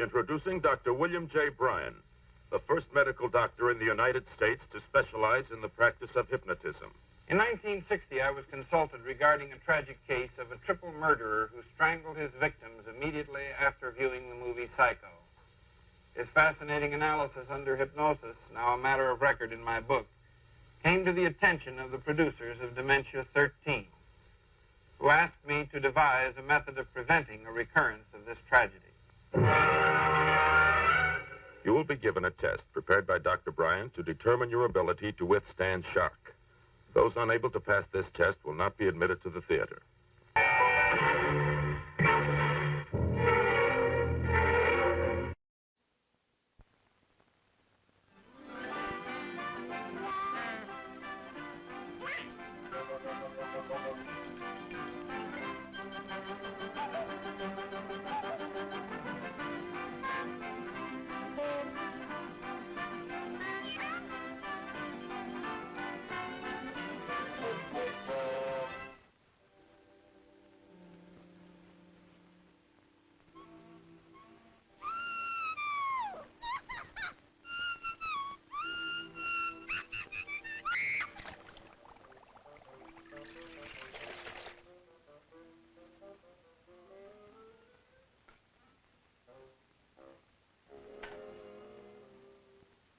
Introducing Dr. William J. Bryan, the first medical doctor in the United States to specialize in the practice of hypnotism. In 1960, I was consulted regarding a tragic case of a triple murderer who strangled his victims immediately after viewing the movie Psycho. His fascinating analysis under hypnosis, now a matter of record in my book, came to the attention of the producers of Dementia 13, who asked me to devise a method of preventing a recurrence of this tragedy. You will be given a test prepared by Dr. Bryan to determine your ability to withstand shock. Those unable to pass this test will not be admitted to the theater.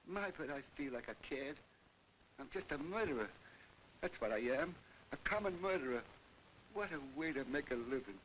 My, but I feel like a kid. I'm just a murderer. That's what I am. A common murderer. What a way to make a living.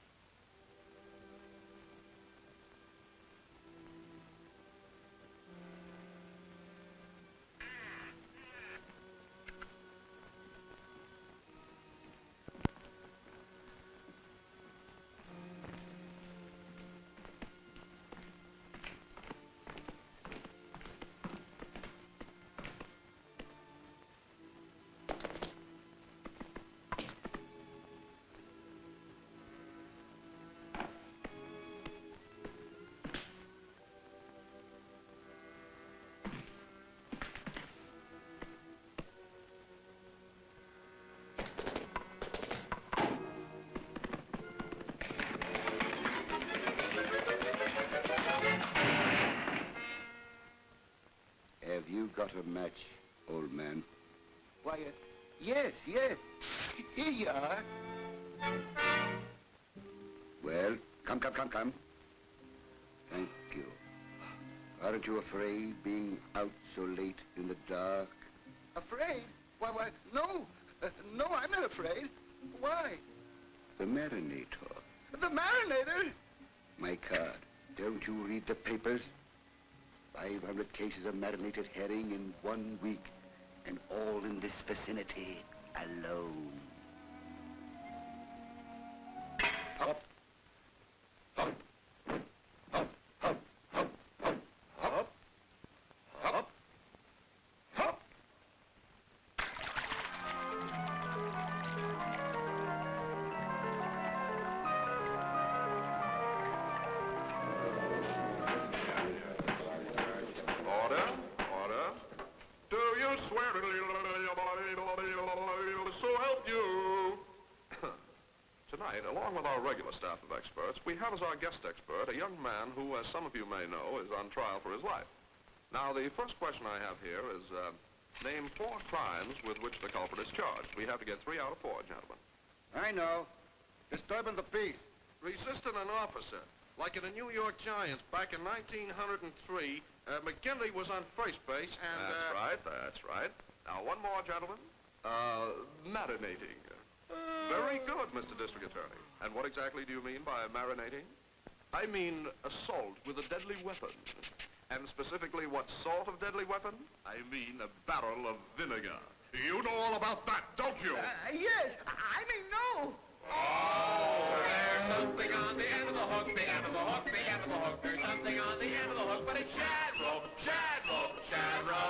Have you got a match, old man? Why, yes. Here you are. Well, come. Thank you. Aren't you afraid being out so late in the dark? Afraid? Why, no. No, I'm not afraid. Why? The marinator. The marinator? My card. Don't you read the papers? 500 cases of marinated herring in 1 week, and all in this vicinity alone. Up. Up. Up. Up. Up. Up. Up. Up. Swear to so help you. Tonight, along with our regular staff of experts, we have as our guest expert a young man who, as some of you may know, is on trial for his life. Now, the first question I have here is, name 4 crimes with which the culprit is charged. We have to get 3 out of 4, gentlemen. I know. Disturbing the peace. Resisting an officer. Like in the New York Giants back in 1903, McGinley was on first base and... That's right. Now, one more, gentlemen. Marinating. Very good, Mr. District Attorney. And what exactly do you mean by marinating? I mean assault with a deadly weapon. And specifically, what sort of deadly weapon? I mean a barrel of vinegar. You know all about that, don't you? Yes. I mean, no. Oh, there's something on the end of the hook, the end of the hook, the end of the hook. There's something on the end of the hook, but it's Shadrow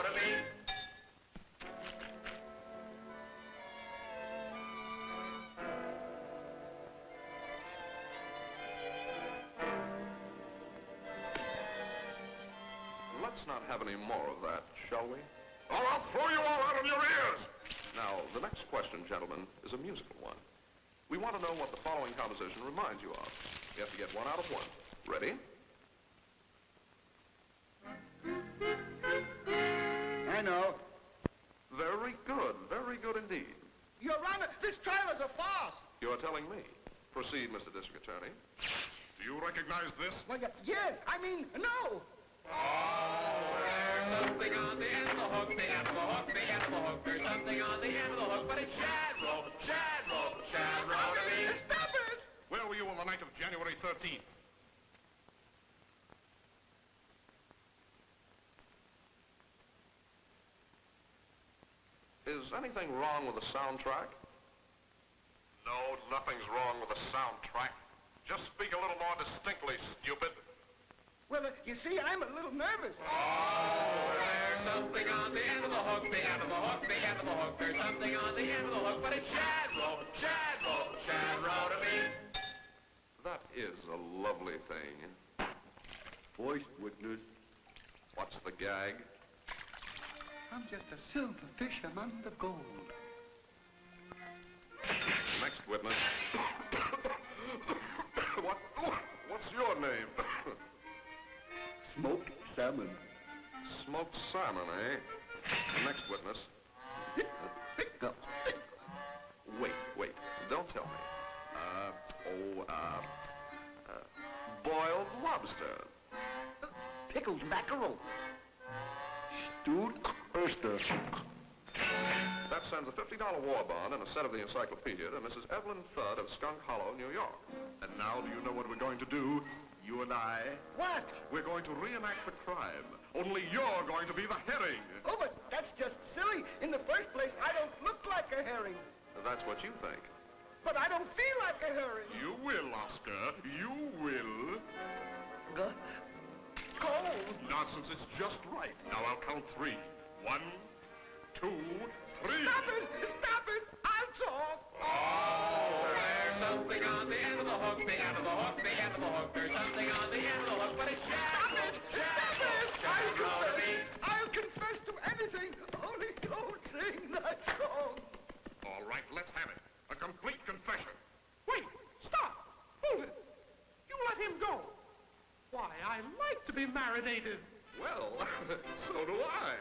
to me. Let's not have any more of that, shall we? Or I'll throw you all out of your ears! Now, the next question, gentlemen, is a musical one. We want to know what the following composition reminds you of. You have to get 1 out of 1. Ready? I know. Very good indeed. Your Honor, this trial is a farce. You're telling me. Proceed, Mr. District Attorney. Do you recognize this? Well, yes, I mean, no. There's something on the end of the hook, the end of the hook, the end of the hook. There's something on the end of the hook, but it's shad rope to me. Stop it! Where were you on the night of January 13th? Is anything wrong with the soundtrack? No, nothing's wrong with the soundtrack. Just speak a little more distinctly, stupid. Well, you see, I'm a little nervous. There's something on the end of the hook, the end of the hook, the end of the hook. There's something on the end of the hook, but it's shad rope to me. That is a lovely thing. Voice witness. What's the gag? I'm just a silver fish among the gold. Next witness. What's your name? Smoked salmon. Smoked salmon, eh? Next witness. Wait. Don't tell me. Boiled lobster. Pickled mackerel. Stewed oyster. That sends a $50 war bond and a set of the encyclopedia to Mrs. Evelyn Thudd of Skunk Hollow, New York. And now do you know what we're going to do? You and I? What? We're going to reenact the crime. Only you're going to be the herring. Oh, but that's just silly. In the first place, I don't look like a herring. That's what you think. But I don't feel like a herring. You will, Oscar. You will. Cold. Nonsense, it's just right. Now I'll count 3. 1, 2, 3. Stop it! I'll talk. There's something on the end of the hook, the end of the hook, the end of the hook. There's something on the end of the hook, but it's shad rope to me. I'll confess to anything. Only don't sing that song. All right, let's have it. A complete confession. Wait! Stop! Hold it! You let him go! Why, I like to be marinated. Well, so do I.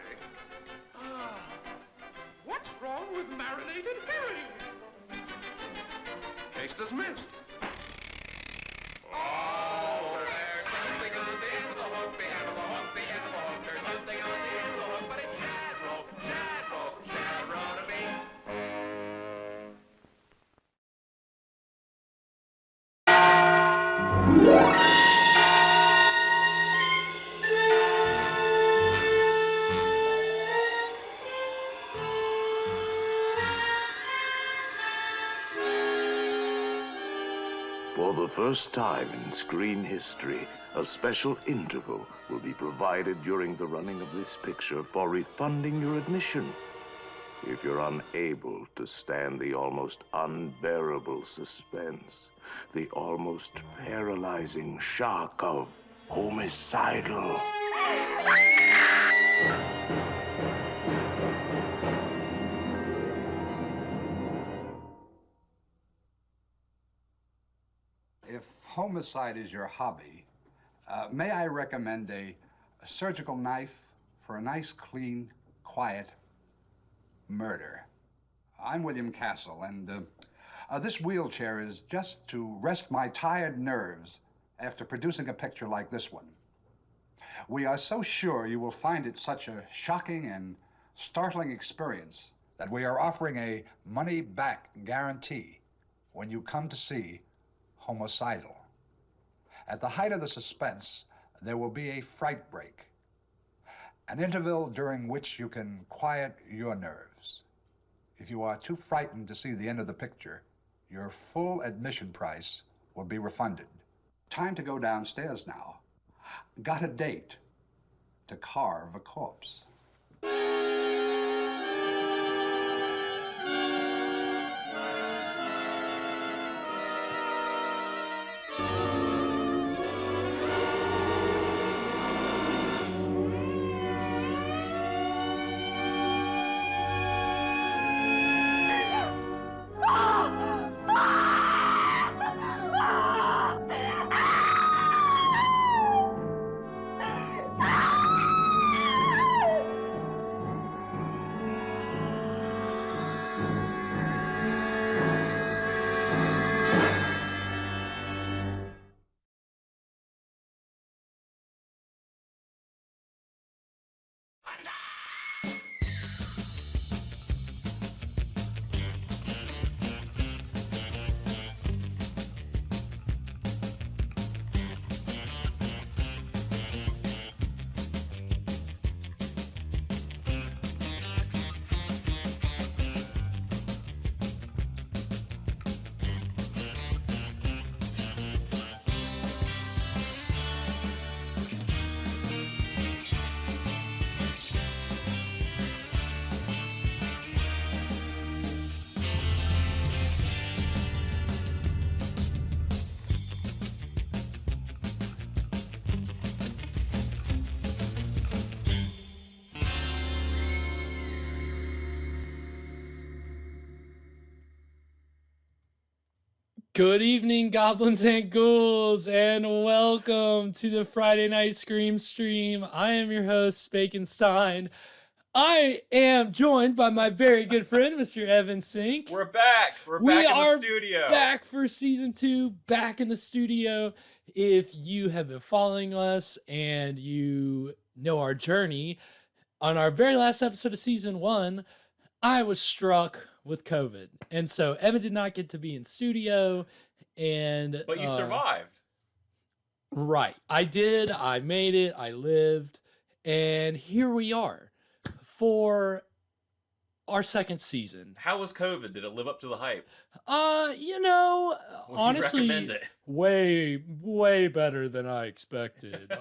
What's wrong with marinated herring? Case dismissed. There's something on the end of the hook, the end of the hook, the end of the hook. There's something on the end of the hook, but it's shad rope to me. For the first time in screen history, a special interval will be provided during the running of this picture for refunding your admission. If you're unable to stand the almost unbearable suspense, the almost paralyzing shock of homicidal. If homicide is your hobby, may I recommend a surgical knife for a nice, clean, quiet murder? I'm William Castle, and this wheelchair is just to rest my tired nerves after producing a picture like this one. We are so sure you will find it such a shocking and startling experience that we are offering a money-back guarantee when you come to see Homicidal. At the height of the suspense, there will be a fright break, an interval during which you can quiet your nerves. If you are too frightened to see the end of the picture, your full admission price will be refunded. Time to go downstairs now. Got a date to carve a corpse. Good evening, goblins and ghouls, and welcome to the Friday Night Scream Stream. I am your host, Spakenstein. I am joined by my very good friend, Mr. Evan Sink. We're back. We're back in the studio. Back for season 2, back in the studio. If you have been following us and you know our journey, on our very last episode of season 1, I was struck with COVID, and so Evan did not get to be in studio. But you survived. Right, I did. I made it. I lived, and here we are for our second season. How was COVID? Did it live up to the hype? Would Honestly, you recommend it? way better than I expected.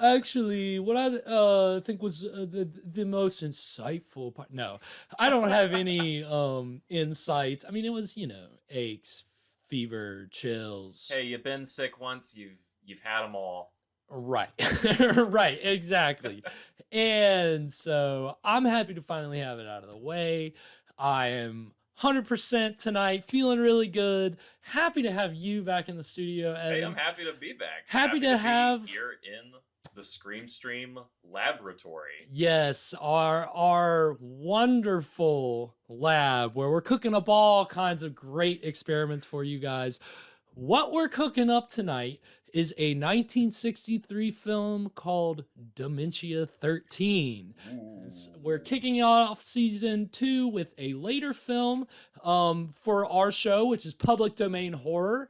Actually, what I think was the most insightful part. No, I don't have any insights. I mean, it was aches, fever, chills. Hey, you've been sick once. You've had them all. Right, right, exactly. And so I'm happy to finally have it out of the way. I am 100% tonight, feeling really good. Happy to have you back in the studio, Evan. Hey, I'm happy to be back. Happy to have be here in the Scream Stream laboratory. Yes, our wonderful lab where we're cooking up all kinds of great experiments for you guys. What we're cooking up tonight is a 1963 film called Dementia 13. We're kicking off season 2 with a later film for our show, which is public domain horror.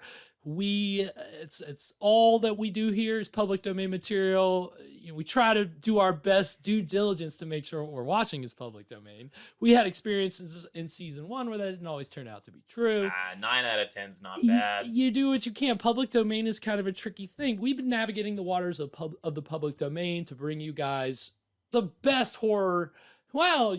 It's all that we do here is public domain material. We try to do our best due diligence to make sure what we're watching is public domain. We had experiences in season 1 where that didn't always turn out to be true. 9 out of 10's not bad. You do what you can. Public domain is kind of a tricky thing. We've been navigating the waters of the public domain to bring you guys the best horror. Well,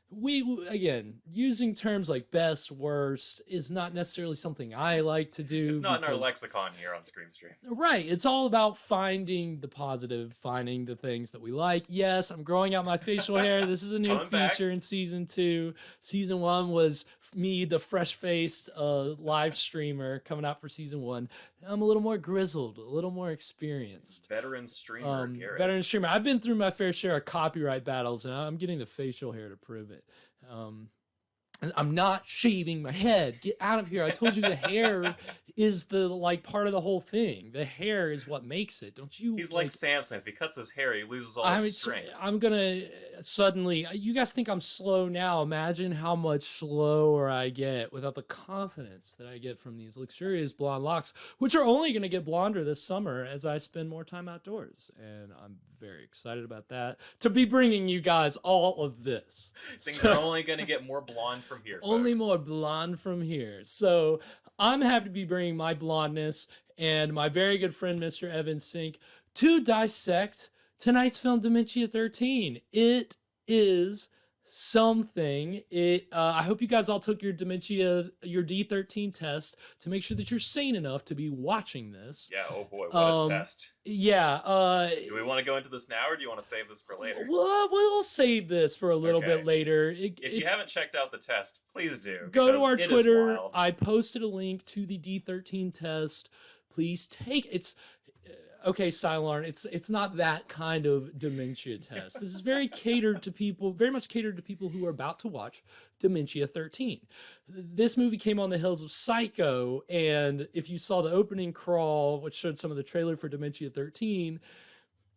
we again, using terms like best, worst is not necessarily something I like to do. It's not in our lexicon here on Scream Stream. Right. It's all about finding the positive, finding the things that we like. Yes, I'm growing out my facial hair. This is a new feature in season 2. Season 1 was me, the fresh-faced live streamer coming out for season 1. I'm a little more grizzled, a little more experienced. Veteran streamer, Garrett. Veteran streamer. I've been through my fair share of copyright battles, and I'm getting the facial hair to prove it. I'm not shaving my head. Get out of here. I told you the hair is the part of the whole thing. The hair is what makes it. Don't you? He's like Samson. If he cuts his hair, he loses all his strength. I'm gonna suddenly. You guys think I'm slow now? Imagine how much slower I get without the confidence that I get from these luxurious blonde locks, which are only gonna get blonder this summer as I spend more time outdoors. And I'm very excited about that. To be bringing you guys all of this. Things are only gonna get more blonde from here, folks. Only more blonde from here. So I'm happy to be bringing my blondness and my very good friend, Mr. Evan Sink, to dissect tonight's film, Dementia 13. It is something. I hope you guys all took your D13 test to make sure that you're sane enough to be watching this. Yeah, oh boy, what a test. Yeah. Do we want to go into this now, or do you want to save this for later? Well, we'll save this for a little bit later. If you haven't checked out the test, please do. Go to our Twitter. I posted a link to the D13 test. Please take it's. Okay, Cylon, it's not that kind of dementia test. This is very much catered to people who are about to watch Dementia 13. This movie came on the heels of Psycho, and if you saw the opening crawl, which showed some of the trailer for Dementia 13,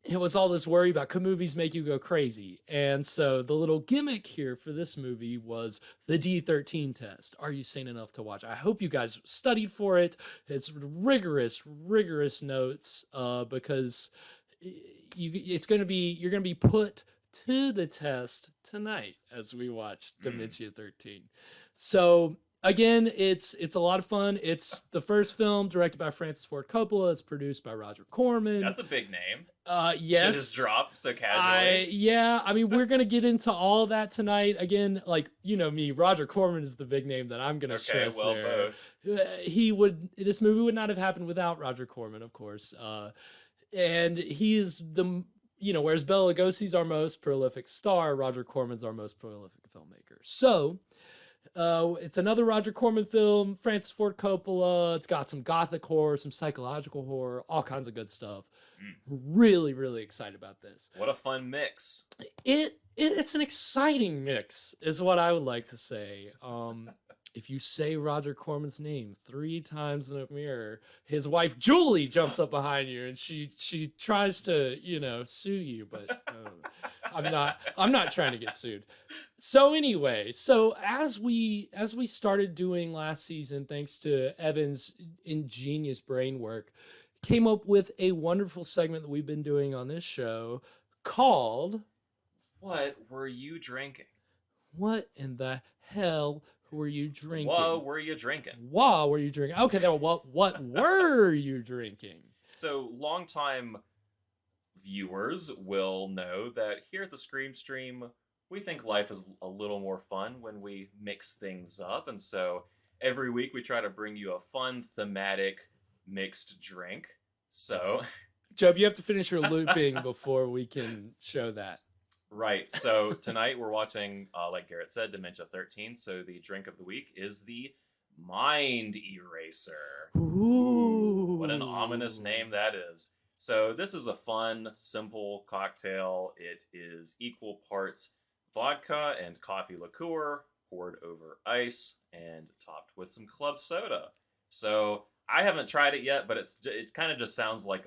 it was all this worry about could movies make you go crazy. And so the little gimmick here for this movie was the D13 test. Are you sane enough to watch? I hope you guys studied for it. It's rigorous notes because you're going to be put to the test tonight as we watch Dementia 13. So again, it's a lot of fun. It's the first film directed by Francis Ford Coppola. It's produced by Roger Corman. That's a big name. Yes. To just drop so casually. I mean, we're gonna get into all that tonight. Again, like me, Roger Corman is the big name that I'm gonna stress there. Both. This movie would not have happened without Roger Corman, of course. And he is whereas Bela Lugosi's our most prolific star, Roger Corman's our most prolific filmmaker. So It's another Roger Corman film, Francis Ford Coppola. It's got some gothic horror, some psychological horror, all kinds of good stuff. Really, really excited about this. What a fun mix. It's an exciting mix, is what I would like to say. If you say Roger Corman's name 3 times in a mirror, his wife Julie jumps up behind you and she tries to, sue you, but I'm not trying to get sued. So anyway, as we started doing last season, thanks to Evan's ingenious brain work, came up with a wonderful segment that we've been doing on this show called What Were You Drinking? What in the hell were you drinking? What were you drinking? What were you drinking? Okay, then what were you drinking? So longtime viewers will know that here at the Scream Stream, we think life is a little more fun when we mix things up. And so every week we try to bring you a fun, thematic, mixed drink. So Job, you have to finish your looping before we can show that. Right. So tonight we're watching, like Garrett said, Dementia 13. So the drink of the week is the Mind Eraser. Ooh. What an ominous name that is. So this is a fun, simple cocktail. It is equal parts vodka and coffee liqueur poured over ice and topped with some club soda. So I haven't tried it yet, but it kind of just sounds like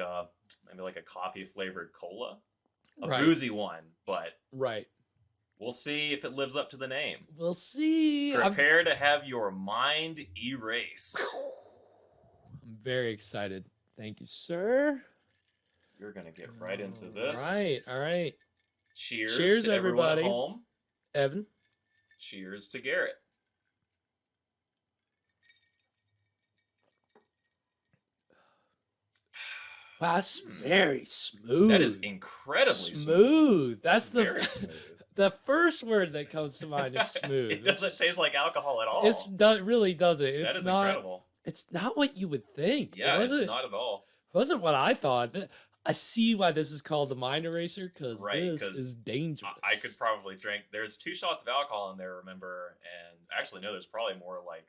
maybe like a coffee flavored cola. A boozy one, but we'll see if it lives up to the name. We'll see. Prepare to have your mind erased. I'm very excited. Thank you, sir. You're going to get right into this. All right. Cheers to everybody. Everyone at home. Evan. Cheers to Garrett. Wow, that's very smooth. That is incredibly smooth. That's very smooth. The first word that comes to mind is smooth. It doesn't taste like alcohol at all. It really doesn't. That is incredible. It's not what you would think. Yeah, it's not at all. It wasn't what I thought. I see why this is called the Mind Eraser, because this is dangerous. I could probably drink. There's 2 shots of alcohol in there, remember? And actually, no, there's probably more, like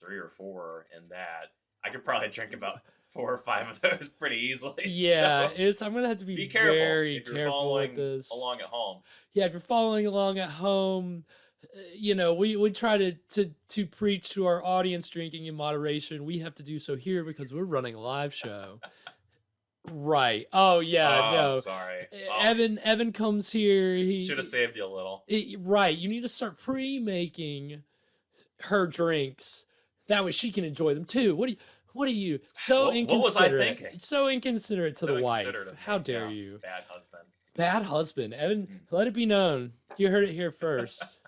3 or 4 in that. I could probably drink about 4 or 5 of those pretty easily. Yeah, so I'm gonna have to be careful very if you're careful following with this. along at home. Yeah, if you're following along at home, we try to preach to our audience drinking in moderation. We have to do so here because we're running a live show. Right. Oh yeah. No. Sorry. Evan comes here. He should have saved you a little. Right. You need to start pre-making her drinks. That way she can enjoy them too. What are you so inconsiderate? What was I thinking? So inconsiderate to the wife. How dare you? Bad husband. Bad husband. Evan, let it be known. You heard it here first.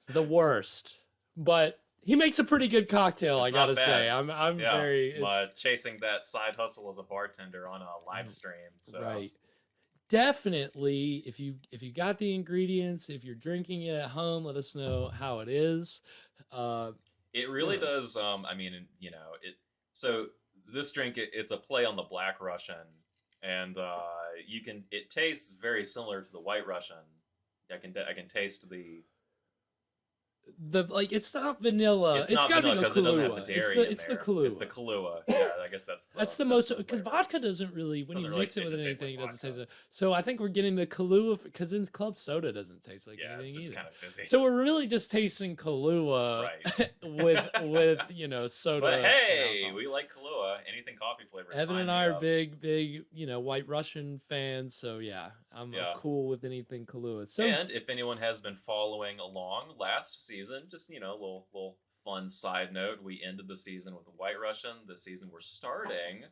The worst. But he makes a pretty good cocktail, I gotta say. I'm very chasing that side hustle as a bartender on a live stream. So. Right. Definitely, if you got the ingredients, if you're drinking it at home, let us know how it is. It really does. So this drink, it's a play on the Black Russian, and it tastes very similar to the White Russian. I can taste it's not vanilla. It's got to be the because it doesn't have the Kahlua. dairy It's the Kahlua. It's the Kahlua. Yeah, I guess that's the most, because vodka doesn't really, when you mix it with anything, it doesn't taste like. So I think we're getting the Kahlua, because then club soda doesn't taste like anything it's just either. kind of fizzy. So we're really just tasting Kahlua with soda. But hey, we like Kahlua. Anything coffee flavored. Evan and I are big White Russian fans, so yeah, I'm cool with anything Kahlua. So, and if anyone has been following along last season, just a little fun side note, we ended the season with the White Russian. This season we're starting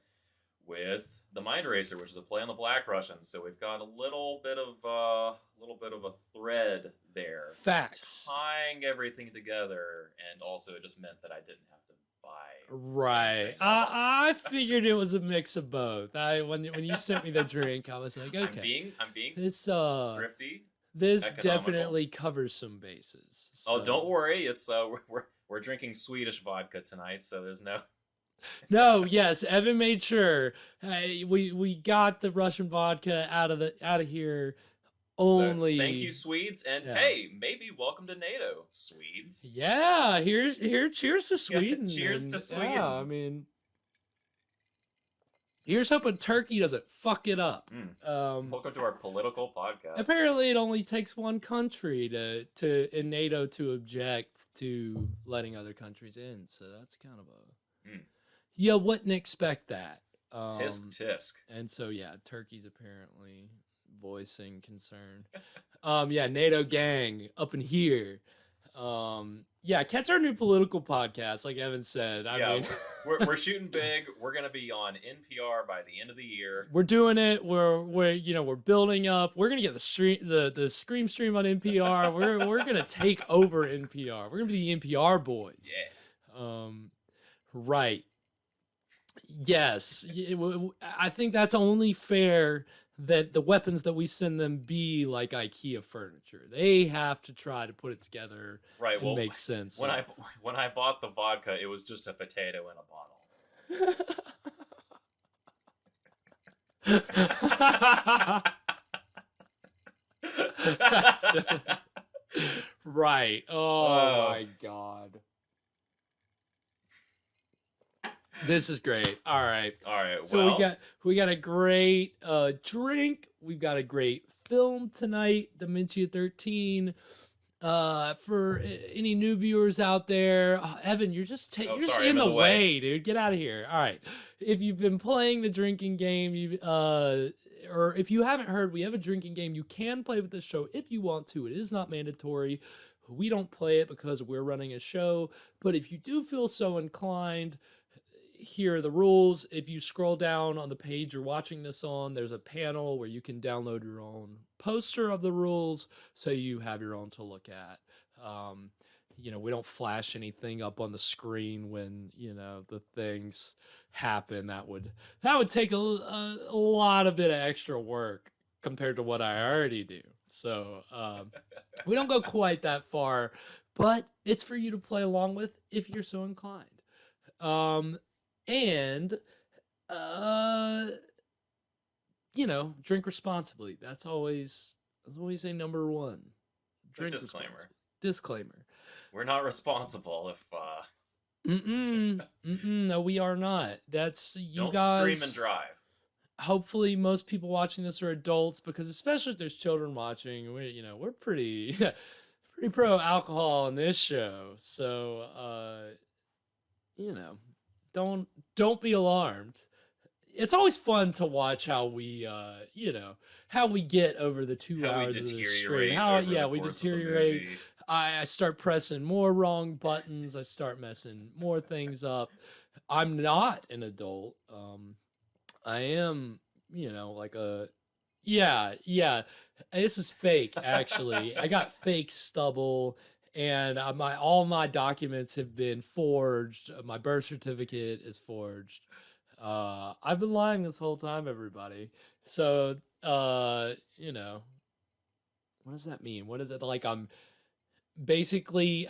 with the Mind Eraser, which is a play on the Black Russian. So we've got a little bit of a thread there. Facts. Tying everything together, and also it just meant that I didn't have to buy. Right. I figured it was a mix of both. When you sent me the drink, I was like, okay. I'm being this thrifty. This economical. Definitely covers some bases. So. Oh, don't worry. It's we're drinking Swedish vodka tonight, so there's no. No, yes, Evan made sure we got the Russian vodka out of here only. So thank you, Swedes, and hey, maybe welcome to NATO, Swedes. Yeah, cheers to Sweden. Cheers to Sweden. Yeah, I mean, here's hoping Turkey doesn't fuck it up. Welcome to our political podcast. Apparently, it only takes one country in NATO to object to letting other countries in, so that's kind of a you wouldn't expect that. Tisk tisk. And so yeah, Turkey's apparently voicing concern. Yeah, NATO gang up in here. Yeah, catch our new political podcast, like Evan said. I mean, we're shooting big. We're gonna be on NPR by the end of the year. We're doing it. We're building up. We're gonna get the Scream stream on NPR. We're gonna take over NPR. We're gonna be the NPR boys. Yeah. Right. Yes. I think that's only fair that the weapons that we send them be like IKEA furniture. They have to try to put it together and make sense. When I bought the vodka, it was just a potato in a bottle. Right. Oh my God. This is great. All right. So we got a great drink. We've got a great film tonight, Dementia 13. For any new viewers out there, Evan, you're just in the way, dude. Get out of here. All right. If you've been playing the drinking game, or if you haven't heard, we have a drinking game you can play with this show if you want to. It is not mandatory. We don't play it because we're running a show, but if you do feel so inclined, here are the rules. If you scroll down on the page you're watching this on, there's a panel where you can download your own poster of the rules, so you have your own to look at. We don't flash anything up on the screen when the things happen. That would take a lot of bit of extra work compared to what I already do. So we don't go quite that far, but it's for you to play along with if you're so inclined. And, drink responsibly. That's always a number one. Drink disclaimer. Disclaimer. We're not responsible if, No, we are not. That's you don't guys. Stream and drive. Hopefully most people watching this are adults, because especially if there's children watching, we're pretty pro alcohol on this show. So, don't be alarmed. It's always fun to watch how we get over the 2 hours of the stream. We deteriorate. I start pressing more wrong buttons. I start messing more things up. I'm not an adult. I am, this is fake, actually. I got fake stubble. And all my documents have been forged. My birth certificate is forged. I've been lying this whole time, everybody. So, what does that mean? What is it? Like, I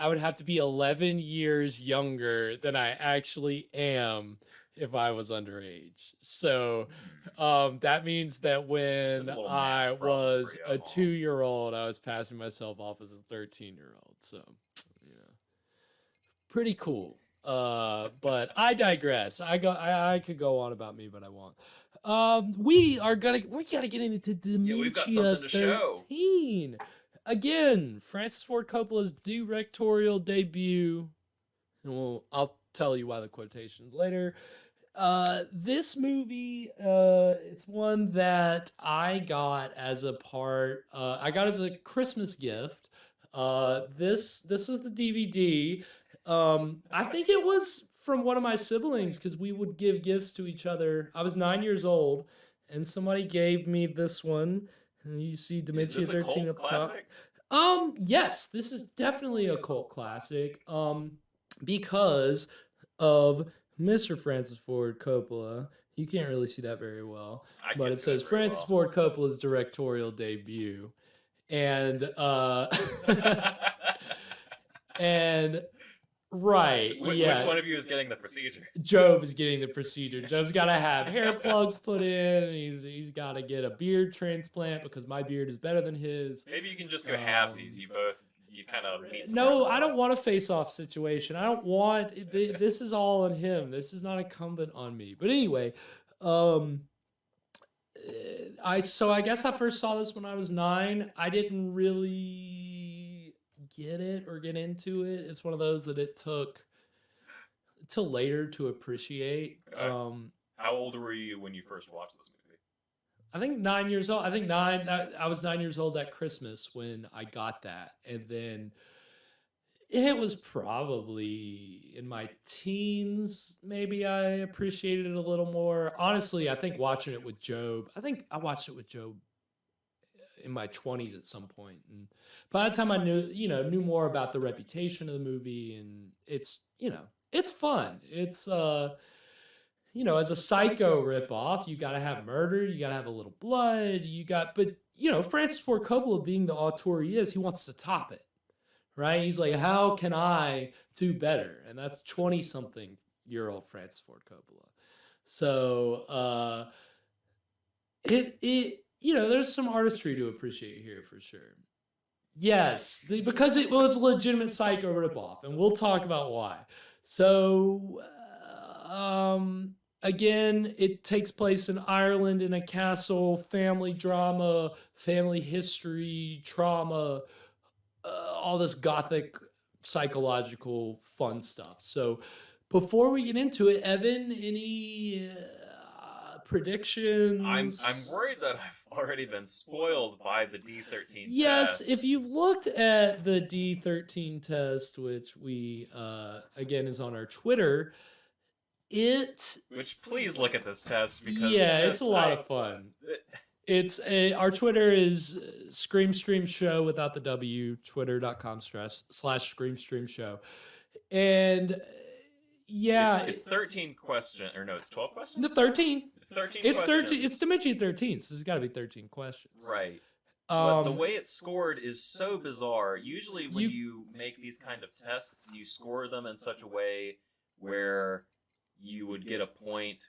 would have to be 11 years younger than I actually am if I was underage. So, that means that when I was a 2-year-old, I was passing myself off as a 13-year-old. So, pretty cool. But I digress. I could go on about me, but I won't. We gotta get into Dementia we've got something to 13. Show. Again, Francis Ford Coppola's directorial debut. And I'll tell you why the quotations later. This movie, it's one that I got as a Christmas gift. This was the DVD. I think it was from one of my siblings, because we would give gifts to each other. I was 9 years old, and somebody gave me this one. And you see Dementia 13 up top. Yes, this is definitely a cult classic. Because of Mr. Francis Ford Coppola. You can't really see that very well, but it says Francis Ford Coppola's directorial debut. And and Right. Yeah. Which one of you is getting the procedure? Job is getting the procedure. Job's got to have hair plugs put in. He's got to get a beard transplant because my beard is better than his. Maybe you can just go halvesies. You kind of meet. No, I don't want a face-off situation. I don't want. This is all on him. This is not incumbent on me. But anyway, I guess I first saw this when I was 9. I didn't really get it or get into it. It's one of those that it took till later to appreciate. Okay. How old were you when you first watched this movie? I think 9 years old. I was 9 years old at Christmas when I got that. And then it was probably in my teens, maybe I appreciated it a little more. Honestly, I think watching it with Job, I think I watched it with Job in my 20s at some point. And by the time I knew more about the reputation of the movie, and it's fun. It's, as a Psycho ripoff, you got to have murder, you got to have a little blood, but Francis Ford Coppola, being the auteur he is, he wants to top it, right? He's like, how can I do better? And that's 20-something-year-old Francis Ford Coppola. So, there's some artistry to appreciate here for sure. Yes, because it was a legitimate Psycho ripoff, and we'll talk about why. So, again, it takes place in Ireland in a castle, family drama, family history, trauma, all this gothic, psychological, fun stuff. So, before we get into it, Evan, any predictions? I'm worried that I've already been spoiled by the D13 yes, test. if you've looked at the D13 test, which we, again, is on our Twitter, Which, please look at this test, because... Yeah, it's a lot of fun. Our Twitter is Screamstream Show without the W, twitter.com/Screamstream Show. And... yeah, it's 13 questions, or no, it's 12 questions. The 13. It's 13. It's questions. 13. It's Dementia 13, so there's got to be 13 questions. Right. But the way it's scored is so bizarre. Usually, when you make these kind of tests, you score them in such a way where you would get a point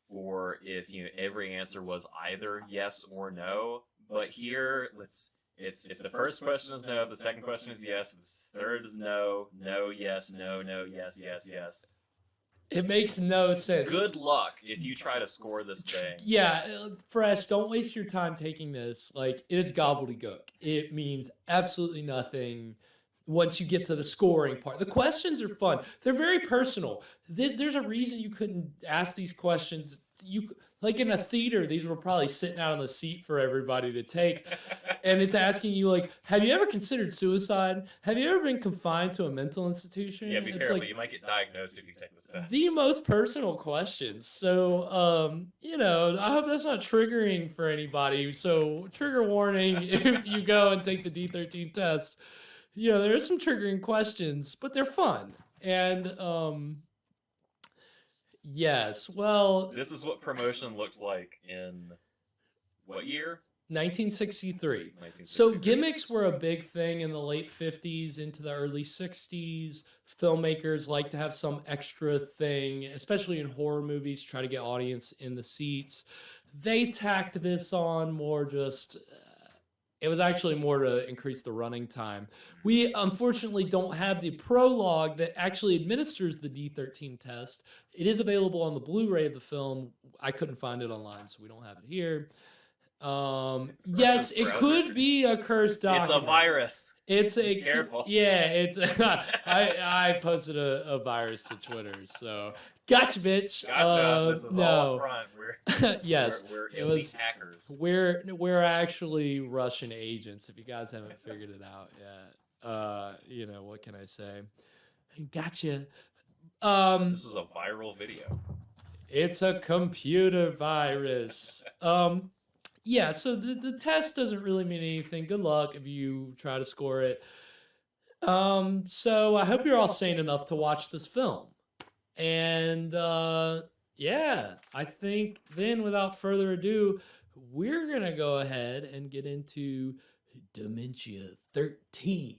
for if every answer was either yes or no. But here, it's if the first question is no, if the second question is yes, if the third is no, no, yes, no, no, yes, yes, yes. It makes no sense. Good luck if you try to score this thing. Yeah, Fresh, don't waste your time taking this. Like, it is gobbledygook. It means absolutely nothing once you get to the scoring part. The questions are fun. They're very personal. There's a reason you couldn't ask these questions. Like in a theater, these were probably sitting out on the seat for everybody to take. And it's asking you, like, have you ever considered suicide? Have you ever been confined to a mental institution? Yeah, be careful. You might get diagnosed if you take this test. The most personal questions. So, I hope that's not triggering for anybody. So, trigger warning if you go and take the D13 test. There are some triggering questions, but they're fun. And, yes, well... This is what promotion looked like in what year? 1963. So gimmicks were a big thing in the late 50s into the early 60s. Filmmakers like to have some extra thing, especially in horror movies, try to get audience in the seats. They tacked this on more just... it was actually more to increase the running time. We unfortunately don't have the prologue that actually administers the D13 test. It is available on the Blu-ray of the film. I couldn't find it online, so we don't have it here. Yes, it could be a cursed document. It's a virus. Be careful. Yeah, it's. I posted a virus to Twitter, so gotcha, bitch. Gotcha. This is all up front. Yes, we're elite hackers. We're actually Russian agents. If you guys haven't figured it out yet, what can I say? Gotcha. This is a viral video. It's a computer virus. Yeah, so the test doesn't really mean anything. Good luck if you try to score it. So I hope you're all sane enough to watch this film. And yeah, I think then without further ado, we're going to go ahead and get into Dementia 13.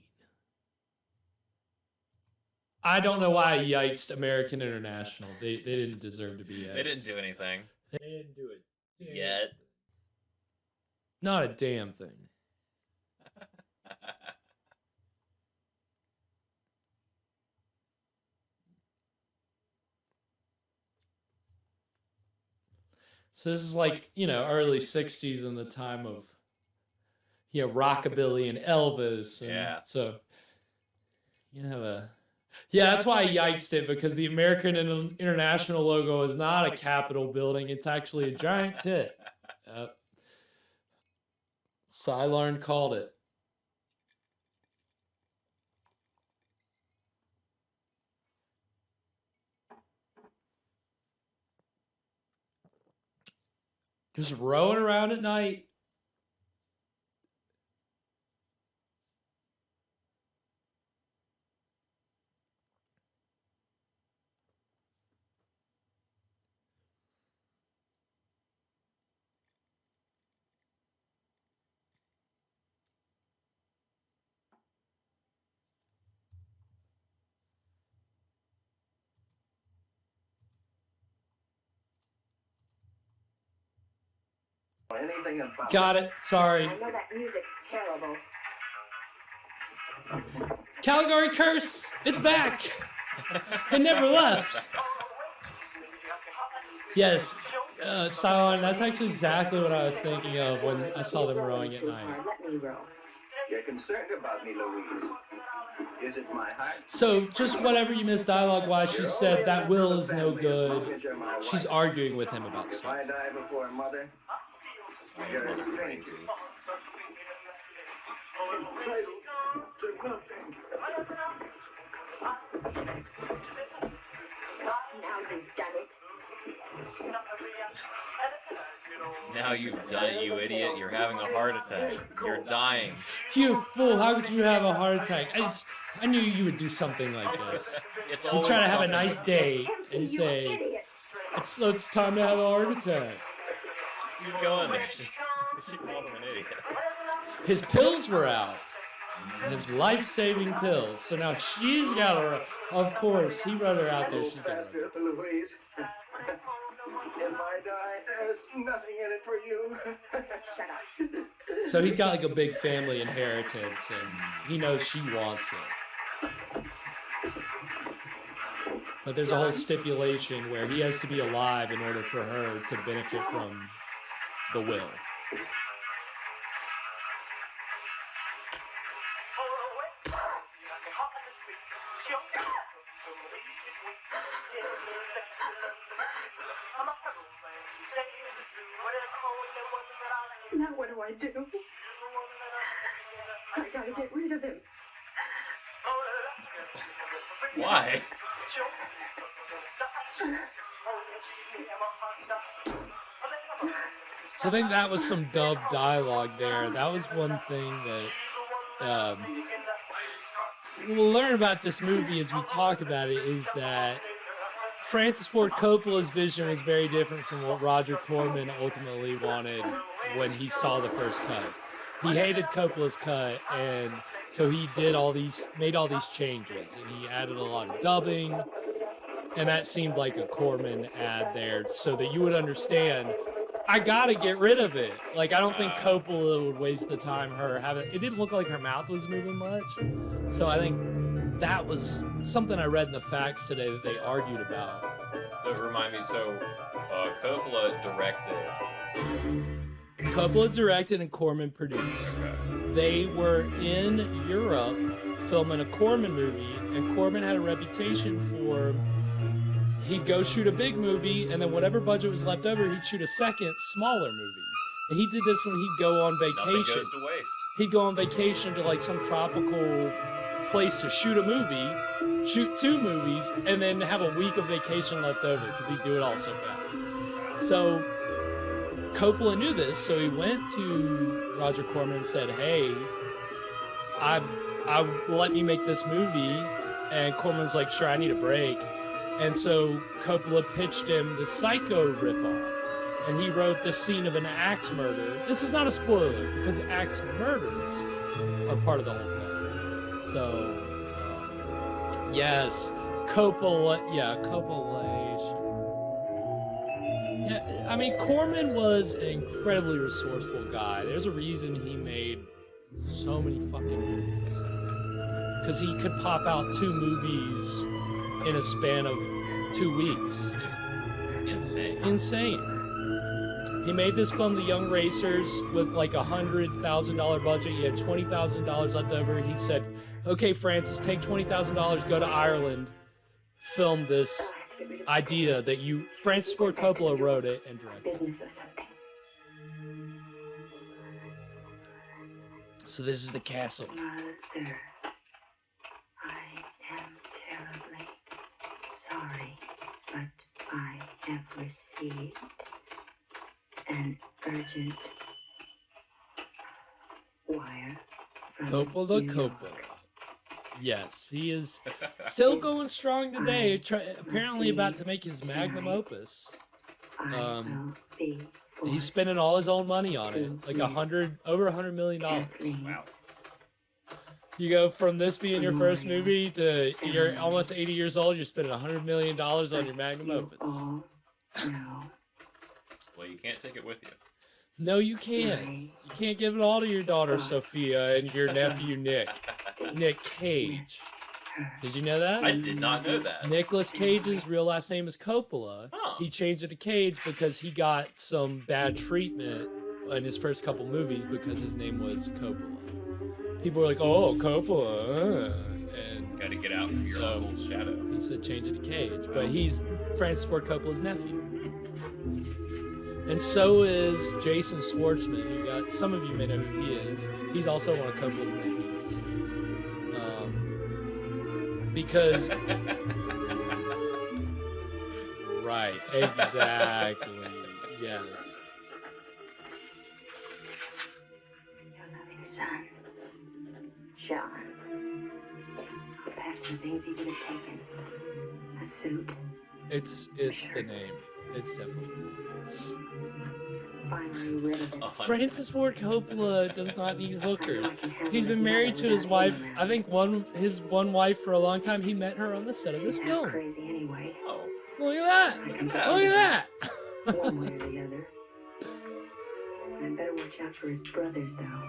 I don't know why I yiked American International. They didn't deserve to be yiked. They didn't do anything. They didn't do it. Yet. Not a damn thing. So this is like, you know, early 60s in the time of, you know, rockabilly and Elvis. And Yeah. So, you have a... Yeah, that's why I yiked it, because the American International logo is not a Capitol building. It's actually a giant tit. Cylon called it. Just rowing around at night. Got it. Sorry. I know that music's terrible. Caligari curse! It's back! It never left. Yes, Cylon, that's actually exactly what I was thinking of when I saw them rowing at night. Let me row. You're concerned about me, Louise. Is it my heart? So, just whatever you missed dialogue-wise, she said that will is no good. She's arguing with him about If stuff. I die before a mother, His mother crazy. Now you've done it. Now you've done it, you idiot. You're having a heart attack. You're dying. You fool, how could you have a heart attack? I knew you would do something like this. It's You always try to have a something. nice day and say, it's time to have a heart attack. She's going there. She called him an idiot. His pills were out. His life-saving pills. So now she's got her. Of course, he wrote her out there. She's got her. Louise. If I die, there's nothing in it for you. Shut up. So he's got like a big family inheritance, and he knows she wants it. But there's a whole stipulation where he has to be alive in order for her to benefit from the will. Now what do I do? I gotta get rid of him. Why? So I think that was some dubbed dialogue there. That was one thing that we'll learn about this movie as we talk about it, is that Francis Ford Coppola's vision was very different from what Roger Corman ultimately wanted when he saw the first cut. He hated Coppola's cut, and so he made all these changes, and he added a lot of dubbing, and that seemed like a Corman ad there, so that you would understand, I gotta get rid of it. Like, I don't think Coppola would waste the time it didn't look like her mouth was moving much, so I think that was something I read in the facts today that they argued about. So remind me, Coppola directed and Corman produced. They were in Europe filming a Corman movie, and Corman had a reputation for, he'd go shoot a big movie, and then whatever budget was left over, he'd shoot a second, smaller movie. And he did this when he'd go on vacation. Nothing goes to waste. He'd go on vacation to like some tropical place to shoot a movie, shoot 2 movies, and then have a week of vacation left over because he'd do it all so fast. So Coppola knew this, so he went to Roger Corman and said, "Hey, let me make this movie." And Corman's like, "Sure, I need a break." And so Coppola pitched him the Psycho ripoff, and he wrote the scene of an axe murder. This is not a spoiler because axe murders are part of the whole thing. So Yes, Coppola. Yeah, Coppolation. Yeah, I mean, Corman was an incredibly resourceful guy. There's a reason he made so many fucking movies. Because he could pop out 2 movies in a span of 2 weeks. Just insane. Insane. He made this film, The Young Racers, with like $100,000 budget. He had $20,000 left over. He said, okay, Francis, take $20,000, go to Ireland, film this idea that you... Francis Ford Coppola wrote it and directed. So this is the castle. Mother, I am terribly sorry, but I have received an urgent wire from Coppola. Yes, he is still going strong today. Apparently about to make his magnum opus. He's spending all his own money on it, like over $100 million. Wow. You go from this being your first movie to you're almost 80 years old. You're spending $100 million on your magnum opus. Well, you can't take it with you. No, you can't. You can't give it all to your daughter Sophia and your nephew Nick Cage. Did you know that? I did not know that. Nicolas Cage's real last name is Coppola. Oh. He changed it to Cage because he got some bad treatment in his first couple movies because his name was Coppola. People were like, "Oh, Coppola," and got to get out from your uncle's shadow. He said change it to Cage, but he's Francis Ford Coppola's nephew. And so is Jason Schwartzman. You got some of you may know who he is. He's also one of Coppola's nephews. Because right, exactly. Yes. Your loving son, John. I'll pack the things he would have taken. A suit. It's the name. It's definitely the name. Finally rid of it. Francis Ford Coppola does not need hookers. He's been married to his wife, I think his one wife for a long time. He met her on the set of this film. Crazy anyway. Oh. Look at that. Look at that. One way or the other. I'd better watch out for his brothers, though.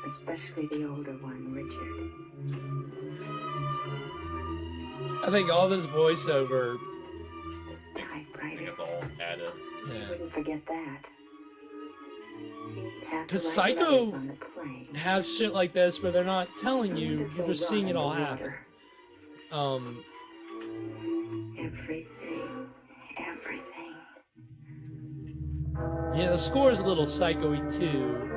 Especially the older one, Richard. I think all this voiceover... I think it's all added. Yeah. Wouldn't forget that. Because Psycho has shit like this where they're not telling you, you're just seeing it all happen. Everything. Yeah, the score is a little psycho-y too.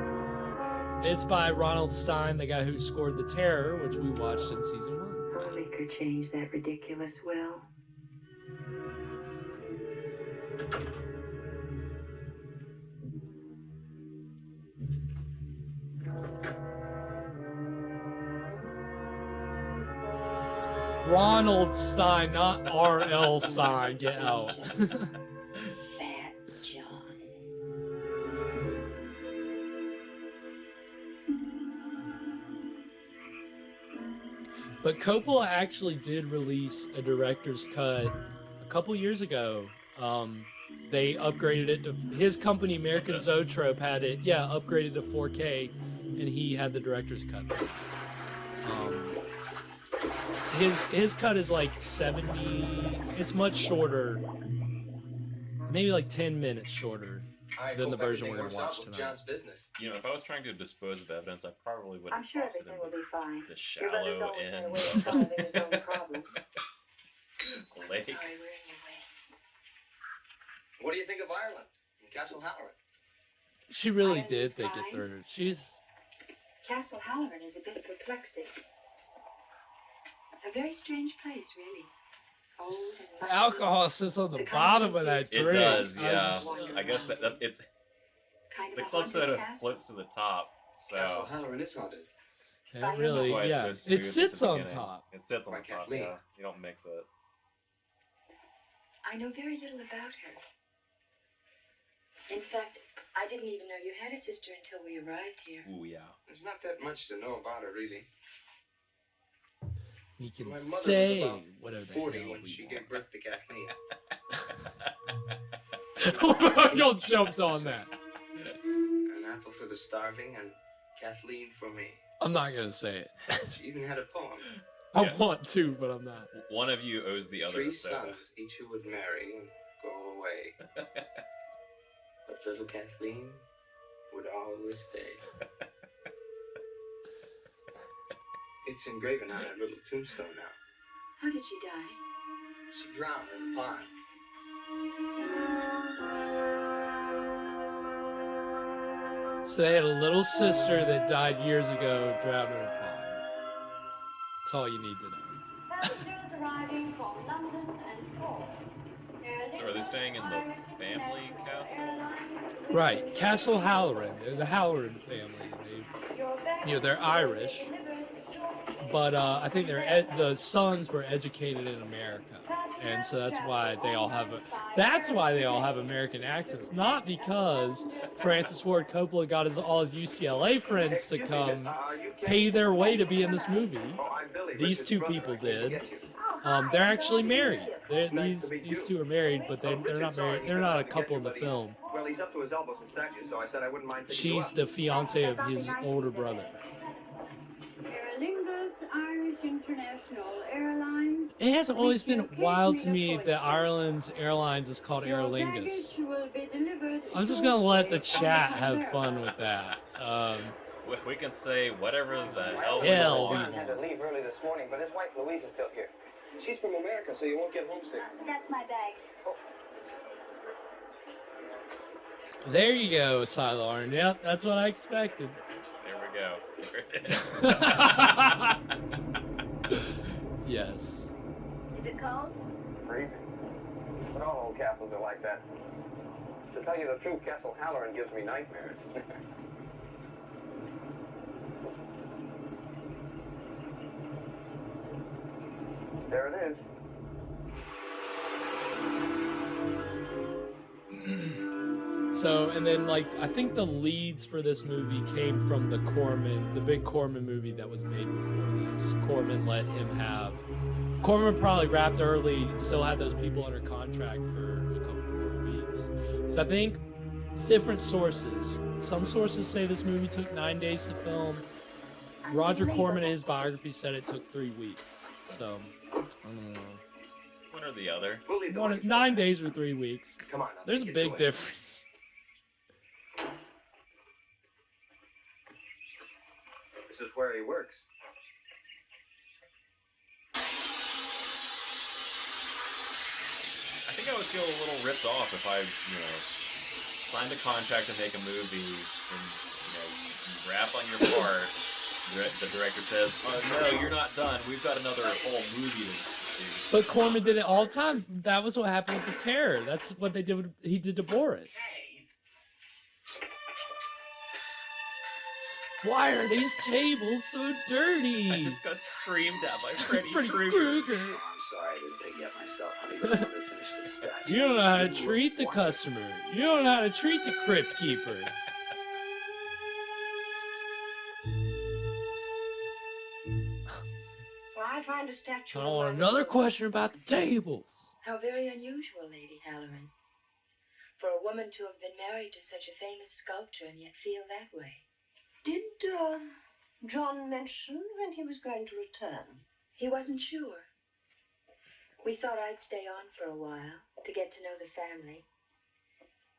It's by Ronald Stein, the guy who scored The Terror, which we watched in season 1. I'll make her change that ridiculous will. Ronald Stein, not R.L. Stein. Get out. Fat John. But Coppola actually did release a director's cut a couple years ago. They upgraded it to his company, American Zoetrope, had it. Yeah, upgraded to 4K, and he had the director's cut. His cut is like 70. It's much shorter, maybe like 10 minutes shorter than the version we're gonna watch tonight. You know, if I was trying to dispose of evidence, I probably would have I'm sure tossed it everything will be fine. the shallow end of lake. Sorry, we're in your way. What do you think of Ireland and Castle Halloran? She really did think it through. She's Castle Halloran is a bit perplexing. A very strange place, really. Old and musty. alcohol sits on the bottom of that drink. It does, yeah. I guess that's it's. Kind of The a club haunted soda castle. floats to the top, so. Castle Halloran is haunted. It That's really, why yeah. it's so smooth It at sits the on beginning. top. It sits on By the top, Kathleen. yeah. You don't mix it. I know very little about her. In fact, I didn't even know you had a sister until we arrived here. Ooh, yeah. There's not that much to know about her, really. We can My mother say was about whatever the 40 hell when we she want. gave birth to Kathleen. Y'all jumped on that. An apple for the starving and Kathleen for me. I'm not gonna say it. She even had a poem. I Yeah. want to, but I'm not. One of you owes the other 3 a soda. sons, each who would marry and go away. But little Kathleen would always stay. It's engraven on her little tombstone now. How did she die? She drowned in the pond. So they had a little sister that died years ago, drowned in a pond. That's all you need to know. So are they staying in the family castle? Right, Castle Halloran, the Halloran family. They're Irish, but I think the sons were educated in America, and so that's why they all have American accents. Not because Francis Ford Coppola got all his UCLA friends to come pay their way to be in this movie. These two people did. They're actually married. These two are married, but they're not married. They're not a couple in the film. Well, he's up to his elbows in statues, so I said I wouldn't mind picking you She's up. the fiance of his older brother. Aer Lingus Irish International Airlines. It has always been wild to me that Ireland's airlines is called Aer Lingus. I'm just gonna let the chat have fun with that. We can say whatever the hell we Hell, want. Had to leave early this morning, but his wife Louise is still here. She's from America, so you won't get homesick. That's my bag. There you go, Cylorn. Yep, that's what I expected. There we go. There it is. Yes. Is it cold? Freezing. But all old castles are like that. To tell you the truth, Castle Halloran gives me nightmares. There it is. So, and then, like, I think the leads for this movie came from the big Corman movie that was made before this. Corman let him have. Corman probably wrapped early, still had those people under contract for a couple more weeks. So I think it's different sources. Some sources say this movie took 9 days to film. Roger Corman in his biography said it took 3 weeks. So, I don't know. One or the other. 9 days or 3 weeks. Come on. Now, There's a get big to it. difference. This is where he works. I think I would feel a little ripped off if I, signed a contract to make a movie and, you rap on your part. The director says, "Oh no, you're not done. We've got another whole movie to shoot." But Corman did it all the time. That was what happened with The Terror. That's what they did. He did to Boris. Why are these tables so dirty? I just got screamed at by Freddy Freddy Krueger. Krueger. I'm sorry I didn't get myself. I need to finish this statue. You don't know how to treat the customer. You don't know how to treat the crypt keeper. So I find a statue. I want another question about the tables. How very unusual, Lady Halloran. For a woman to have been married to such a famous sculptor and yet feel that way. Did John mention when he was going to return? He wasn't sure. We thought I'd stay on for a while to get to know the family.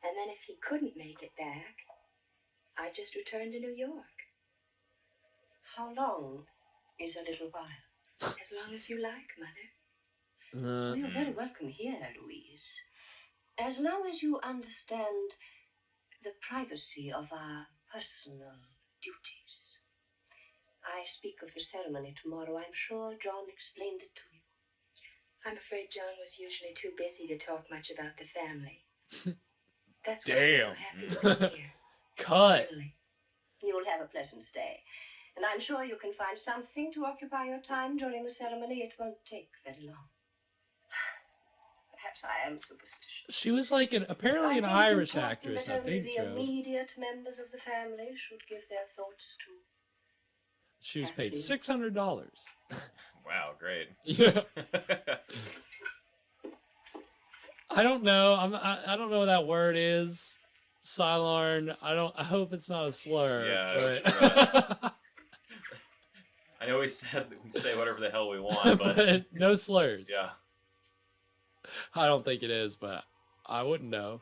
And then if he couldn't make it back, I'd just return to New York. How long is a little while? As long as you like, Mother. You're very welcome here, Louise. As long as you understand the privacy of our personal duties. I speak of the ceremony tomorrow. I'm sure John explained it to you. I'm afraid John was usually too busy to talk much about the family. That's why Damn. I'm so happy to be here. Cut. You'll have a pleasant stay. And I'm sure you can find something to occupy your time during the ceremony. It won't take very long. Perhaps I am superstitious. She was like apparently an Irish actress, I think, The Joe. immediate members of the family should give their thoughts to She was paid $600. Wow, great. Yeah. I don't know. I don't know what that word is. Cylon. I hope it's not a slur. Yeah. But... I know we said we can say whatever the hell we want, but no slurs. Yeah. I don't think it is, but I wouldn't know.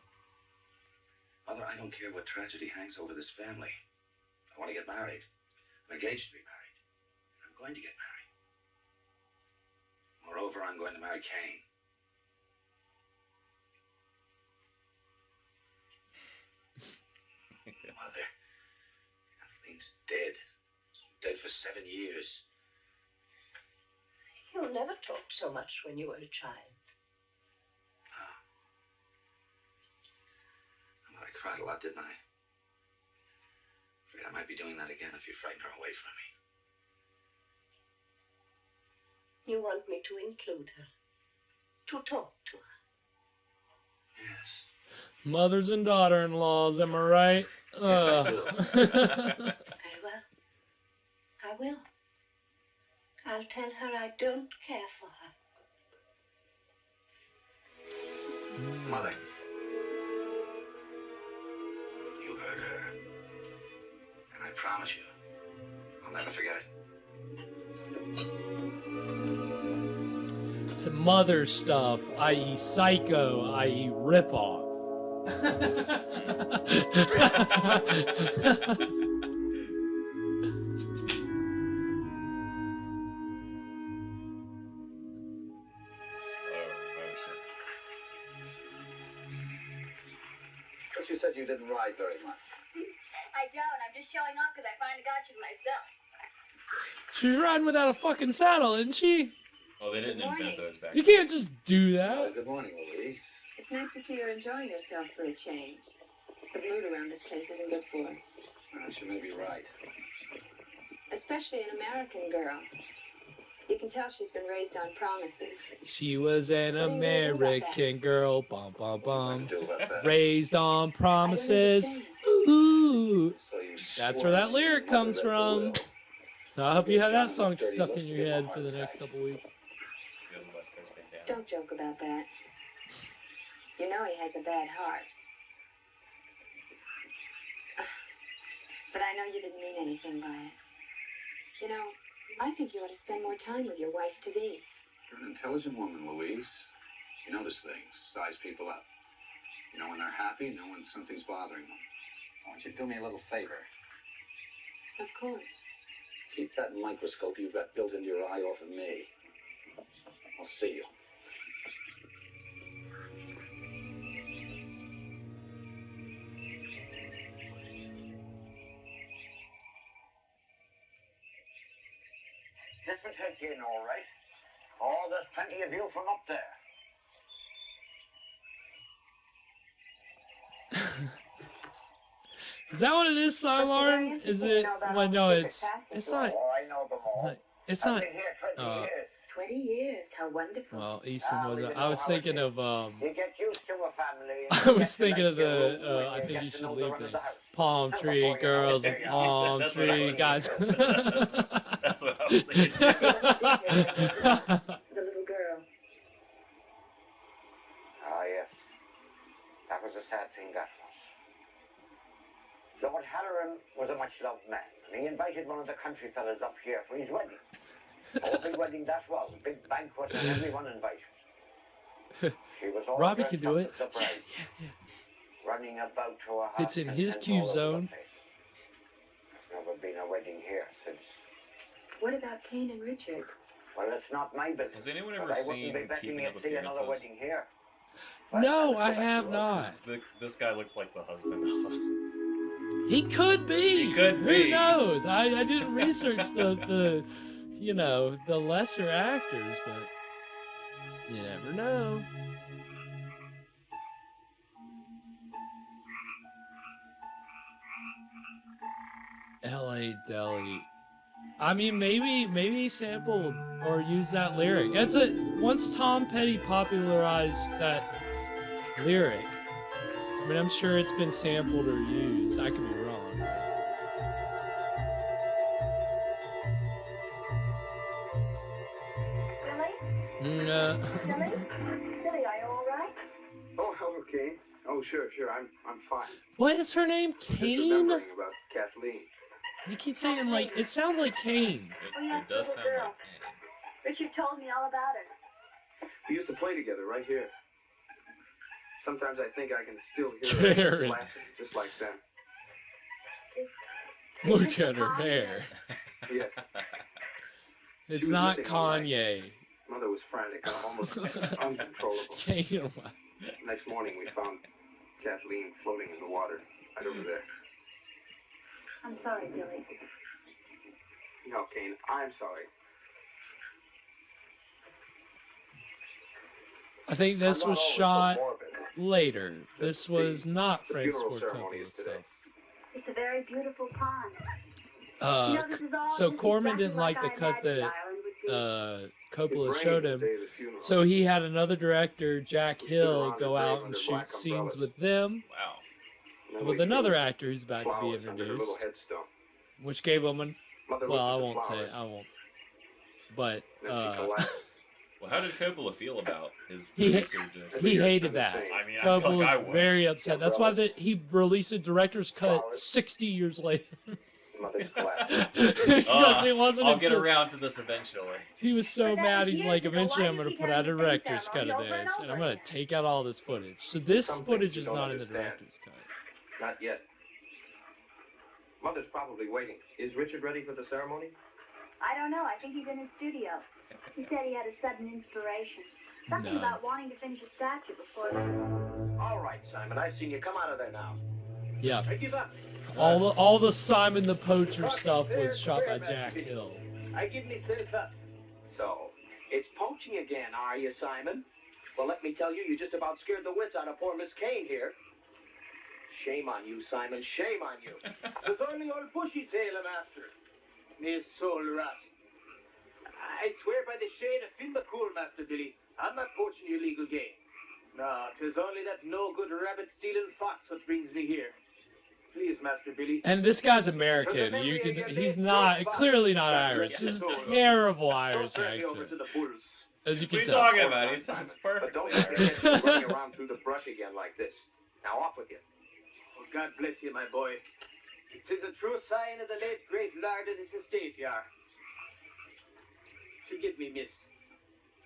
Mother, I don't care what tragedy hangs over this family. I want to get married. I'm engaged to be married. I'm going to get married. Moreover, I'm going to marry Cain. Mother, Kathleen's dead. She's dead for 7 years. You never talked so much when you were a child. I cried a lot, didn't I? Afraid I might be doing that again if you frighten her away from me. You want me to include her, to talk to her. Yes. Mothers and daughter-in-laws, am I right? Very well. I will. I'll tell her I don't care for her. Mother. You heard her. And I promise you, I'll never forget it. Some mother stuff, i.e. psycho, i.e. ripoff. But you said you didn't ride very much. I don't. I'm just showing off because I finally got you to myself. She's riding without a fucking saddle, isn't she? Oh, they didn't invent those back You can't just do that. Good morning, Louise. It's nice to see her enjoying herself for a change. The mood around this place isn't good for her. Well, she may be right. Especially an American girl. You can tell she's been raised on promises. She was an American girl, bum bum bum, raised on promises. Ooh, that's where that lyric comes from. So I hope you have that song stuck in your head for the next couple weeks. Don't joke about that. You know he has a bad heart. But I know you didn't mean anything by it. You know, I think you ought to spend more time with your wife-to-be. You're an intelligent woman, Louise. You notice things, size people up. You know when they're happy, you know when something's bothering them. Why don't you do me a little favor? Of course. Keep that microscope you've got built into your eye off of me. I'll see you. This will take you in all right. Oh, there's plenty of view from up there. Is that what it is, Cylon? Is it? Well, no, it's not. Oh, I know them all. It's not. I've been here 20 years. 20 years, how wonderful. Well, Easton was. I was thinking of. You get used to a family. I was thinking of the. I think you should leave the palm tree girls and palm tree guys. That's what I was thinking too. The little girl. Ah, yes. That was a sad thing, that was. Lord Halloran was a much-loved man, and he invited one of the country fellas up here for his wedding. Oh, big wedding that was, a big banquet, and everyone invited. She was all Robbie dressed can do up it. as the bride, running about to her house. It's in and his all cue over the zone. place. There's never been a wedding here since. What about Cain and Richard? Well, it's not my business. Has anyone but ever I seen wouldn't be betting Keeping you'd Up see another Appearances? wedding here. No, I have not. This guy looks like the husband of a... He could be. He could be. Who knows? I didn't research the you know, the lesser actors, but you never know. L.A. Deli. I mean, maybe he sampled or used that lyric. That's it. Once Tom Petty popularized that lyric, I mean, I'm sure it's been sampled or used. I could be wrong. Billy? Billy, are you all right? Oh, hello, Kane. Oh, sure. I'm fine. What is her name? Just Kane? remembering about Kathleen. You keep saying like it sounds like Kane. It does sound like Richard told me all about her. We used to play together right here. Sometimes I think I can still hear her Karen. laughing, just like them. Look at her hair. Yeah. It's She was not missing all night. Kanye. Mother was frantic and almost uncontrollable. Kane. Next morning, we found Kathleen floating in the water right over there. I'm sorry, Billy. No, Kane, I'm sorry. I think this I'm not was always so shot morbid. later. This was not the Francis funeral Ford ceremony Coppola is today. stuff. It's a very beautiful pond. So Corman didn't like the cut that Coppola showed him, so he had another director, Jack Hill, go out and shoot scenes with them. Wow. With another actor who's about to be introduced, which gave him an. Well, I won't say. I won't. But well, how did Coppola feel about his he producer just? he hated that. I mean, I Coppola feel like I was would. very upset. That's why he released a director's cut 60 years later. Because it wasn't. I'll get until- around to this eventually. He was so mad. He's like, eventually, I'm going to put out a director's cut of this, and I'm going to take out all this footage. So this footage is not in the director's cut. Not yet. Mother's probably waiting. Is Richard ready for the ceremony? I don't know. I think he's in his studio. He said he had a sudden inspiration. Something No. about wanting to finish a statue before... All right, Simon, I've seen you. Come out of there now. Yeah. I give up. All the Simon the Poacher stuff was shot by Jack Hill. I give myself up. So, it's poaching again, are you, Simon? Well, let me tell you, you just about scared the wits out of poor Miss Kane here. Shame on you, Simon. Shame on you. There's only old bushy tail I'm after. Me soul rat. I swear by the shade of Finn McCool, Master Billy, I'm not poaching your legal game. No, 'tis only that no-good rabbit-stealing fox what brings me here. Please, Master Billy. And this guy's American. You can. He's not clearly not Irish. This is terrible Irish accent, as you What can are you tell. talking about? He sounds perfect. But don't let me get you running around through the brush again like this. Now, off with you. Oh, God bless you, my boy. It is a true sign of the late great lord of this estate, you are. Forgive me, miss.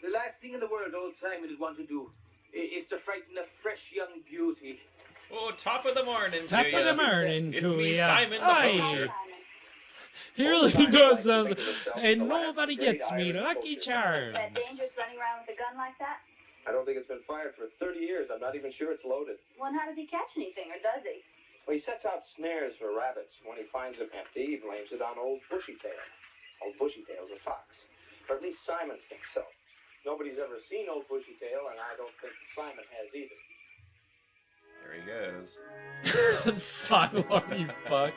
The last thing in the world old Simon would want to do is to frighten a fresh young beauty. Oh, top of the morning Top to of you. the morning It's to me, ya. Simon the Aye. Poacher. He really does sound. And nobody gets me, Lucky Charms. That dangerous running around with a gun like that? I don't think it's been fired for 30 years. I'm not even sure it's loaded. Well, and how does he catch anything, or does he? Well, he sets out snares for rabbits. When he finds them empty, he blames it on old Bushytail. Old Bushytail's a fox. Or at least Simon thinks so. Nobody's ever seen old Bushytail, and I don't think Simon has either. There he goes. Simon, you fuck.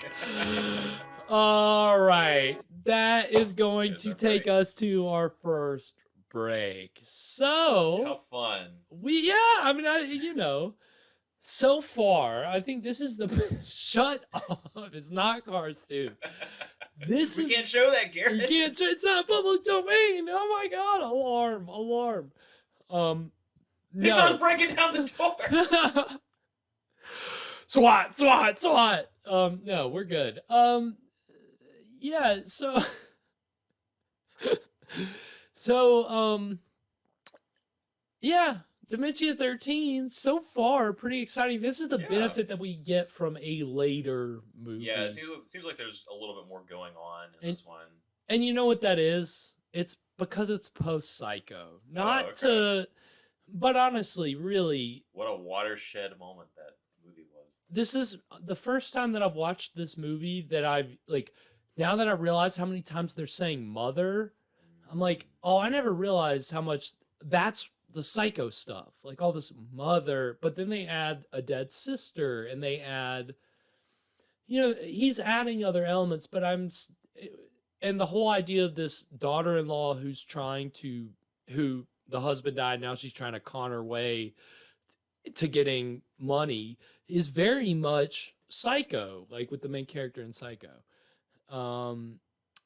All right, that is going to take us to our first break. So How fun. I mean, you know, so far, I think this is the shut up. It's not Cars 2. This We is can't show that, you Garrett. can't. It's not public domain. Oh my god! Alarm! Pixar's breaking down the door. SWAT! No, we're good. Yeah, yeah, Dementia 13, so far, pretty exciting. This is the benefit that we get from a later movie. Yeah, it seems like there's a little bit more going on in this one. And you know what that is? It's because it's post-Psycho. But honestly, really, What a watershed moment that movie was. this is the first time that I've watched this movie that I've, like, now that I realize how many times they're saying mother, I'm like, oh, I never realized how much that's the Psycho stuff. Like, all this mother, but then they add a dead sister, and they add, you know, he's adding other elements, but and the whole idea of this daughter-in-law who the husband died, now she's trying to con her way to getting money, is very much Psycho, like with the main character in Psycho.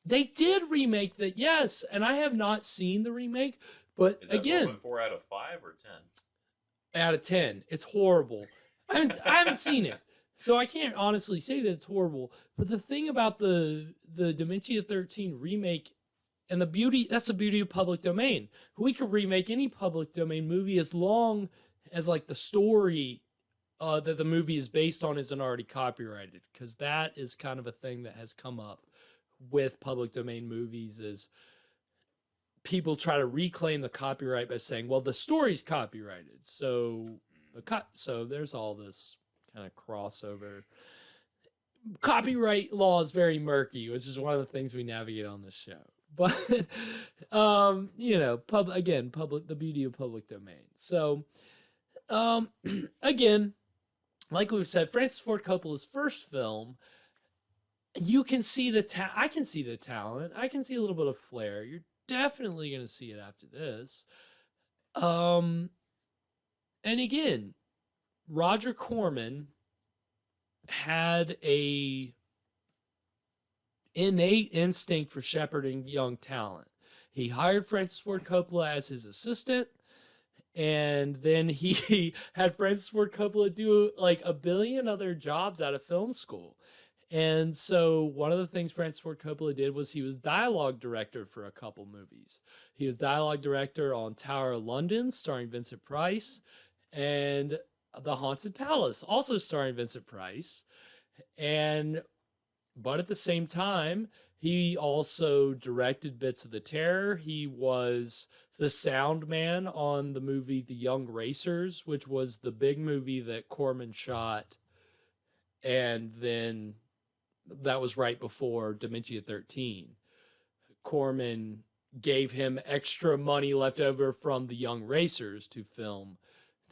They did remake that, yes, and I have not seen the remake, But Is that again, 4 out of 5 or 10? out of 10, it's horrible. I haven't seen it, so I can't honestly say that it's horrible. But the thing about the Dementia 13 remake, and that's the beauty of public domain. We could remake any public domain movie as long as like the story that the movie is based on isn't already copyrighted, because that is kind of a thing that has come up with public domain movies, is people try to reclaim the copyright by saying, well, the story's copyrighted, so so there's all this kind of crossover. Copyright law is very murky, which is one of the things we navigate on this show. But you know, the beauty of public domain. So again, like we've said, Francis Ford Coppola's first film, you can see I can see the talent. I can see a little bit of flair. You're definitely going to see it after this. And again, Roger Corman had a innate instinct for shepherding young talent. He hired Francis Ford Coppola as his assistant, and then he had Francis Ford Coppola do like a billion other jobs out of film school. And so one of the things Francis Ford Coppola did was he was dialogue director for a couple movies. He was dialogue director on Tower of London, starring Vincent Price, and The Haunted Palace, also starring Vincent Price. But at the same time, he also directed bits of The Terror. He was the sound man on the movie The Young Racers, which was the big movie that Corman shot. And then that was right before Dementia 13. Corman gave him extra money left over from The Young Racers to film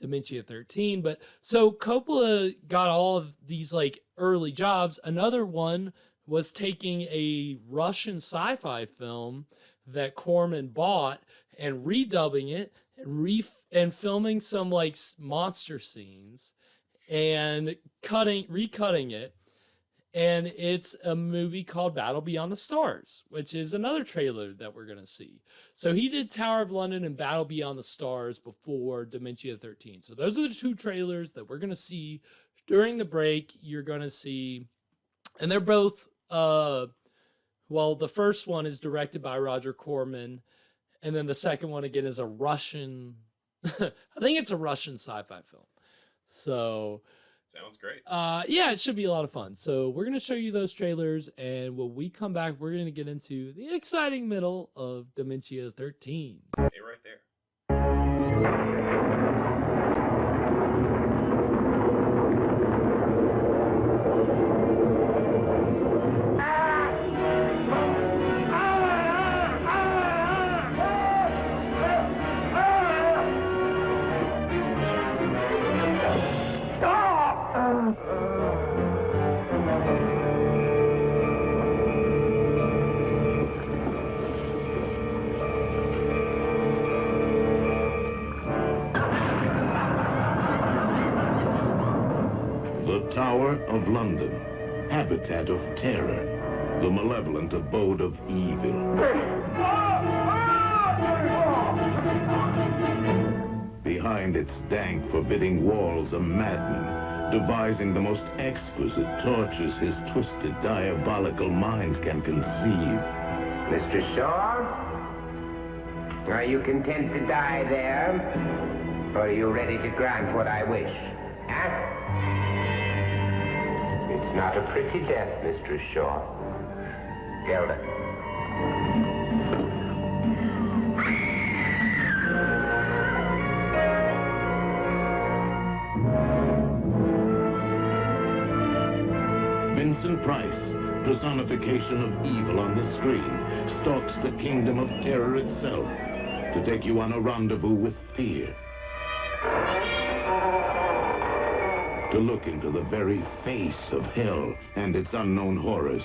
Dementia 13. But so Coppola got all of these like early jobs. Another one was taking a Russian sci-fi film that Corman bought and redubbing it and filming some like monster scenes and recutting it. And it's a movie called Battle Beyond the Stars, which is another trailer that we're going to see. So he did Tower of London and Battle Beyond the Stars before Dementia 13. So those are the two trailers that we're going to see during the break. You're going to see, and they're both, well, the first one is directed by Roger Corman, and then the second one again is a Russian, I think it's a Russian sci-fi film. So sounds great. Yeah, it should be a lot of fun. So we're going to show you those trailers, and when we come back, we're going to get into the exciting middle of Dementia 13. Stay right there. Tower of London, habitat of terror, the malevolent abode of evil. Behind its dank, forbidding walls, a madman, devising the most exquisite tortures his twisted, diabolical mind can conceive. Mr. Shaw, are you content to die there? Or are you ready to grant what I wish? Huh? It's not a pretty death, Mr. Shaw. Hilda. Vincent Price, personification of evil on the screen, stalks the kingdom of terror itself to take you on a rendezvous with fear. To look into the very face of hell and its unknown horrors.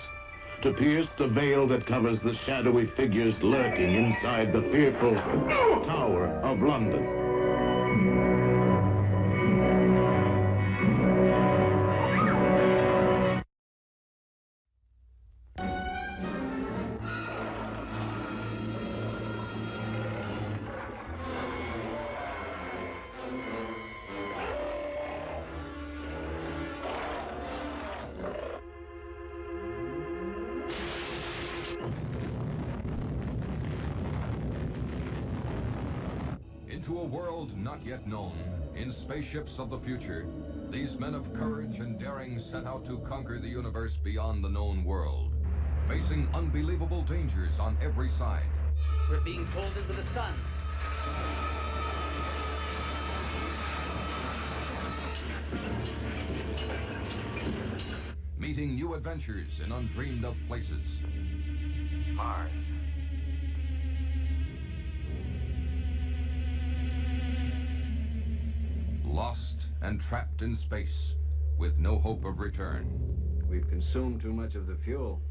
To pierce the veil that covers the shadowy figures lurking inside the fearful Tower of London. into a world not yet known, in spaceships of the future, these men of courage and daring set out to conquer the universe beyond the known world, facing unbelievable dangers on every side. We're being pulled into the sun. Meeting new adventures in undreamed of places. Mars. Lost and trapped in space, with no hope of return. We've consumed too much of the fuel.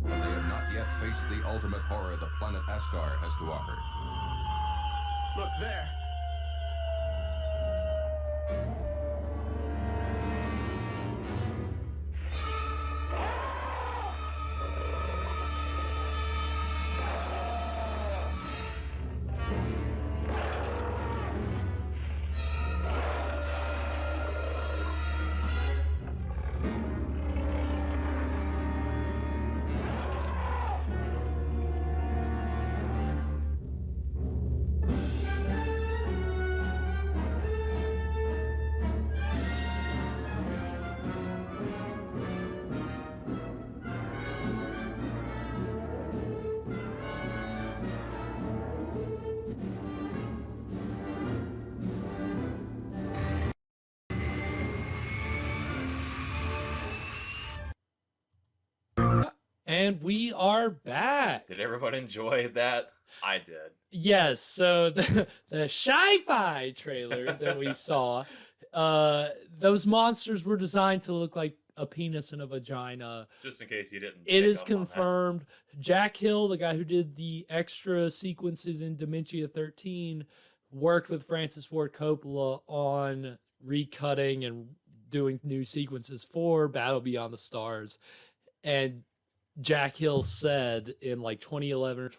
But they have not yet faced the ultimate horror the planet Astar has to offer. Look there. And we are back. Did everyone enjoy that? I did. Yes, so the sci-fi trailer that we saw, those monsters were designed to look like a penis and a vagina. Just in case you didn't. It is confirmed. Jack Hill, the guy who did the extra sequences in Dementia 13, worked with Francis Ford Coppola on recutting and doing new sequences for Battle Beyond the Stars. And Jack Hill said in like 2011 or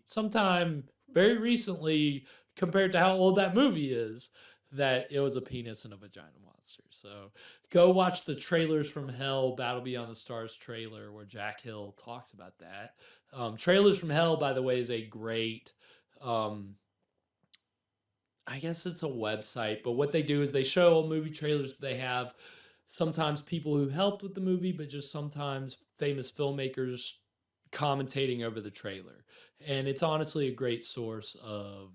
sometime very recently, compared to how old that movie is, that it was a penis and a vagina monster. So go watch the Trailers from Hell, Battle Beyond the Stars trailer, where Jack Hill talks about that. Trailers from Hell, by the way, is a great, I guess it's a website, but what they do is they show old movie trailers. They have sometimes people who helped with the movie, but just sometimes famous filmmakers commentating over the trailer. And it's honestly a great source of,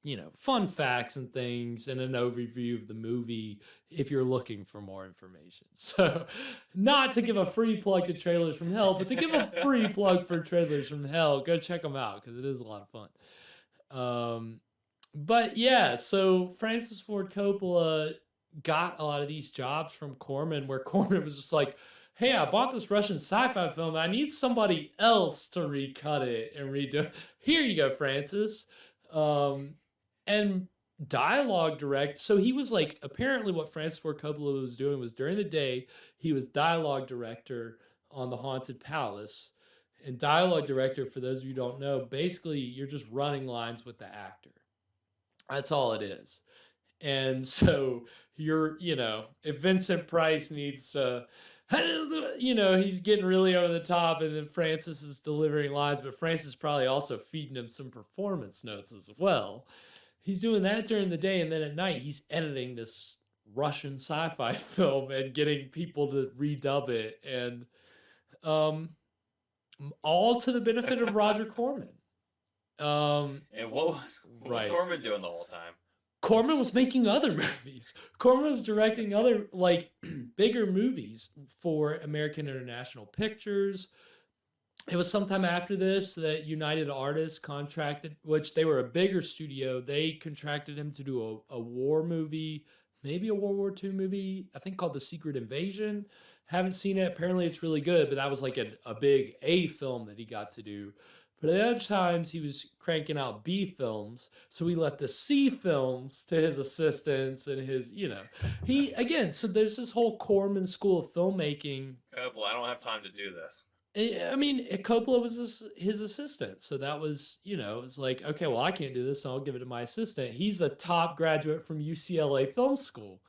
you know, fun facts and things and an overview of the movie if you're looking for more information. So not to give a free plug to Trailers from Hell, but to give a free plug for Trailers from Hell, go check them out because it is a lot of fun. But yeah, so Francis Ford Coppola got a lot of these jobs from Corman, where Corman was just like, hey, I bought this Russian sci-fi film. I need somebody else to recut it and redo it. Here you go, Francis. And dialogue direct. So he was like, apparently what Francis Ford Coppola was doing was during the day, he was dialogue director on The Haunted Palace. And dialogue director, for those of you who don't know, basically you're just running lines with the actor. That's all it is. And so you're, you know, if Vincent Price needs to, you know, he's getting really over the top and then Francis is delivering lines, but Francis is probably also feeding him some performance notes as well. He's doing that during the day, and then at night he's editing this Russian sci-fi film and getting people to redub it, and all to the benefit of Roger Corman. And what was Corman doing the whole time? Corman was making other movies. Corman was directing other, like, bigger movies for American International Pictures. It was sometime after this that United Artists contracted, which they were a bigger studio. They contracted him to do a war movie, maybe a World War II movie, I think called The Secret Invasion. Haven't seen it. Apparently it's really good, but that was like a big A film that he got to do. But at other times, he was cranking out B films, so he left the C films to his assistants and his, you know. So there's this whole Corman school of filmmaking. Coppola, I don't have time to do this. I mean, Coppola was his assistant, so that was, you know, it's like, okay, well, I can't do this, so I'll give it to my assistant. He's a top graduate from UCLA Film School.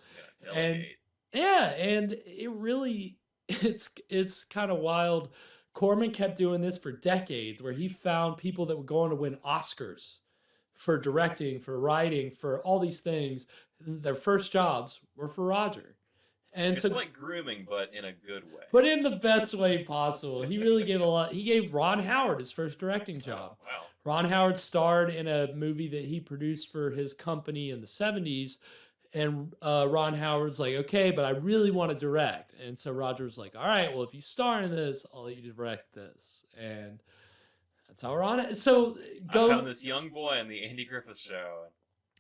And it really, it's kind of wild. Corman kept doing this for decades, where he found people that were going to win Oscars for directing, for writing, for all these things, their first jobs were for Roger. And it's like grooming, but in a good way. But in the best way possible. He really gave a lot. He gave Ron Howard his first directing job. Oh, wow. Ron Howard starred in a movie that he produced for his company in the 70s. And Ron Howard's like, okay, but I really want to direct. And so Roger was like, all right, well, if you star in this, I'll let you direct this. And that's how Ron... So I found this young boy on the Andy Griffith Show.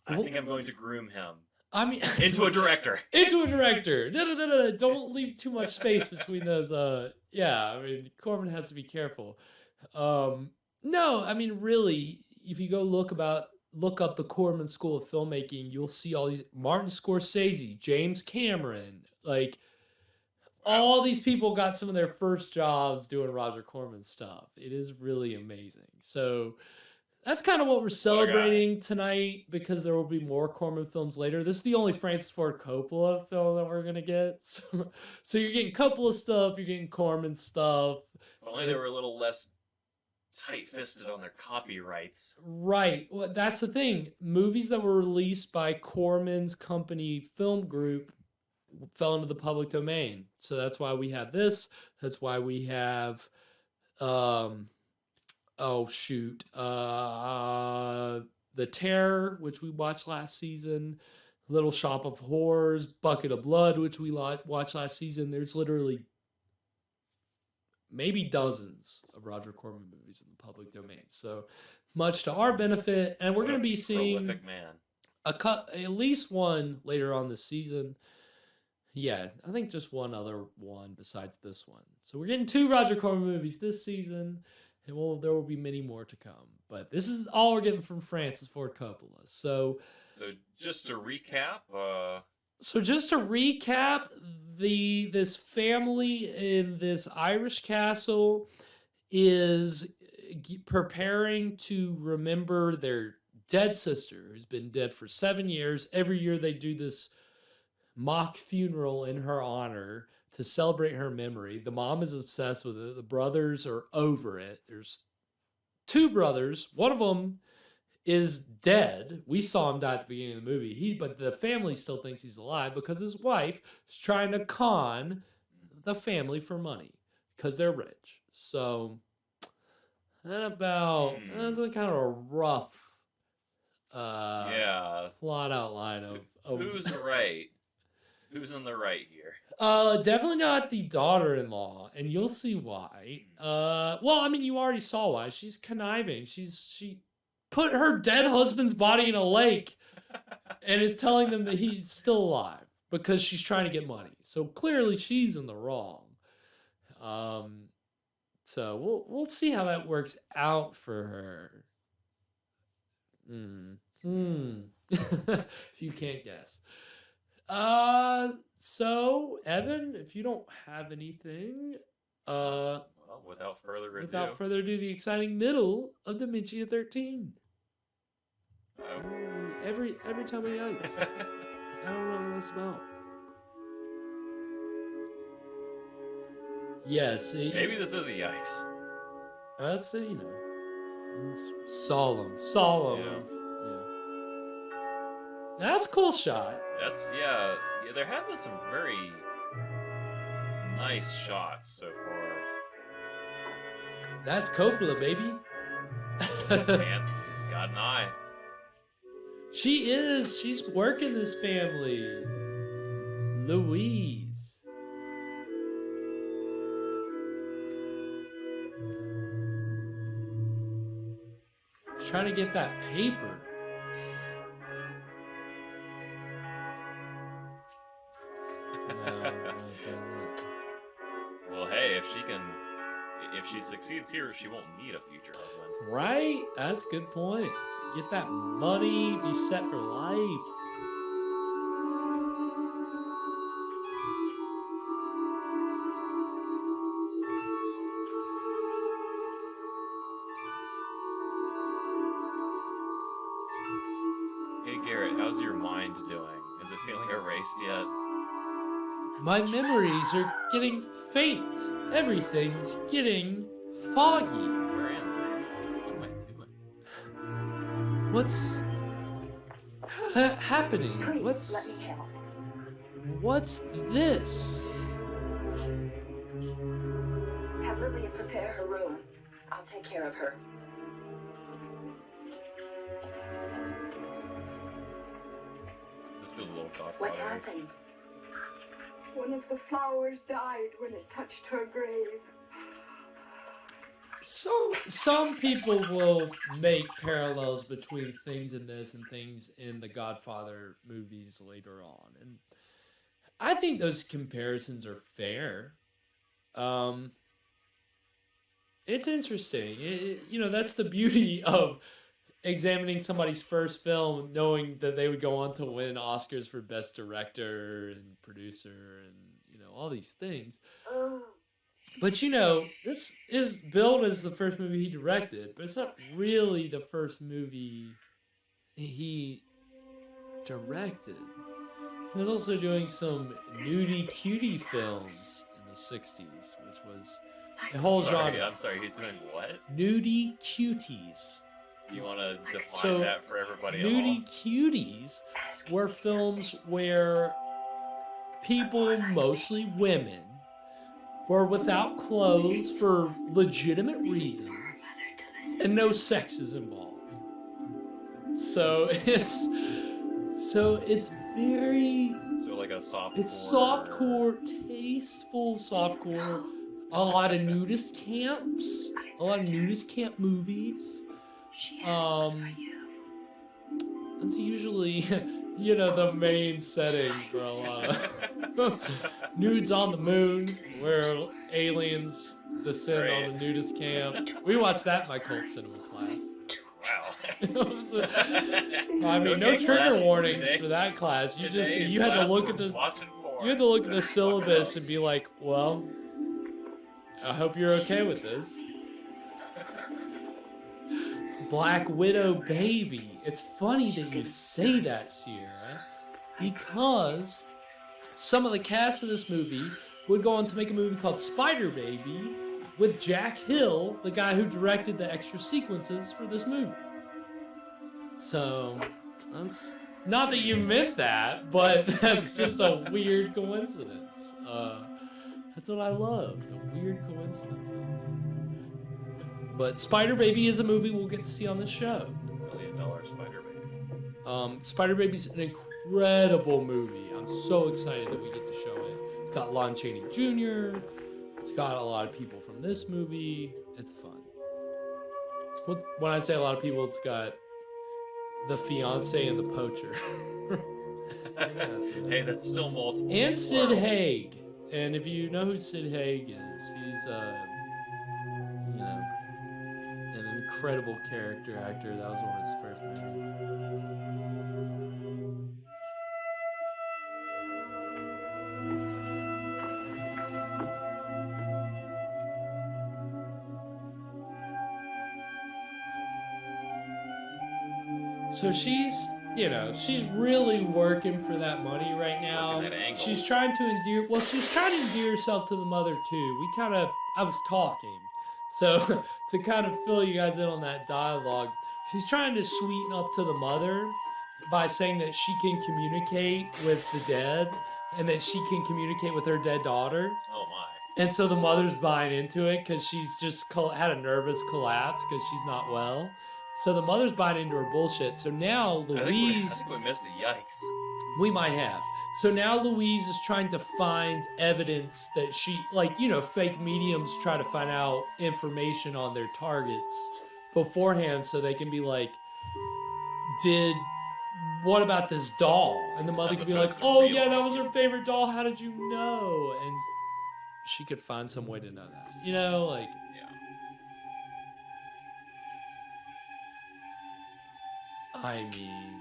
I think I'm going to groom him. I mean, into a director. Into a director. No. Don't leave too much space between those. Yeah, I mean, Corman has to be careful. No, I mean, really, if you go look up the Corman School of Filmmaking, you'll see all these Martin Scorsese, James Cameron, like all these people got some of their first jobs doing Roger Corman stuff. It is really amazing. So that's kind of what we're celebrating tonight, because there will be more Corman films later. This is the only Francis Ford Coppola film that we're going to get. So you're getting Coppola stuff, you're getting Corman stuff. If only they were a little less tight-fisted on their copyrights. Right. Well, that's the thing. Movies that were released by Corman's company film group fell into the public domain. So that's why we have this. That's why we have... The Terror, which we watched last season, Little Shop of Horrors, Bucket of Blood, which we watched last season. There's literally maybe dozens of Roger Corman movies in the public domain. So much to our benefit, and we're going to be seeing prolific man. At least one later on this season. Yeah, I think just one other one besides this one. So we're getting 2 Roger Corman movies this season. And there will be many more to come. But this is all we're getting from Francis Ford Coppola. So just to recap... this family in this Irish castle is preparing to remember their dead sister, who's been dead for 7 years. Every year they do this mock funeral in her honor to celebrate her memory. The mom is obsessed with it. The brothers are over it. There's 2 brothers. One of them is dead. We saw him die at the beginning of the movie. But the family still thinks he's alive because his wife is trying to con the family for money because they're rich. So that's a kind of a rough plot outline of who's right. Who's in the right here? Definitely not the daughter-in-law, and you'll see why. Well, I mean, you already saw why. She's conniving. She put her dead husband's body in a lake and is telling them that he's still alive because she's trying to get money. So clearly she's in the wrong. So we'll see how that works out for her. If you can't guess. So Evan, if you don't have anything, well, without further ado, the exciting middle of Dementia 13. Every time we yikes. I don't know what that's about. Yes. Maybe this is a yikes. That's it's solemn. Yeah. That's a cool shot. Yeah, there have been some very nice shots so far. That's Coppola, baby. Man, he's got an eye. She is. She's working this family. Louise. She's trying to get that paper. Well, hey, if she succeeds here, she won't need a future husband. Right? That's a good point. Get that money, be set for life. Hey Garrett, how's your mind doing? Is it feeling erased yet? My memories are getting faint. Everything's getting foggy. Where am I? What am I doing? What's happening? Please, let me help. What's this? Have Lilia prepare her room. I'll take care of her. This feels a little cough. What happened? One of the flowers died when it touched her grave. So some people will make parallels between things in this and things in the Godfather movies later on, and I think those comparisons are fair. It's interesting. That's the beauty of examining somebody's first film, knowing that they would go on to win Oscars for Best Director and Producer and all these things. But this is billed as the first movie he directed, but it's not really the first movie he directed. He was also doing some nudie cutie films in the 60s, which was a whole genre. I'm sorry, he's doing what? Nudie cuties. Do you want to define that for everybody else? Nudie cuties were films where people, mostly women, were without clothes for legitimate reasons, and no sex is involved. So it's very... So like a softcore... It's softcore, tasteful softcore. A lot of nudist camps. A lot of nudist camp movies. It's usually, the main setting for a lot of nudes on the moon, where aliens descend on the nudist camp. We watched that in my cult cinema class. Wow. I mean, no trigger warnings for that class. You had to look at the syllabus and be like, well, I hope you're okay with this. Black Widow Baby. It's funny that you say that, Sierra, because some of the cast of this movie would go on to make a movie called Spider Baby with Jack Hill, the guy who directed the extra sequences for this movie. So, that's not that you meant that, but that's just a weird coincidence. That's what I love, the weird coincidences. But Spider Baby is a movie we'll get to see on the show. $1 million Spider Baby. Spider Baby's an incredible movie. I'm so excited that we get to show it. It's got Lon Chaney Jr. It's got a lot of people from this movie. It's fun. When I say a lot of people, it's got the fiance and the poacher. Hey, that's still multiple. And Sid Haig. And if you know who Sid Haig is, he's an incredible character actor. That was one of his first movies. So she's really working for that money right now. She's trying to endear herself to the mother too. I was talking. So to kind of fill you guys in on that dialogue, she's trying to sweeten up to the mother by saying that she can communicate with the dead and that she can communicate with her dead daughter. Oh my. And so the mother's buying into it because she's just had a nervous collapse because she's not well. So the mother's buying into her bullshit. So now Louise... I think we missed a yikes. We might have. So now Louise is trying to find evidence that fake mediums try to find out information on their targets beforehand so they can be like, what about this doll? And the mother could be like, oh yeah, that was her favorite doll. How did you know? And she could find some way to know that. Yeah. I mean...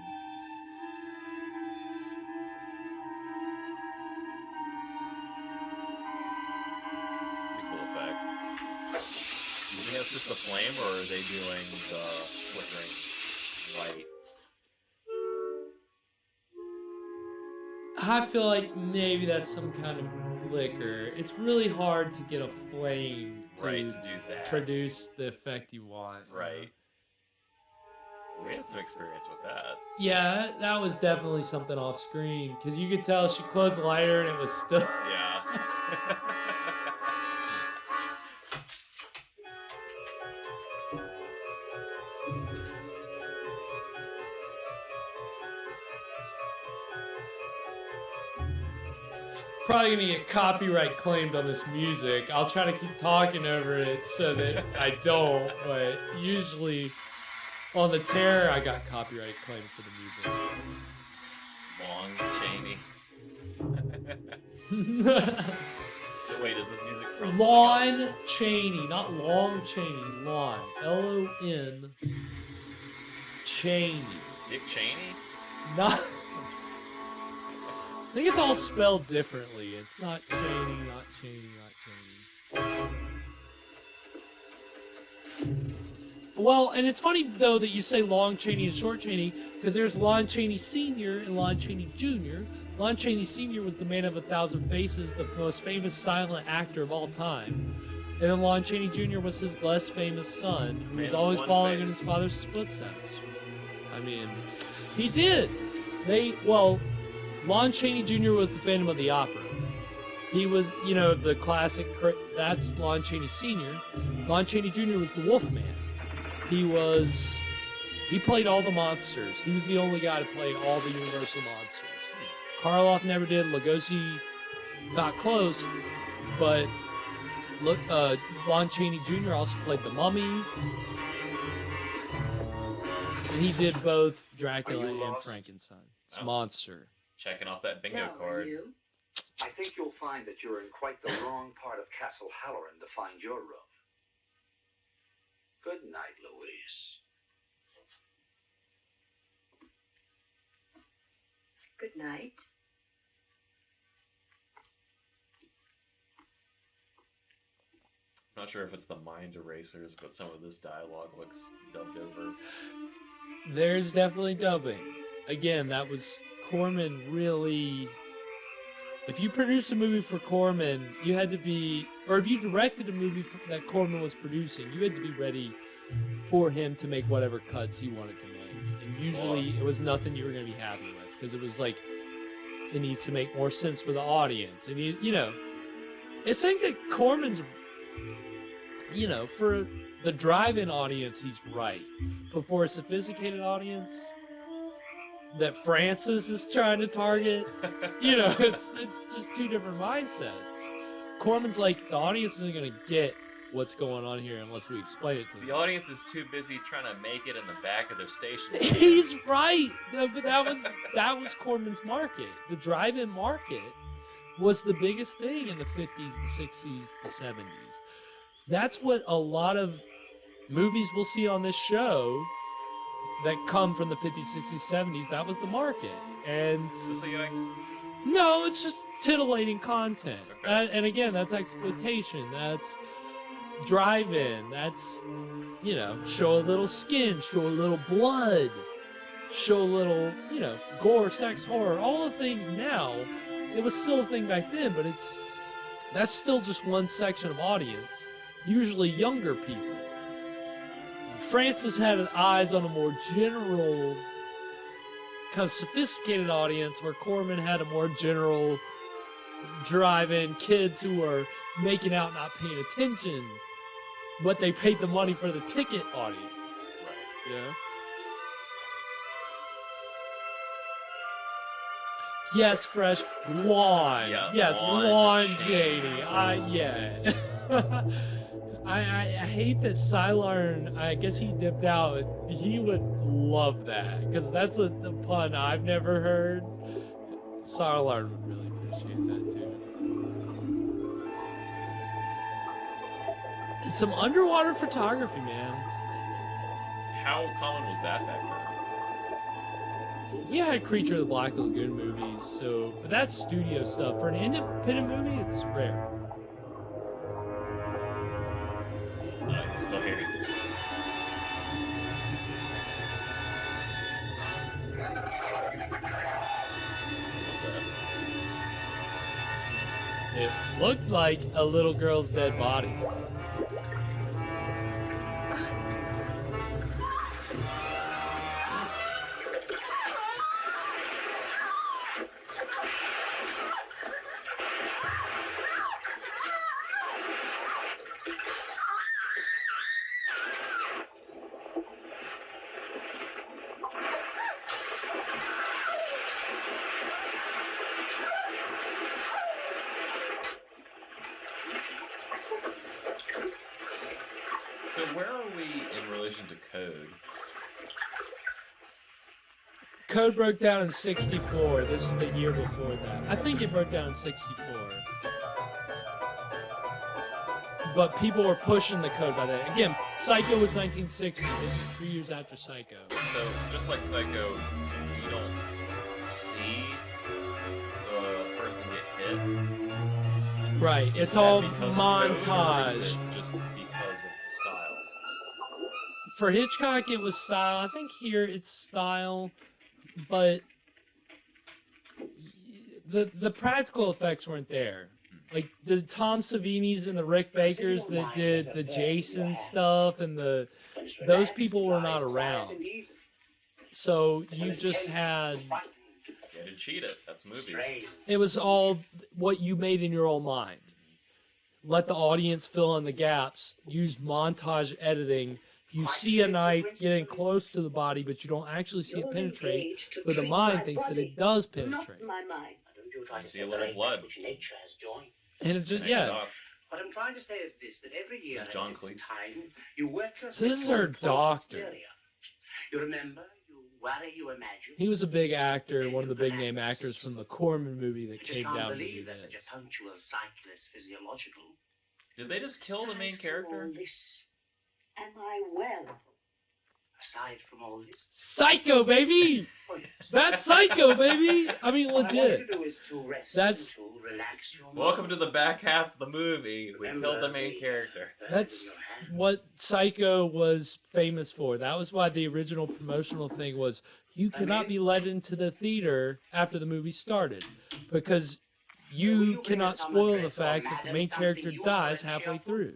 Do you think that's just the flame, or are they doing the flickering light? I feel like maybe that's some kind of flicker. It's really hard to get a flame to do that. Produce the effect you want. Right. We had some experience with that. Yeah, that was definitely something off screen because you could tell she closed the lighter and it was still. Yeah. Probably gonna get copyright claimed on this music. I'll try to keep talking over it so that I don't, but usually on the Terror I got copyright claimed for the music. Long Chaney. So wait, is this music from Lon Chaney, not Long Chaney. Lon. L-O-N. Chaney. Dick Cheney? Not. I think it's all spelled differently. It's not Chaney, not Chaney, not Chaney. Well, and it's funny, though, that you say Long Chaney and Short Chaney, because there's Lon Chaney Sr. and Lon Chaney Jr. Lon Chaney Sr. was the man of 1,000 faces, the most famous silent actor of all time. And then Lon Chaney Jr. was his less famous son, who was always following in his father's footsteps. I mean, he did. Lon Chaney Jr. was the Phantom of the Opera. He was, the classic, that's Lon Chaney Sr. Lon Chaney Jr. was the Wolfman. He played all the monsters. He was the only guy to play all the Universal monsters. Karloff never did. Lugosi got close, but Lon Chaney Jr. also played the Mummy. And he did both Dracula and Frankenstein. It's a monster. Checking off that bingo card. I think you'll find that you're in quite the wrong part of Castle Halloran to find your room. Good night, Louise. Good night. I'm not sure if it's the mind erasers, but some of this dialogue looks dubbed over. There's definitely dubbing. Again, that was Corman really... If you produced a movie for Corman, you had to be... Or if you directed a movie that Corman was producing, you had to be ready for him to make whatever cuts he wanted to make. And usually it was nothing you were going to be happy with. Because it was like, it needs to make more sense for the audience. And, it's things that Corman's... for the drive-in audience, he's right. But for a sophisticated audience... that Francis is trying to target, it's just two different mindsets. Corman's like, the audience isn't going to get what's going on here unless we explain it to them. The audience is too busy trying to make it in the back of their station. He's right. No, but that was Corman's market. The drive-in market was the biggest thing in the 50s, the 60s, the 70s. That's what a lot of movies we'll see on this show that come from the 50s, 60s, 70s, that was the market. And is this a yikes? No, it's just titillating content. Okay. And again, that's exploitation. That's drive-in. That's, show a little skin, show a little blood, show a little, gore, sex, horror, all the things now. It was still a thing back then, but that's still just one section of audience, usually younger people. Francis had eyes on a more general, kind of sophisticated audience, where Corman had a more general drive-in kids who were making out, not paying attention, but they paid the money for the ticket audience. Right. Yeah. Yes, fresh Lon. Yeah, yes, Lon Chaney. Yeah. I hate that Sylarn, I guess he dipped out. He would love that, because that's a pun I've never heard. Sylarn would really appreciate that, too. And some underwater photography, man. How common was that back then? Yeah, I had Creature of the Black Lagoon movies, but that's studio stuff. For an independent movie, it's rare. Still here. It looked like a little girl's dead body. where are we in relation to Code? Code broke down in 64. This is the year before that. I think it broke down in 64. But people were pushing the Code by then. Again, Psycho was 1960. This is 3 years after Psycho. So, just like Psycho, you don't see the person get hit. Right. It's Is that all because of Code, or is montage. it just because of style? For Hitchcock, it was style. I think here it's style, but the practical effects weren't there. Like the Tom Savini's and the Rick Bakers that did the Jason stuff and those people were not around. So you just had... You had to cheat it. That's movies. It was all what you made in your own mind. Let the audience fill in the gaps. Use montage editing. You see a knife getting close to the body, but you don't actually see it penetrate. But the mind thinks that it does penetrate. My mind. You see a little blood. Which nature has joined. And it's just, yeah. What I'm trying to say is this, that every year This is John at this Cleese. time, you work yourself So this is our doctor. You remember, you worry, you imagine. He was a big actor, one of the big name actors from the Corman movie that I just came can't down to do believe that this. such a punctual cycle is physiological. Did they just kill the main character? Am I well? Aside from all this. Psycho, baby! That's Psycho, baby! I mean, What I want legit. you to do is to rest That's and to relax your mind. Welcome to the back half of the movie. We killed the main character. That's what Psycho was famous for. That was why the original promotional thing was you cannot be let into the theater after the movie started because you cannot spoil the fact that the main character dies halfway through.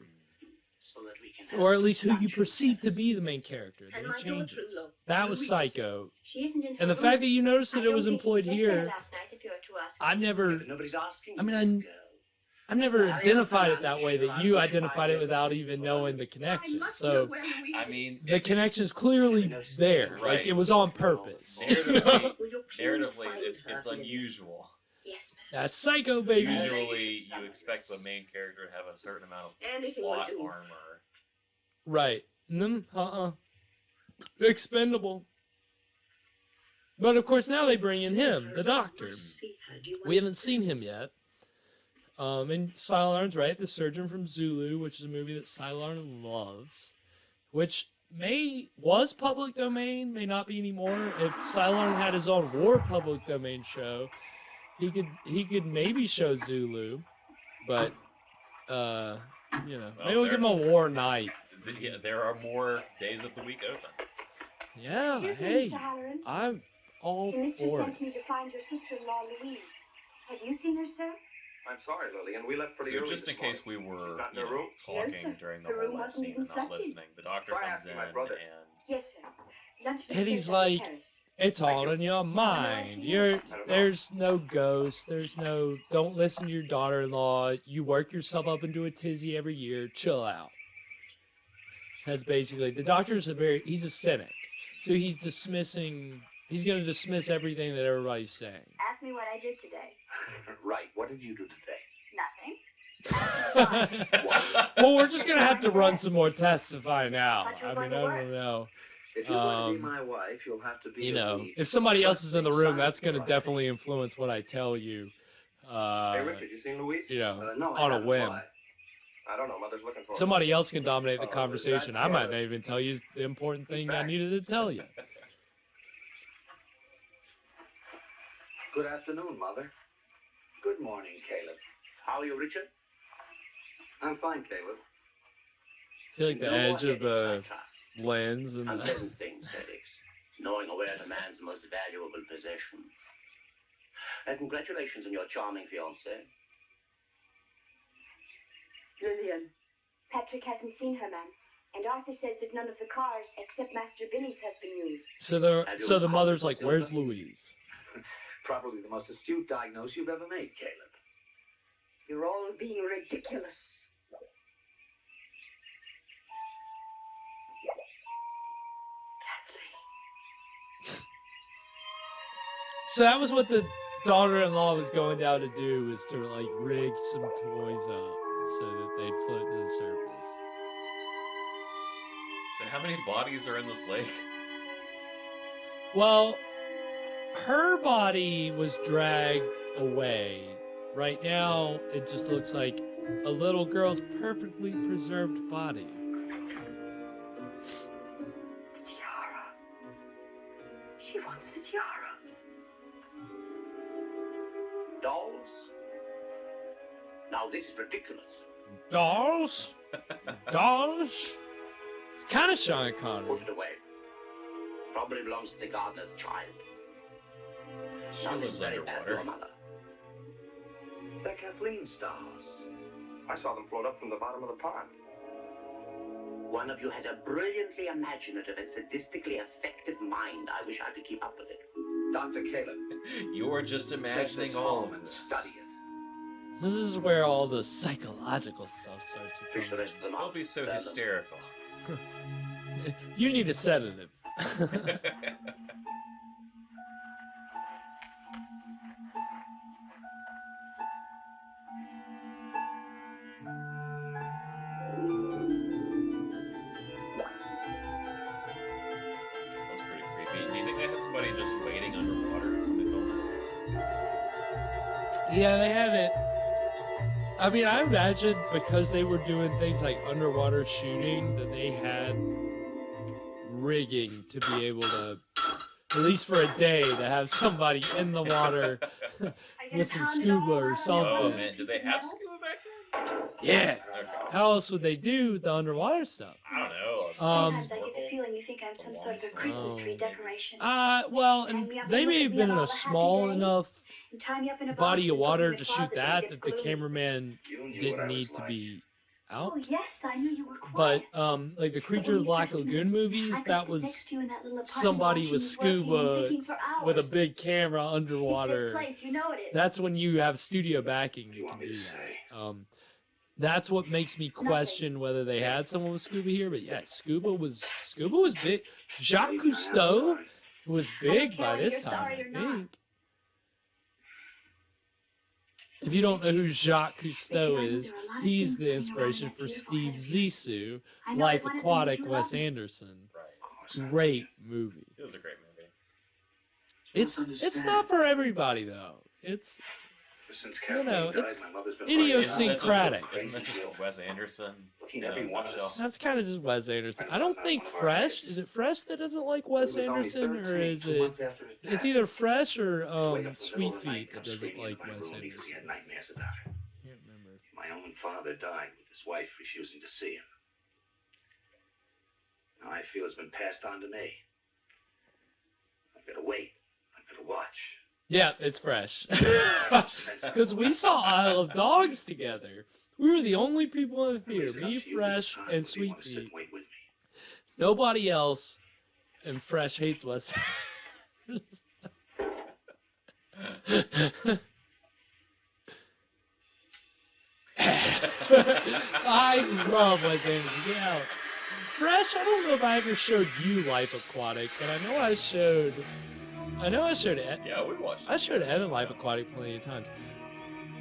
Or at least who you perceive to be the main character. Then it changes. That was Psycho. And the fact that you noticed that it was employed here, I've never... Nobody's asking. I mean, I've never identified it that way, that you identified it without even knowing the connection. So, I mean, the connection is clearly there. Right. Like, it was on purpose. Narratively, it's unusual. That's Psycho, baby. Usually, you expect the main character to have a certain amount of plot armor. Right. Expendable. But of course now they bring in him, the doctor. We haven't seen him yet. And Sylarn's right, the surgeon from Zulu, which is a movie that Sylarn loves, which was public domain, may not be anymore. If Sylarn had his own war public domain show, he could maybe show Zulu, but maybe we'll give him a war night. Yeah, there are more days of the week open. Yeah, Excuse me, hey, Mr. Halloran. I'm all Your mister for it. sent me to find your sister-in-law, Louise. Have you seen her, sir? I'm sorry, Lillian. We left pretty So early just in this case morning. we were Not in her room? talking Yes, sir. during the The room whole last wasn't scene even and not slept in. listening, the doctor Try comes asking in my brother. and Yes, sir. Lunch And he's upstairs like, on the terrace. it's all in your mind. There's no ghost. There's no, don't listen to your daughter-in-law. You work yourself up into a tizzy every year. Chill out. That's basically, the doctor's he's a cynic. So he's going to dismiss everything that everybody's saying. Ask me what I did today. Right. What did you do today? Nothing. Well, we're just going to have to run some more tests to find out. I mean, I don't know. If you're going to be my wife, you'll have to be. If somebody else is in the room, that's going to definitely influence what I tell you. Hey, Richard, you seen Louise? No, I on a haven't. whim. Why? I don't know. Mother's looking for her. Somebody else can dominate the conversation. I might not even tell you the important thing I needed to tell you. Good afternoon, Mother. Good morning, Caleb. How are you, Richard? I'm fine, Caleb. See, like the edge of the lens and the... Unpleasant things, Felix. Knowing where the man's most valuable possession. And congratulations on your charming fiancée. Lillian. Patrick hasn't seen her, ma'am. And Arthur says that none of the cars except Master Billy's has been used. So the mother's like, where's Louise? Probably the most astute diagnosis you've ever made, Caleb. You're all being ridiculous. So that was what the daughter-in-law was going down to do, was to like rig some toys up so that they'd float to the surface. So how many bodies are in this lake? Well, her body was dragged away. Right now, it just looks like a little girl's perfectly preserved body. The tiara. She wants the tiara. Dolls? Now this is ridiculous. Dolls? Dolls? It's kind of Sean Connery. Put it away. Probably belongs to the gardener's child. She Now, this lives is very bad for underwater. her mother. They're Kathleen stars. I saw them float up from the bottom of the pond. One of you has a brilliantly imaginative and sadistically effective mind. I wish I could keep up with it. Dr. Caleb. You're just imagining all of this. Study it. This is where all the psychological stuff starts to come in. Don't be so hysterical. You need a sedative. That's pretty creepy. Do you think they had somebody just waiting underwater when they filmed it? Yeah, they had it. I mean, I imagine because they were doing things like underwater shooting that they had rigging to be able to, at least for a day, to have somebody in the water with some scuba or something. Oh man, did they have scuba back then? Yeah. Okay. How else would they do the underwater stuff? I don't know. Sometimes I get the feeling you think I'm some sort of a Christmas tree decoration. Well, and they may have been in a small enough And tie me up in a body box of and put me water in to a shoot closet when it that gets the glued. cameraman You knew what didn't I need was to like. be Oh out. yes, I knew you were quiet. But like the Creature of the Black Lagoon movies, I could that sit was next to you in that little apartment somebody watching with you working and scuba thinking for with a hours. big camera It's underwater. this place, you know it is. That's when you have studio backing. You can do that. That's what makes me question whether they had someone with scuba here. But yeah, scuba was big. Jacques Cousteau was big by this time, I think. If you don't know who Jacques Cousteau is, he's the inspiration for Steve Zissou, Life Aquatic, Wes Anderson. Great movie. It was a great movie. It's not for everybody though. It's Since you know, Kathleen died, it's my mother's been idiosyncratic. Isn't that just what Wes Anderson? Looking every one of us. That's kind of just Wes Anderson. I don't think Fresh. Is it Fresh that doesn't like Wes Anderson, or is it? It's either Fresh or Sweet Feet that doesn't like Wes Anderson. He had nightmares about her. Can't remember. My own father died with his wife refusing to see him. Now I feel it's been passed on to me. I've got to wait. I've got to watch. Yeah, it's Fresh. Because we saw Isle of Dogs together. We were the only people in the theater. Me, Fresh, and Sweet Feet. Nobody else. And Fresh hates Wes Anderson. Yes. I love Wes Anderson. Yeah. Fresh, I don't know if I ever showed you Life Aquatic, but I know I showed it. Yeah, we watched it. I showed Evan Life Aquatic plenty of times.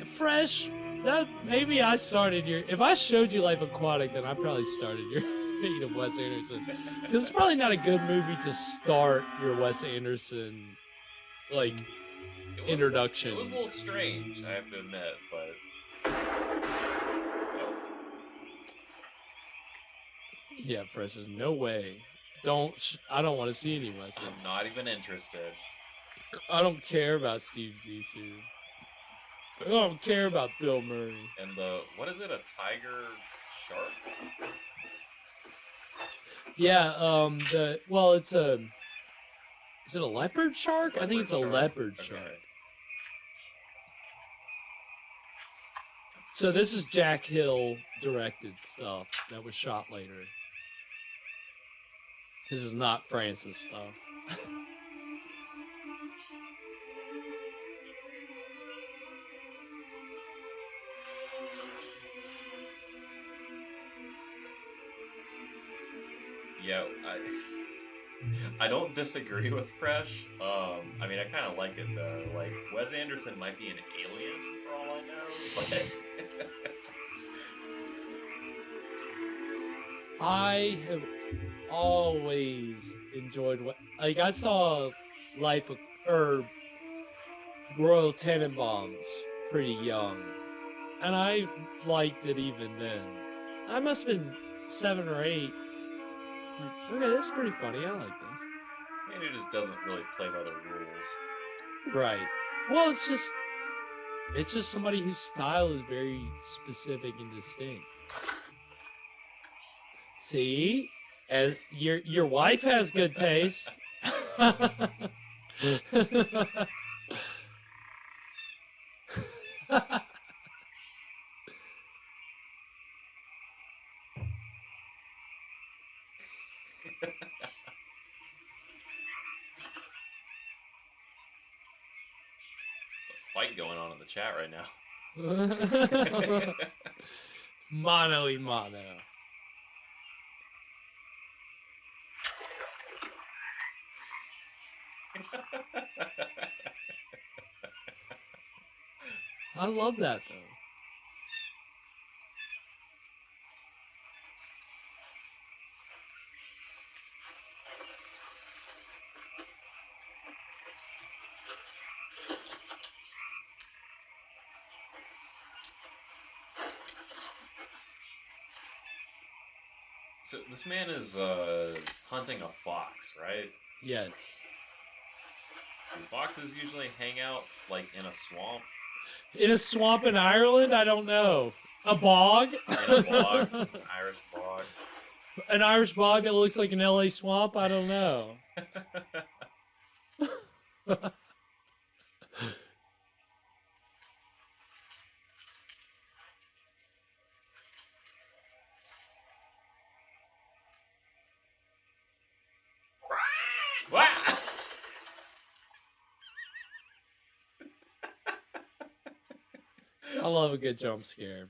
Fresh, that maybe I started your. If I showed you Life Aquatic, then I probably started your hate of Wes Anderson. Because it's probably not a good movie to start your Wes Anderson, like, introduction. It was a little strange, I have to admit, but. Yeah, Fresh, there's no way. I don't want to see any Wes Anderson. I'm not even interested. I don't care about Steve Zissou. I don't care about Bill Murray. And what is it, a tiger shark? Yeah, is it a leopard shark? I think it's a leopard shark. So this is Jack Hill directed stuff that was shot later. This is not Francis stuff. Yeah, I don't disagree with Fresh. I mean, I kind of like it though. Like, Wes Anderson might be an alien for all I know. But I have always enjoyed what, like, I saw Royal Tenenbaums pretty young, and I liked it even then. I must have been 7 or 8. It's like, okay, this is pretty funny. I like this. I mean, it just doesn't really play by the rules. Right. Well, it's just somebody whose style is very specific and distinct. See, as your wife has good taste. Fight going on in the chat right now. Mano y mano. I love that though. So this man is hunting a fox, right? Yes. Do foxes usually hang out like in a swamp? In a swamp in Ireland? I don't know. A bog? In a bog, an Irish bog. An Irish bog that looks like an LA swamp? I don't know. I love a good jump scare.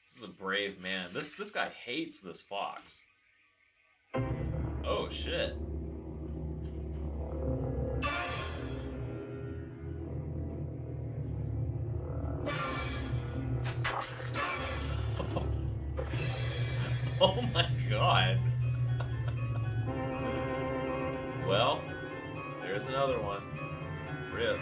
This is a brave man. This guy hates this fox. Oh shit. Oh my god. Well, there's another one. Rip.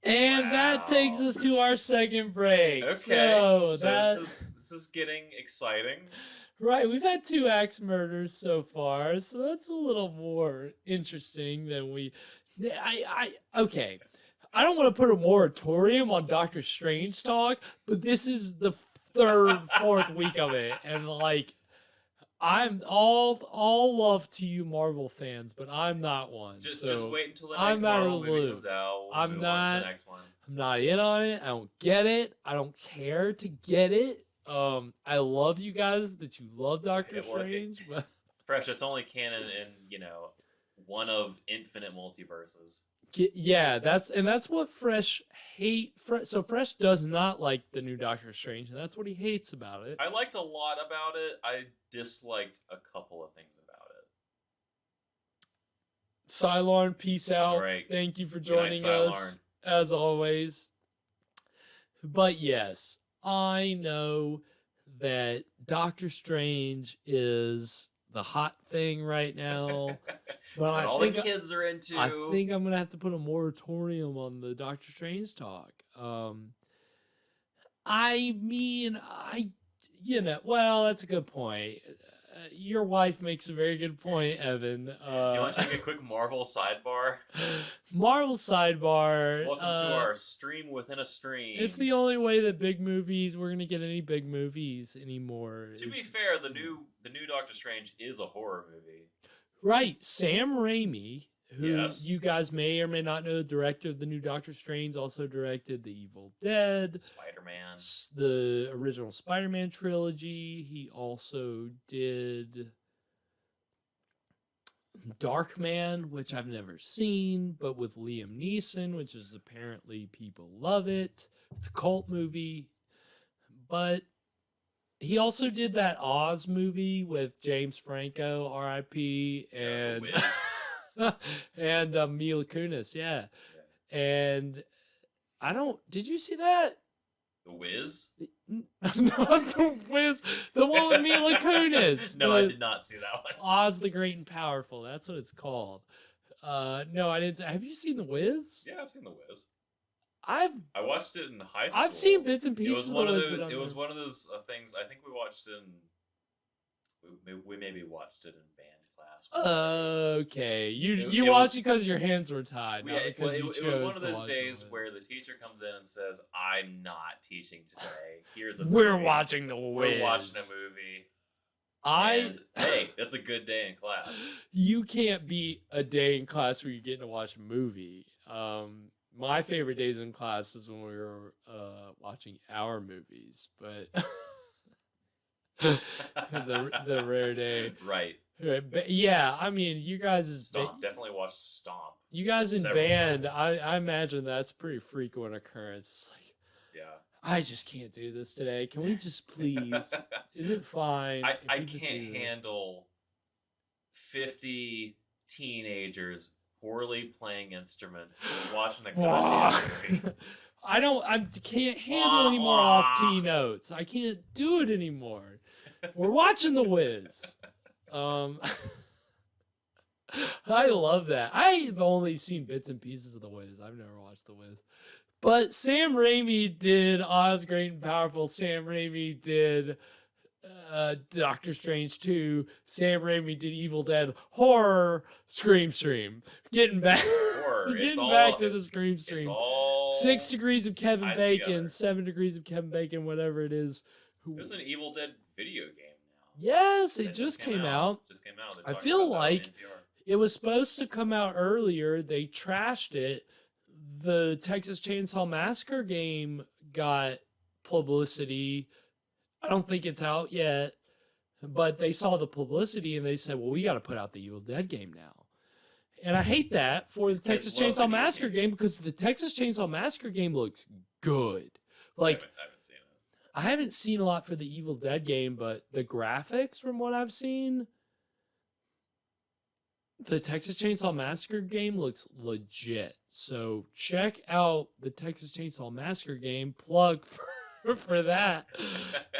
And that takes us to our second break. Okay, So this is getting exciting. Right, we've had 2 axe murders so far, so that's a little more interesting than we. Okay, I don't want to put a moratorium on Doctor Strange talk, but this is the 3rd, 4th week of it, and like, I'm all love to you Marvel fans, but I'm not one. Just so wait until the next Marvel movie comes out. We'll I'm move on to not. the next one. I'm not in on it. I don't get it. I don't care to get it. I love you guys that you love Doctor Strange, but Fresh, it's only canon in, one of infinite multiverses. yeah, that's what Fresh hate. So Fresh does not like the new Doctor Strange, and that's what he hates about it. I liked a lot about it. I disliked a couple of things about it. Cylon, peace out. Right. Thank you for Good night, joining Cylon. us, as always. But yes, I know that Doctor Strange is the hot thing right now. It's what all the kids are into. I think I'm gonna have to put a moratorium on the Doctor Strange talk. I mean, well, that's a good point. Your wife makes a very good point, Evan. Do you want to take a quick Marvel sidebar? Marvel sidebar. Welcome to our stream within a stream. It's the only way that we're gonna get any big movies anymore. To be fair, the new Doctor Strange is a horror movie. Right, Sam Raimi who you guys may or may not know, the director of the new Doctor Strange, also directed The Evil Dead, Spider-Man, the original Spider-Man trilogy. He also did Darkman, which I've never seen, but with Liam Neeson, which is apparently people love it. It's a cult movie. But he also did that Oz movie with James Franco, R.I.P., and and Mila Kunis, yeah. And I don't. Did you see that? The Wiz? Not the Wiz. The one with Mila Kunis. No, I did not see that one. Oz the Great and Powerful. That's what it's called. No, I didn't. Have you seen the Wiz? Yeah, I've seen The Wiz. I watched it in high school. I've seen bits and pieces. It was one of those. It was one of those things. I think we watched it in. We maybe watched it in band class. Okay, you watched it because your hands were tied, not because it you was chose one of to those watch days The Wiz. where the teacher comes in and says, "I'm not teaching today. Here's a We're movie. watching The Wiz. We're watching a movie." Hey, that's a good day in class. You can't beat a day in class where you're getting to watch a movie. My favorite days in class is when we were watching our movies, but the rare day. Right. But yeah, I mean, you guys is Stomp. Definitely watch Stomp. You guys in several band, times. I imagine that's a pretty frequent occurrence. It's like, Yeah. I just can't do this today. Can we just please? Is it fine? if I we just can't do this? handle 50 teenagers poorly playing instruments while watching a goddamn movie. I can't handle any more off-key notes. I can't do it anymore. We're watching The Wiz. I love that. I've only seen bits and pieces of The Wiz. I've never watched The Wiz. But Sam Raimi did Oz Great and Powerful. Sam Raimi did Doctor Strange 2. Sam Raimi did Evil Dead. Horror. Scream. Getting back, back to the Scream. 6 Degrees of Kevin Bacon. 7 Degrees of Kevin Bacon. Whatever it is. There's an Evil Dead video game now. Yes, it just came out. I feel like it was supposed to come out earlier. They trashed it. The Texas Chainsaw Massacre game got publicity. I don't think it's out yet, but they saw the publicity and they said, well, we got to put out the Evil Dead game now. And I hate that for the Texas Chainsaw Massacre game because the Texas Chainsaw Massacre game looks good. Like, I haven't seen it. I haven't seen a lot for the Evil Dead game, but the graphics from what I've seen, the Texas Chainsaw Massacre game looks legit. So check out the Texas Chainsaw Massacre game. Plug for that.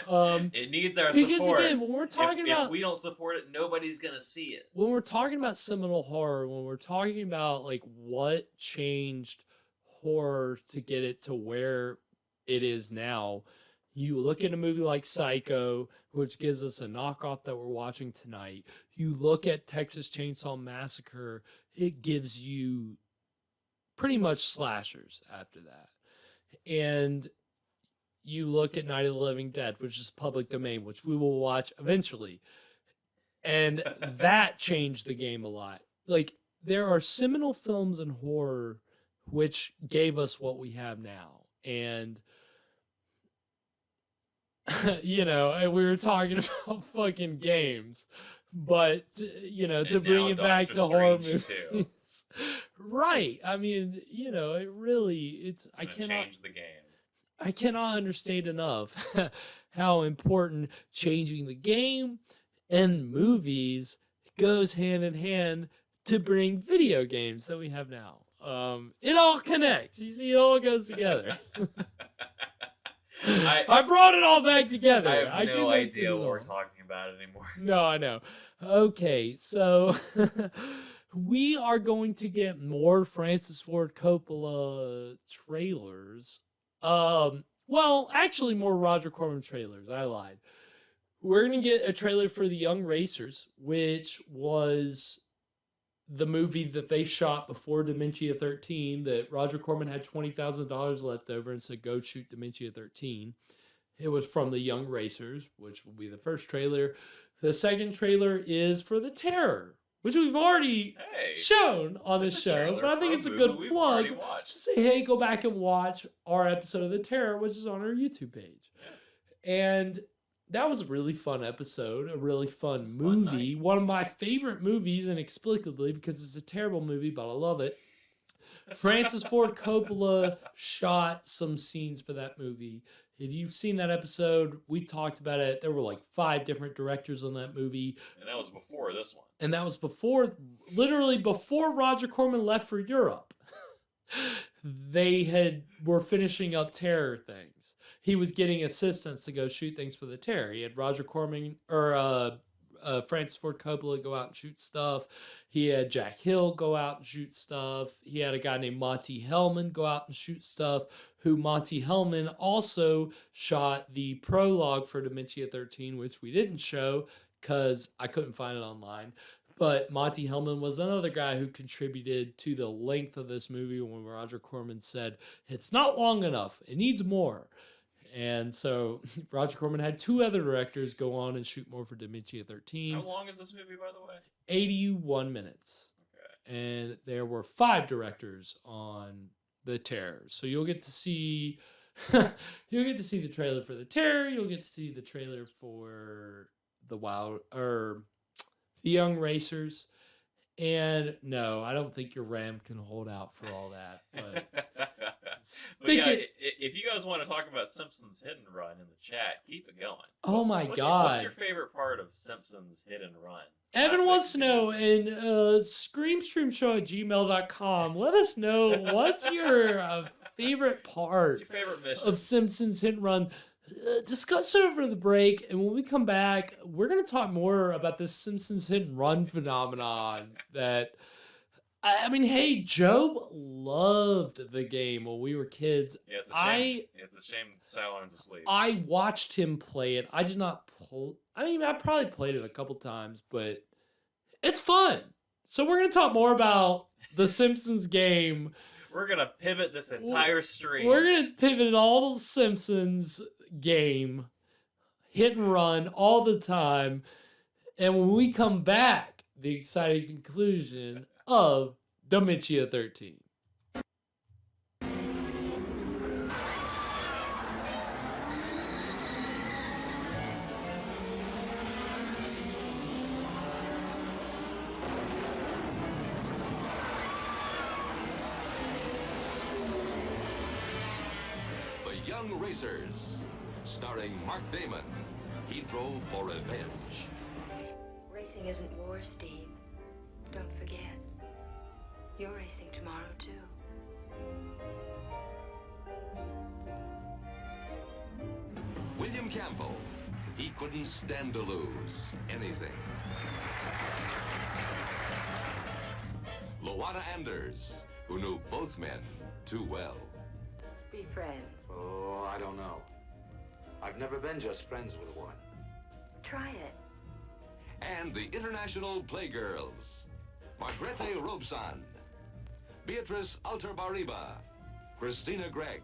It needs our because support. Again, when we're talking about, if we don't support it, nobody's gonna see it. When we're talking about seminal horror, when we're talking about like what changed horror to get it to where it is now, you look at a movie like Psycho, which gives us a knockoff that we're watching tonight. You look at Texas Chainsaw Massacre, it gives you pretty much slashers after that. And you look at Night of the Living Dead, which is public domain, which we will watch eventually. And that changed the game a lot. Like, there are seminal films in horror which gave us what we have now. And you know, we were talking about fucking games, but you know, to bring it back to horror movies, right? I mean, you know, it really, I cannot change the game. I cannot understate enough how important changing the game and movies goes hand in hand to bring video games that we have now. It all connects. You see, it all goes together. I brought it all back together. I have no idea what we're talking about anymore. No, I know. Okay, so we are going to get more Francis Ford Coppola trailers. Well, actually more Roger Corman trailers. I lied. We're going to get a trailer for The Young Racers, which was the movie that they shot before Dementia 13, that Roger Corman had $20,000 left over and said, go shoot Dementia 13. It was from The Young Racers, which will be the first trailer. The second trailer is for The Terror, which we've already shown on the It's a show, trailer but I think for a it's a movie good we've plug already watched. to say, hey, go back and watch our episode of The Terror, which is on our YouTube page. And that was a really fun episode, a really fun movie. One of my favorite movies, inexplicably, because it's a terrible movie, but I love it. Francis Ford Coppola shot some scenes for that movie. If you've seen that episode, we talked about it. There were like 5 different directors on that movie. And that was before this one. And that was literally before Roger Corman left for Europe. They were finishing up Terror things. He was getting assistants to go shoot things for the Terror. He had Roger Corman, or Francis Ford Coppola go out and shoot stuff. He had Jack Hill go out and shoot stuff. He had a guy named Monty Hellman go out and shoot stuff, who Monty Hellman also shot the prologue for Dementia 13, which we didn't show because I couldn't find it online. But Monty Hellman was another guy who contributed to the length of this movie when Roger Corman said, it's not long enough, it needs more. And so Roger Corman had 2 other directors go on and shoot more for Dementia 13. How long is this movie, by the way? 81 minutes. Okay. And there were 5 directors on The Terror. So you'll get to see the trailer for The Terror. You'll get to see the trailer for The Young Racers. And no, I don't think your RAM can hold out for all that. But if you guys want to talk about Simpsons Hit and Run in the chat, keep it going. Oh my God. What's your favorite part of Simpsons Hit and Run? Evan wants to know, and screamstreamshow@gmail.com. Let us know what's your favorite part What's your favorite mission? of Simpsons Hit and Run. Discuss it over the break, and when we come back, we're going to talk more about this Simpsons Hit and Run phenomenon that, I mean, hey, Joe loved the game when we were kids. Yeah, it's a shame Cylon's asleep. I watched him play it. I did not pull. I mean, I probably played it a couple times, but it's fun. So we're going to talk more about the Simpsons game. We're going to pivot this entire stream. We're going to pivot all the Simpsons game, hit and run all the time. And when we come back, the exciting conclusion of Dementia 13. The Young Racers, starring Mark Damon. He drove for revenge. Racing isn't war, Steve. Don't forget. You're racing tomorrow, too. William Campbell. He couldn't stand to lose anything. Luana Anders, who knew both men too well. Be friends. Oh, I don't know. I've never been just friends with one. Try it. And the International Playgirls. Margrethe Robson, Beatrice Alterbariba, Christina Gregg,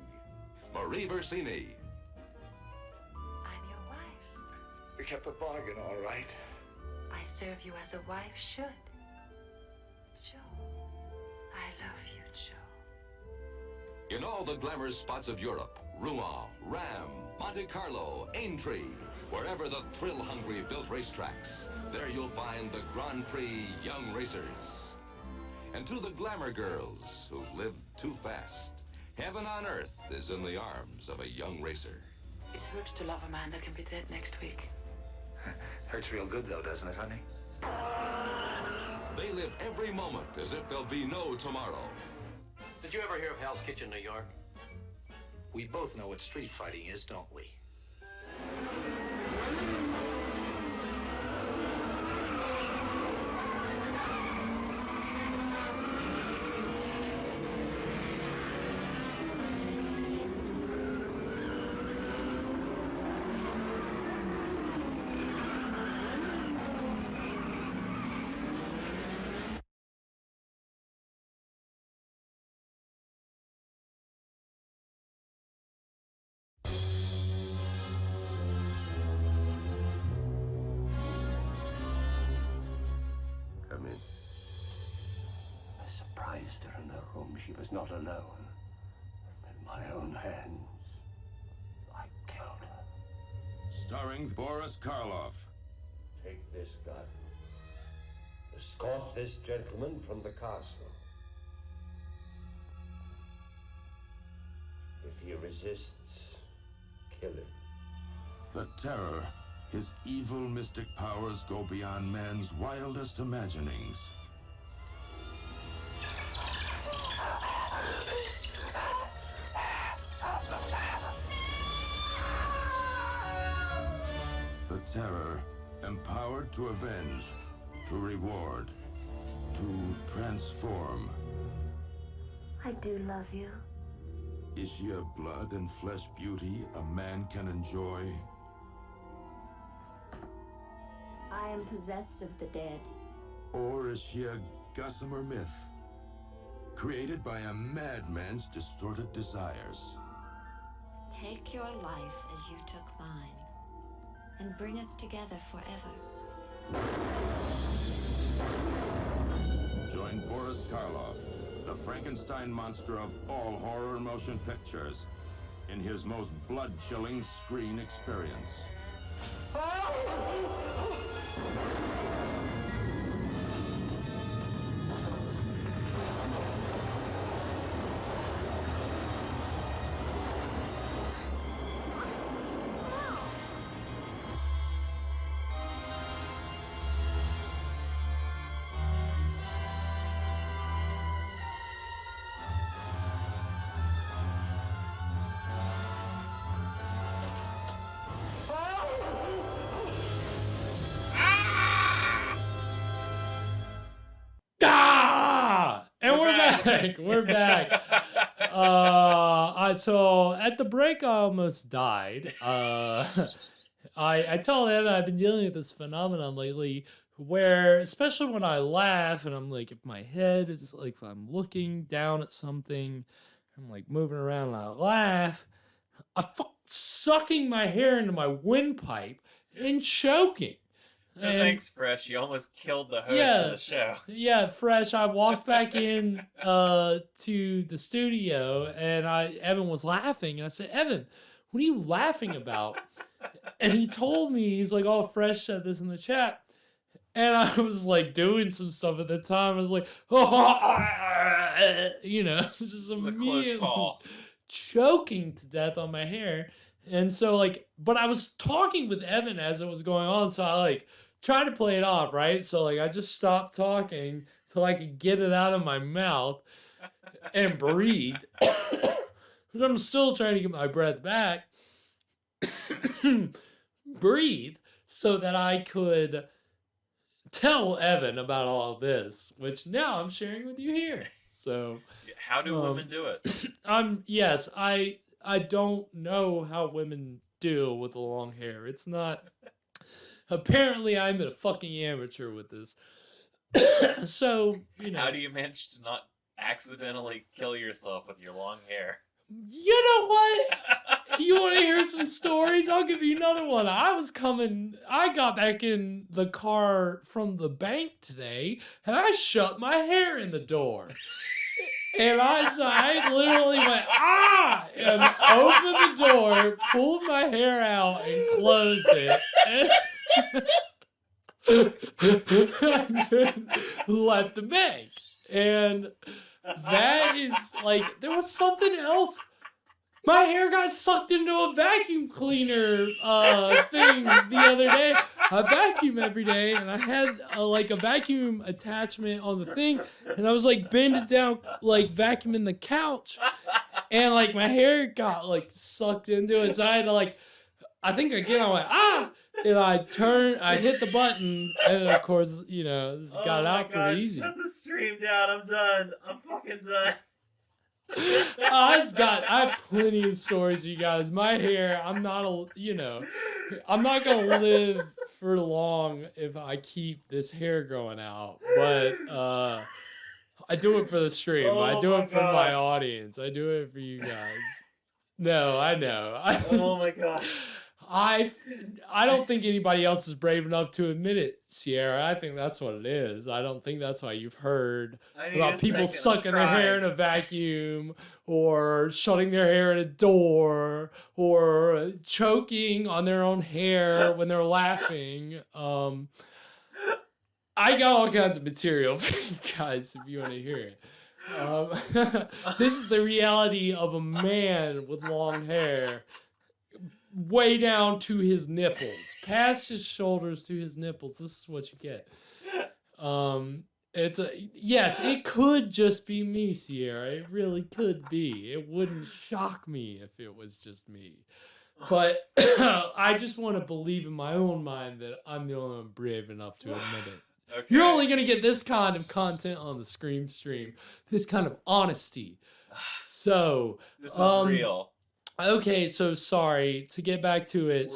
Marie Versini. I'm your wife. We kept the bargain, all right. I serve you as a wife should. Joe. I love you, Joe. In all the glamour spots of Europe, Rouen, Ram, Monte Carlo, Aintree, wherever the thrill-hungry built racetracks, there you'll find the Grand Prix Young Racers. And to the glamour girls who've lived too fast, heaven on earth is in the arms of a young racer. It hurts to love a man that can be dead next week. Hurts real good, though, doesn't it, honey? They live every moment as if there'll be no tomorrow. Did you ever hear of Hell's Kitchen, New York? We both know what street fighting is, don't we? she was not alone. With my own hands, I killed her. Starring Boris Karloff. Take this gun. Escort this gentleman from the castle. If he resists, kill him. The Terror. His evil mystic powers go beyond man's wildest imaginings. The Terror, empowered to avenge, to reward, to transform. I do love you. Is she a blood and flesh beauty a man can enjoy? I am possessed of the dead. Or is she a gossamer myth, created by a madman's distorted desires? Take your life as you took mine, and bring us together forever. Join Boris Karloff, the Frankenstein monster of all horror motion pictures, in his most blood-chilling screen experience. And we're back. We're back. So at the break, I almost died. I tell Evan I've been dealing with this phenomenon lately, where especially when I laugh, and I'm like, if my head is like, if I'm looking down at something, I'm like moving around, and I laugh, I sucking my hair into my windpipe and choking. So thanks, Fresh. You almost killed the host of the show. Yeah, Fresh. I walked back in to the studio, and Evan was laughing, and I said, Evan, what are you laughing about? And he told me, he's like, oh, Fresh said this in the chat. And I was like doing some stuff at the time. I was like, you know, just a close call. Choking to death on my hair. And so like, but I was talking with Evan as it was going on. So I like tried to play it off, right? So like I just stopped talking till I could get it out of my mouth and breathe. But I'm still trying to get my breath back. Breathe so that I could tell Evan about all of this, which now I'm sharing with you here. So how do women do it? Yes, I don't know how women deal with the long hair. It's not. Apparently, I'm a fucking amateur with this. So, you know. How do you manage to not accidentally kill yourself with your long hair? You know what? You want to hear some stories? I'll give you another one. I got back in the car from the bank today, and I shut my hair in the door. And I literally went, ah! And opened the door, pulled my hair out, and closed it. And then left the bank. And that is like, there was something else. My hair got sucked into a vacuum cleaner thing the other day. I vacuum every day, and I had a vacuum attachment on the thing, and I was like bending down, like vacuuming the couch, and like my hair got like sucked into it. So I had to like, I think again I went ah, and I hit the button, and of course you know this got out pretty easy. Shut the stream down. I'm done. I'm fucking done. I have plenty of stories, you guys. My hair, I'm not gonna live for long if I keep this hair growing out. But I do it for the stream. I do it for my audience. I do it for you guys. No, I know. Oh my god. I don't think anybody else is brave enough to admit it, Sierra. I think that's what it is. I don't think that's why you've heard about people sucking their hair in a vacuum, or shutting their hair in a door, or choking on their own hair when they're laughing. I got all kinds of material for you guys if you want to hear it. This is the reality of a man with long hair, way down to his nipples, past his shoulders to his nipples. This is what you get. Yes, it could just be me, Sierra. It really could be. It wouldn't shock me if it was just me. But I just want to believe in my own mind that I'm the only one brave enough to admit it. Okay. You're only going to get this kind of content on the Scream stream. This kind of honesty. So this is real. Okay, so sorry. To get back to it.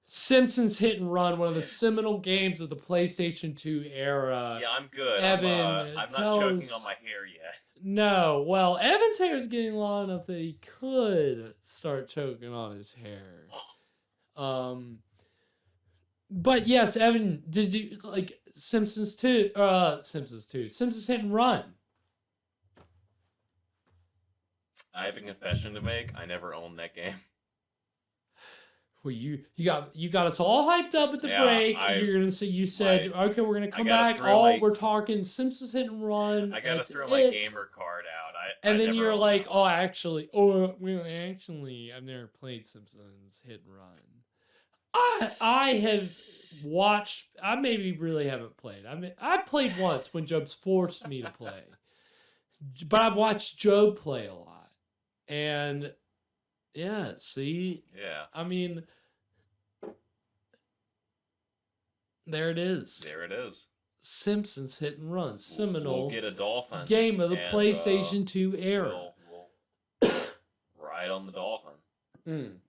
Simpsons Hit and Run, one of the seminal games of the PlayStation 2 era. Yeah, I'm good. Evan, I'm not choking on my hair yet. No, well, Evan's hair is getting long enough that he could start choking on his hair. But yes, Evan, did you like Simpsons Hit and Run? I have a confession to make. I never owned that game. Well, you got us all hyped up at the break. You said, okay, we're gonna come back. We're talking Simpsons Hit and Run. I gotta throw my gamer card out. And then you're like, I've never played Simpsons Hit and Run. I have watched. I maybe really haven't played. I played once when Job's forced me to play, but I've watched Job play a lot, and yeah, see, I mean, there it is. There it is. Simpsons Hit and Run, seminal we'll get a dolphin game of the PlayStation 2 era. We'll ride on the dolphin. And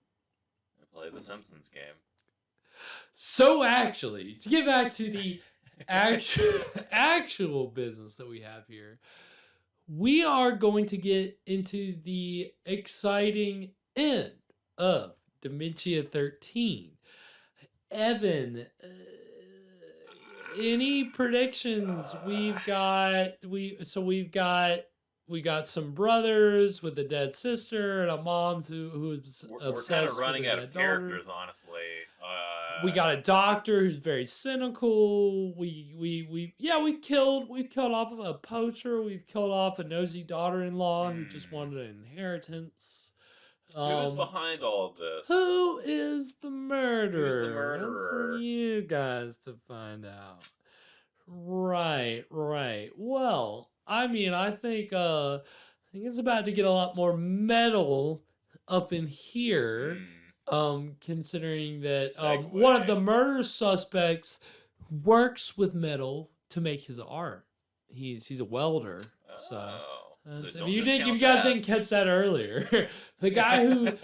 play the Simpsons game. So actually, to get back to the actual business that we have here, we are going to get into the exciting end of Dementia 13. Evan, any predictions? We got some brothers with a dead sister and a mom who's obsessed. We're kind of running with out of characters, honestly. We got a doctor who's very cynical. We killed off a poacher. We've killed off a nosy daughter-in-law who just wanted an inheritance. Who's behind all of this? Who is the murderer? Who's the murderer? That's for you guys to find out. Right. Well, I mean, I think it's about to get a lot more metal up in here. Considering that one of the murder suspects works with metal to make his art. He's a welder. So if you guys didn't catch that earlier, the guy who's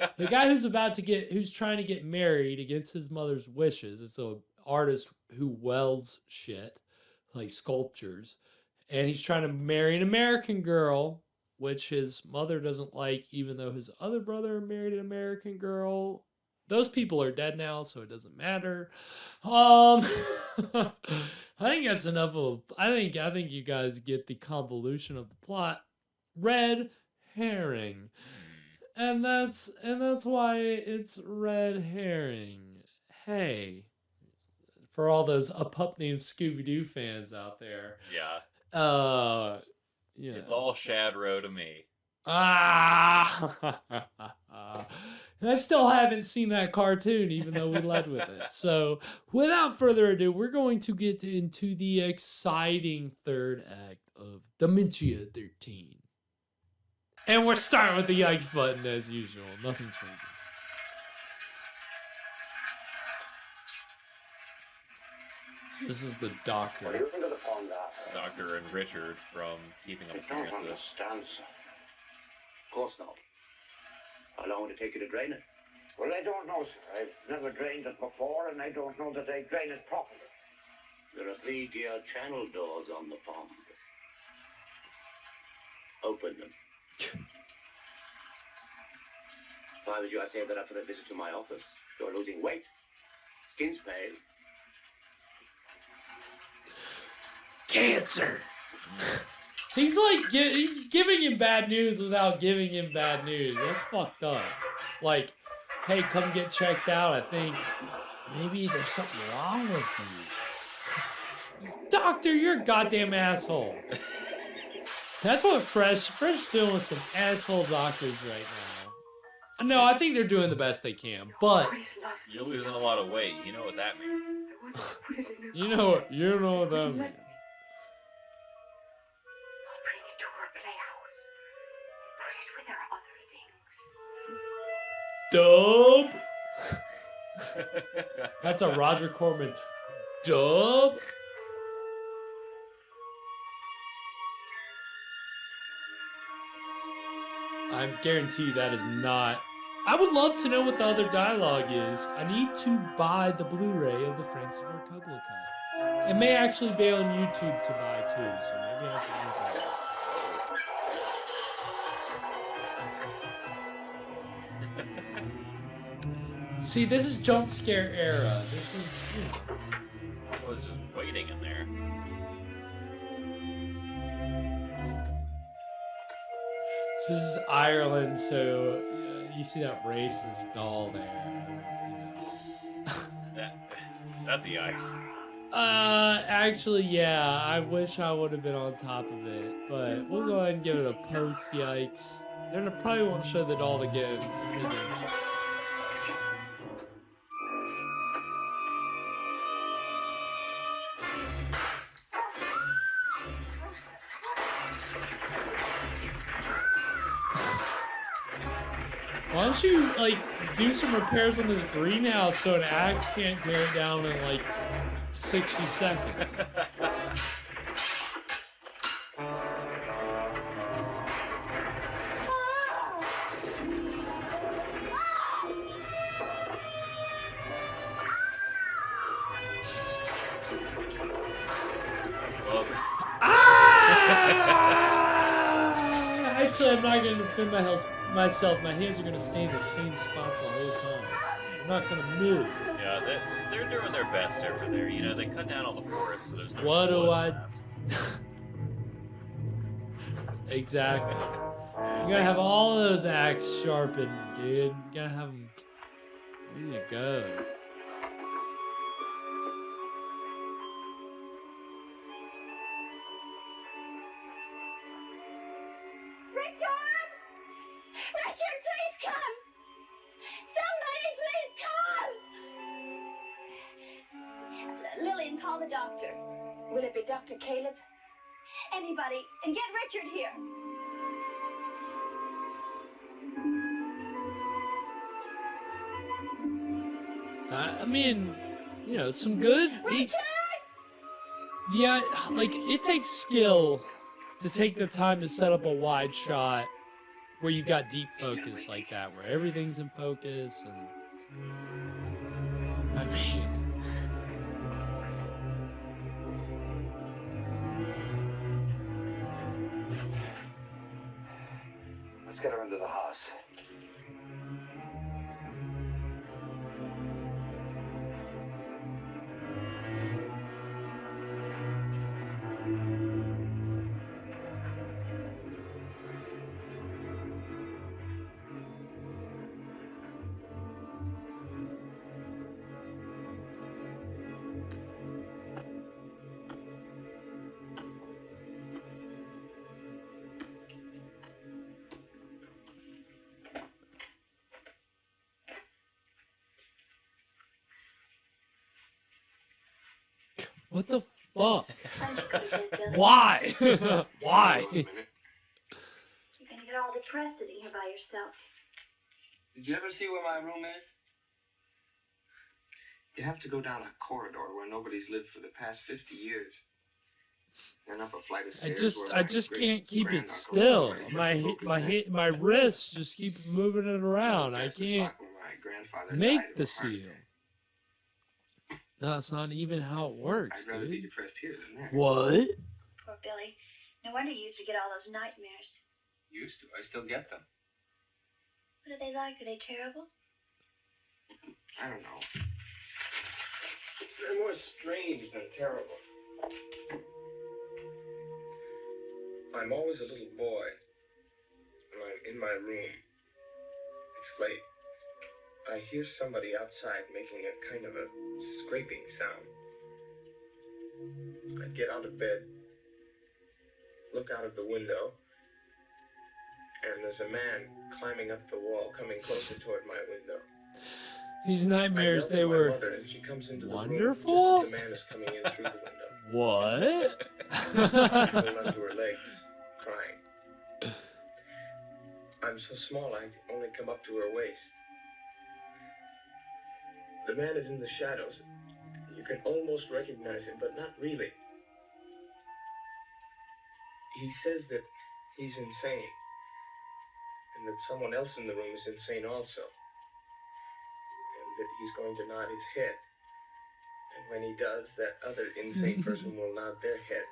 trying to get married against his mother's wishes. It's an artist who welds shit like sculptures, and he's trying to marry an American girl, which his mother doesn't like, even though his other brother married an American girl. Those people are dead now, so it doesn't matter. I think that's enough of. I think you guys get the convolution of the plot. Red herring, and that's why it's red herring. Hey, for all those A Pup Named Scooby-Doo fans out there. Yeah. Yeah. It's all Shadrow to me. And I still haven't seen that cartoon, even though we led with it. So, without further ado, we're going to get into the exciting third act of Dementia 13. And we're starting with the yikes button as usual. Nothing changes. This is the doctor. What do you think of the pond, Arthur? Doctor and Richard from Keeping Up I don't Appearances. understand, sir. Of course not. How long would it take you to drain it? Well, I don't know, sir. I've never drained it before, and I don't know that I drain it properly. There are 3 gear channel doors on the pond. Open them. Why would you I save that up for the visit to my office? You're losing weight. Skin's pale. Cancer. He's like, he's giving him bad news without giving him bad news. That's fucked up. Like, hey, come get checked out. I think maybe there's something wrong with you. Doctor, you're a goddamn asshole. That's what Fresh doing with some asshole doctors right now. No, I think they're doing the best they can, but You're losing a lot of weight. You know what that means. you know what that means. To her playhouse. Put it with her other things. Dub. That's a Roger Corman dub. I guarantee you that is not. I would love to know what the other dialogue is. I need to buy the Blu-ray of the Francis Ford Coppola cut. It may actually be on YouTube to buy too, so maybe I can look at it. See, this is jump scare era. This is, you know. I was just waiting in there. So this is Ireland, so you see that racist doll there. That's the ice. Actually, yeah. I wish I would have been on top of it, but we'll go ahead and give it a post. Yikes! They probably won't show the doll again. If they do. Why don't you, like, do some repairs on this greenhouse so an axe can't tear it down in, like, 60 seconds? Actually, I'm not going to defend myself. My hands are going to stay in the same spot the whole time. I'm not going to move. Yeah, they're doing their best over there. You know, they cut down all the forests, so there's no What do wood I... left. Exactly. You gotta have all those axes sharpened, dude. You gotta have them ready to go. Richard, please come! Somebody, please come! Lillian, call the doctor. Will it be Dr. Caleb? Anybody, and get Richard here. I mean, you know, some good... Yeah, like, it takes skill to take the time to set up a wide shot where you've got deep focus like that, where everything's in focus, and... I mean... Let's get her into the house. What the fuck? Why? Why? You're gonna get all depressed sitting here by yourself. Did you ever see where my room is? You have to go down a corridor where nobody's lived for the past 50 years. Then up a flight of stairs. I just can't keep it still. My wrists just keep moving it around. I can't make the seal. That's not even how it works, I'd rather be dude. depressed here than there. What? Poor Billy. No wonder you used to get all those nightmares. Used to. I still get them. What are they like? Are they terrible? I don't know. They're more strange than terrible. I'm always a little boy when I'm in my room. It's late. I hear somebody outside making a kind of a scraping sound. I get out of bed, look out of the window, and there's a man climbing up the wall, coming closer toward my window. These nightmares, they were wonderful. The man is coming in through the window. What? Holding onto her legs, crying. I'm so small, I only come up to her waist. The man is in the shadows. You can almost recognize him, but not really. He says that he's insane, and that someone else in the room is insane also, and that he's going to nod his head. And when he does, that other insane person will nod their head.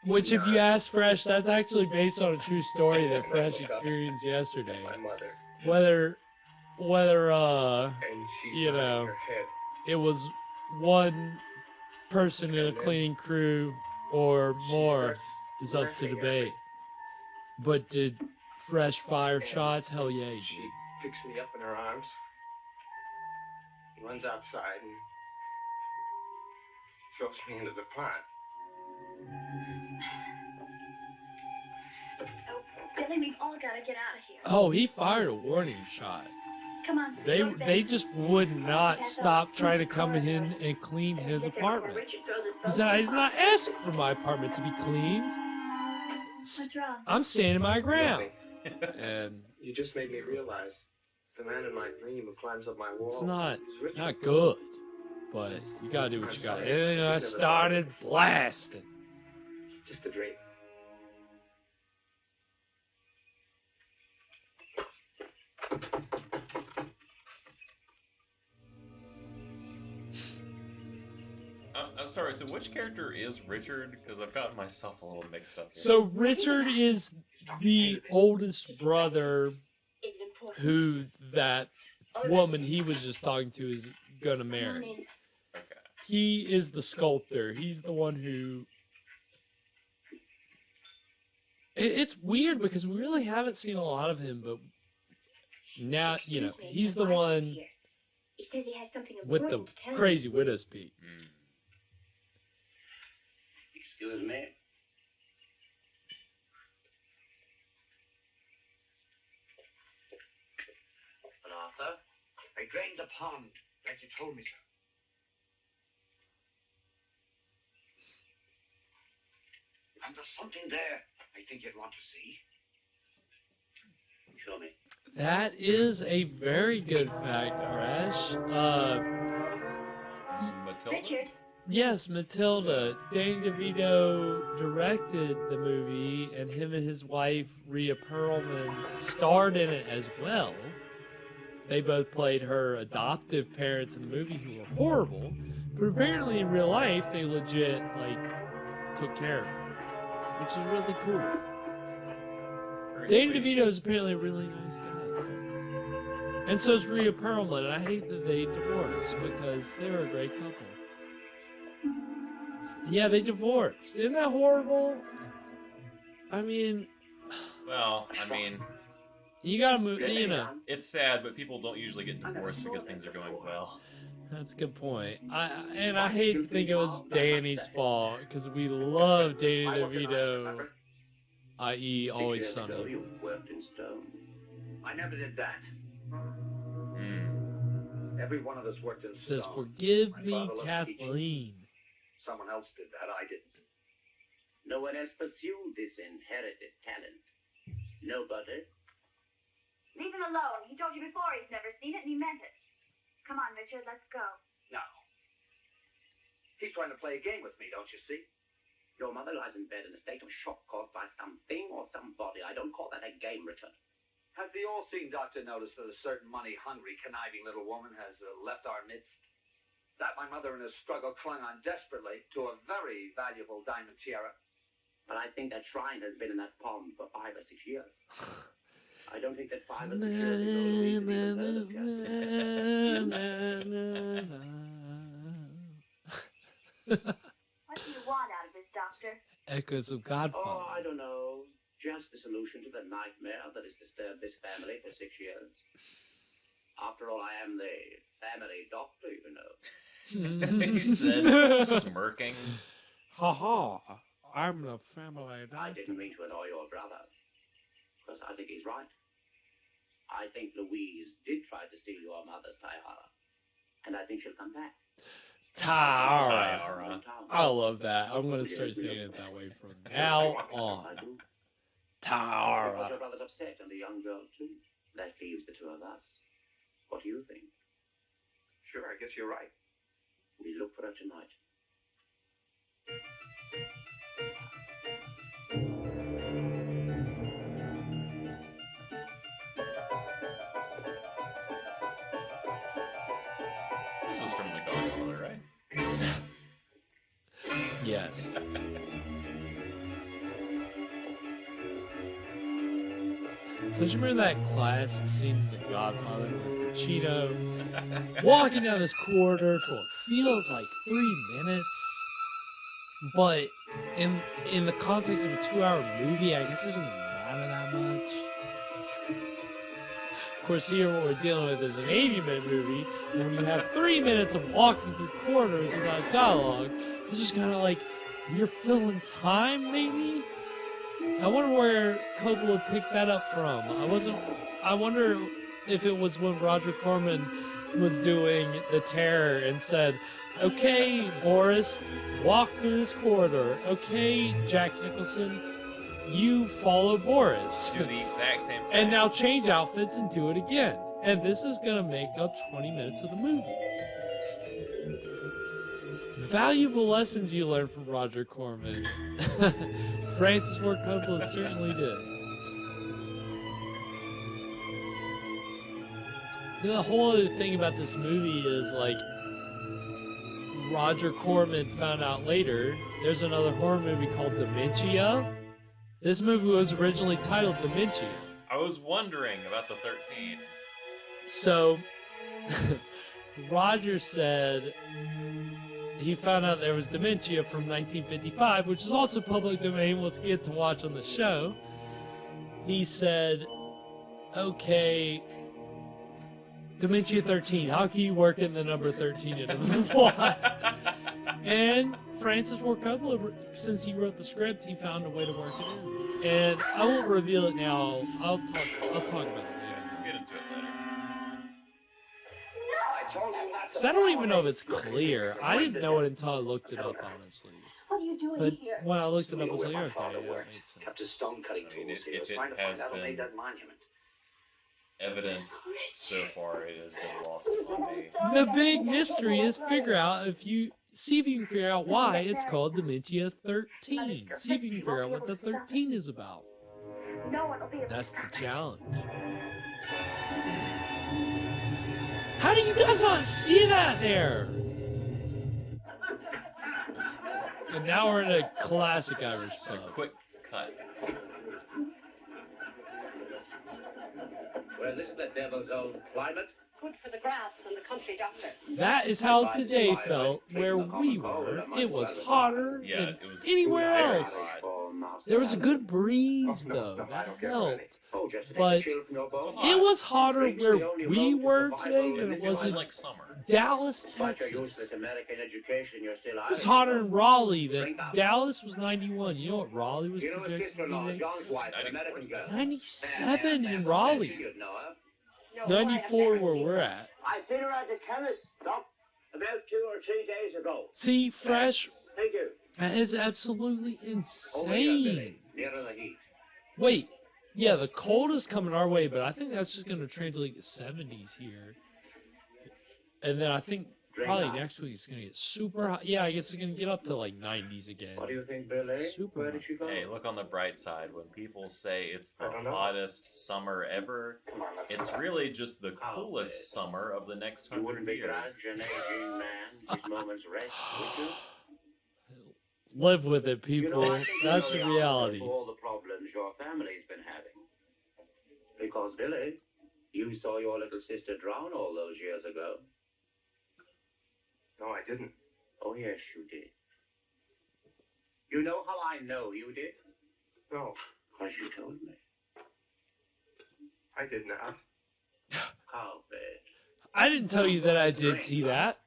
Which, if you ask Fresh, that's actually based on a true story that Fresh experienced yesterday. My mother. Whether you know, it was one person in a cleaning crew or more is up to debate. But did Fresh fire shots? Hell yeah, he did. Picks me up in her arms, runs outside, and throws me into the pond. Billy, we've all got to get out of here. Oh, he fired a warning shot. Come on. They just would not stop trying to come in and clean his apartment. He said, I did not ask for my apartment to be cleaned. What's wrong? I'm standing my ground. And You just made me realize the man in my dream who climbs up my wall. it's not good, but you gotta do what you gotta. And I started blasting. Just a dream. I'm sorry, so which character is Richard? Because I've gotten myself a little mixed up here. So Richard is the oldest brother who that woman he was just talking to is gonna marry. Okay. He is the sculptor. He's the one who... It's weird because we really haven't seen a lot of him, but now, you know, he's the one He says he has something with the important to tell crazy widow's peak. Excuse me? But Arthur, I drained the pond, like you told me so. And there's something there I think you'd want to see. Show me. That is a very good fact, Fresh. Matilda? Richard. Yes, Matilda. Danny DeVito directed the movie, and him and his wife, Rhea Perlman, starred in it as well. They both played her adoptive parents in the movie who were horrible, but apparently in real life, they legit, like, took care of her, which is really cool. Danny DeVito is apparently a really nice guy. And so is Rhea Perlman, and I hate that they divorced because they were a great couple. Yeah, they divorced. Isn't that horrible? I mean... Well, I mean... You gotta move, you know. It's sad, but people don't usually get divorced because things are going well. That's a good point. I hate to think it was Danny's fault, because we love Danny DeVito, i.e. Always Sunny. You worked in stone. I never did that. Every one of us worked in stone. Says, forgive My me, father loved Kathleen. Someone else did that, I didn't. No one else pursued this inherited talent. Nobody. Leave him alone. He told you before he's never seen it, and he meant it. Come on, Richard, let's go. No. He's trying to play a game with me, don't you see? Your mother lies in bed in a state of shock caused by something or somebody. I don't call that a game, Richard. Has the all-seeing doctor noticed that a certain money-hungry, conniving little woman has left our midst? That my mother in her struggle clung on desperately to a very valuable diamond tiara. But I think that shrine has been in that pond for 5 or 6 years. I don't think that 5 or 6 years ago Louise had even heard of What do you want out of this, Doctor? Echoes of Godfather. Oh, I don't know. Just the solution to the nightmare that has disturbed this family for 6 years. After all, I am the family doctor, you know. He said, smirking. Ha ha. I'm the family doctor. I didn't mean to annoy your brother. Because I think he's right. I think Louise did try to steal your mother's tiara. And I think she'll come back. Tiara. I love that. I'm going to start saying it that way from now on. Tiara. Because your brother's upset and the young girl too. That leaves the two of us. What do you think? Sure, I guess you're right. We look for her tonight. This is from The Godfather, right? Yes. So you remember that classic scene in The Godfather where Pacino is walking down this corridor for what feels like 3 minutes, but in the context of a 2-hour movie, I guess it doesn't matter that much. Of course, here what we're dealing with is an 80-minute movie, and when you have 3 minutes of walking through corridors without dialogue, it's just kind of like you're filling time, maybe? I wonder where Coppola picked that up from. I wonder if it was when Roger Corman was doing The Terror and said, okay, Boris, walk through this corridor. Okay, Jack Nicholson, you follow Boris. Do the exact same thing. And now change outfits and do it again. And this is going to make up 20 minutes of the movie. Valuable lessons you learn from Roger Corman. Francis Ford Coppola certainly did. The whole other thing about this movie is, like, Roger Corman found out later there's another horror movie called Dementia. This movie was originally titled Dementia. I was wondering about the 13. So, Roger said he found out there was Dementia from 1955, which is also public domain. Let's get to watch on the show. He said, okay, Dementia 13, how can you work in the number 13 into the plot? And Francis Ford Coppola, since he wrote the script, he found a way to work it in. And I won't reveal it now. I'll talk about it later. Get into it later. Because I don't even know if it's clear. I didn't know it until I looked it up, honestly. What are you doing But here? when I looked it up, I was Where like, my okay, father yeah, worked. that makes sense. Kept his stone cutting I mean, tools here. if it Trying to has find out who made been that monument. evident so far, it has been lost on me. The big mystery is figure out if you see if you can figure out why it's called Dementia 13. See if you can figure out what the 13 is about. No one will be able That's to the stop challenge. How do you guys not see that there? And now we're in a classic Irish Just a pub. quick cut. Well, this is the devil's own climate. Good for the grass and the country doctor. That is how today felt where we were. It was hotter Yeah, than it was anywhere very else. hot. There was a good breeze, though. That helped. Oh, just to take But a chill from your bones. it was hotter where we were today than It's it was feeling in like summer. Dallas, Despite your Texas. useless American education, you're still It was Irish. hotter in Raleigh than Dallas was 91. You know what Raleigh was You know his projected to sister-in-law, be? John's wife, an American girl. 97 in Raleigh. You'd know her. 94 where we're at. I seen her at the chemist, Doc, about 2 or 3 days ago. See, fresh. Thank you. That is absolutely Over here, insane. Billy, nearer the heat. Wait, yeah, the cold is coming our way, but I think that's just going to translate to 70s here. And then I think probably next week it's going to get super hot. Yeah, I guess it's going to get up to like 90s again. What do you think, Billy? Super Where did she go? Hey, look on the bright side. When people say it's the I don't know. hottest summer ever, Come on, let's it's go. really just the Oh, coolest summer of the next You 100 wouldn't be glad, years. an aging man, his moment's rest, would you? Live with it, You know, people. I think That's you the know the answer reality. to all the problems your family's been having. Because, Billy, you saw your little sister drown all those years ago. No, I didn't. Oh, yes, you did. You know how I know you did? No, Because you told me. I did not. How bad? I didn't tell you that I did see that.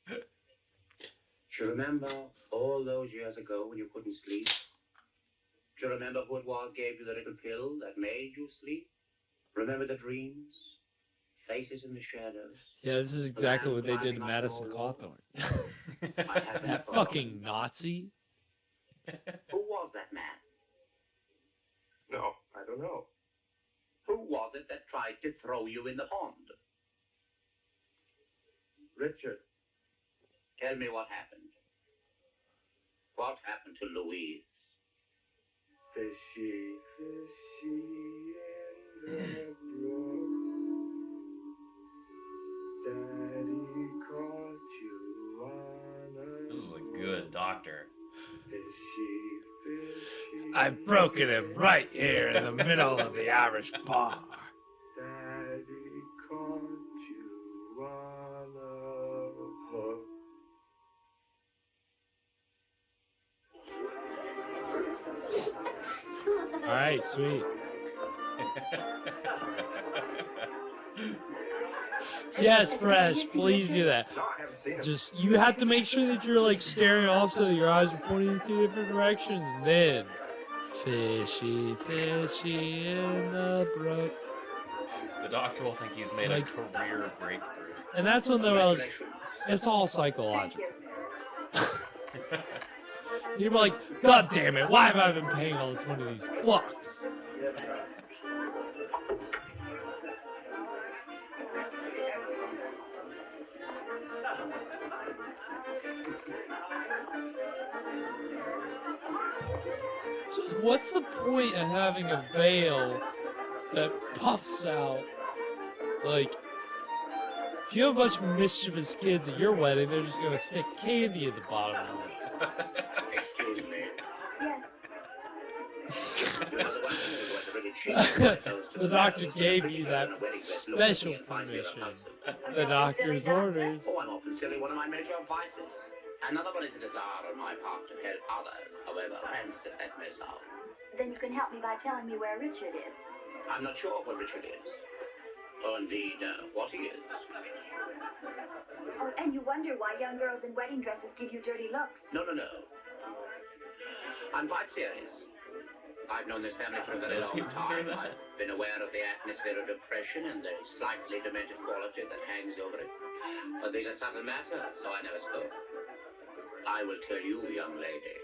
Do you remember all those years ago when you couldn't sleep? Do you remember who it was gave you the little pill that made you sleep? Remember the dreams? Faces in the shadows? Yeah, this is exactly what they did to Madison Cawthorn. That fucking Nazi. Who was that man? No, I don't know. Who was it that tried to throw you in the pond? Richard. Tell me what happened. What happened to Louise? Fishy, fishy in the brook. Daddy caught you on a This is a good doctor. fishy, fishy. I've broken him right here in the middle of the Irish bar. Daddy caught you on a hook. All right, sweet. Yes, Fresh, please do that. Just, you have to make sure that you're like staring off so that your eyes are pointing in two different directions, and then fishy, fishy in the brook. The doctor will think he's made Like- a career breakthrough. And that's when there was, it's all psychological. You're like, God damn it, why have I been paying all this money to these fucks? So what's the point of having a veil that puffs out? Like, if you have a bunch of mischievous kids at your wedding, they're just gonna stick candy at the bottom of it. Excuse me. The doctor gave you that special permission. The doctor's orders. Oh, I'm often silly. One of my major vices. Another one is a desire on my part to help others, however, and set that mess out. Then you can help me by telling me where Richard is. I'm not sure where Richard is. Or indeed, what he is. Oh, and you wonder why young girls in wedding dresses give you dirty looks. No. I'm quite serious. I've known this family for a very Does he long wonder time. that? I've been aware of the atmosphere of depression and the slightly demented quality that hangs over it. But these are subtle matters, so I never spoke. I will tell you, young lady,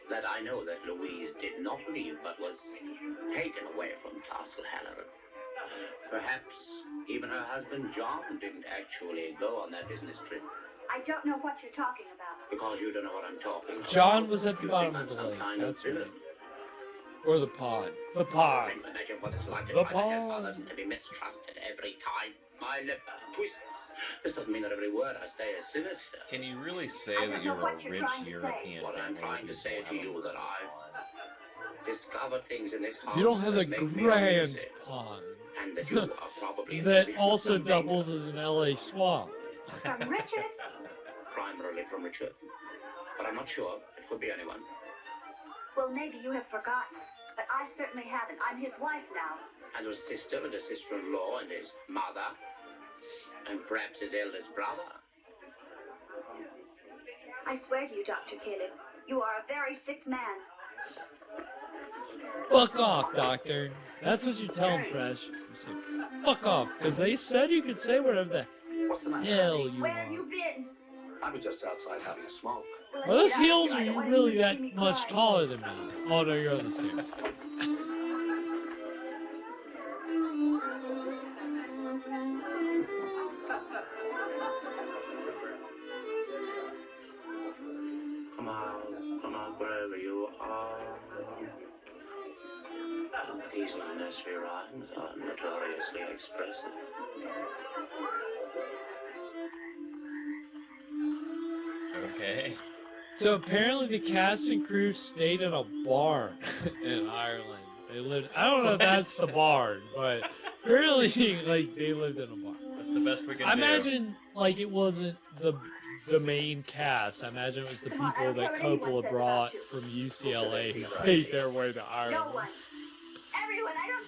that I know that Louise did not leave, but was taken away from Castle Halloran. Perhaps even her husband John didn't actually go on that business trip. I don't know what you're talking about. Because you don't know what I'm talking about. John was at the You bottom think of the I'm some lake. kind of That's right. villain. Or the pond. The pond. Imagine what it's like to The try to help pond. others and to be mistrusted every time. My lip twists. This doesn't mean that every word I say is sinister. Can you really say I that don't you're know a what you're rich trying to say. European What I'm family trying to who say to have you a that I've discovered things in this house. You don't have a that make me grand uneasy, pond and that you are probably in that position also someday doubles as an LA swamp. From Richard? primarily from Richard. But I'm not sure. It could be anyone. Well, maybe you have forgotten. But I certainly haven't. I'm his wife now. And his sister and his sister-in-law and his mother. And perhaps his eldest brother. I swear to you, Dr. Caleb, you are a very sick man. Fuck off, doctor. That's what you tell him, Fresh. You say, fuck off, because they said you could say whatever the What's the matter? hell you Where have you want. been? I was just outside having a smoke. Are those heels or are you really that much taller than me? Oh no, you're on the stairs. Come on, wherever you are. These nursery rhymes are notoriously expressive. Okay. So apparently the cast and crew stayed in a barn in Ireland. They lived. I don't know if that's the barn, but apparently, like, they lived in a barn. That's the best we can I do. imagine, like, it wasn't the main cast. I imagine it was the people that Coppola brought from UCLA who made their way to Ireland. No one. Everyone, I don't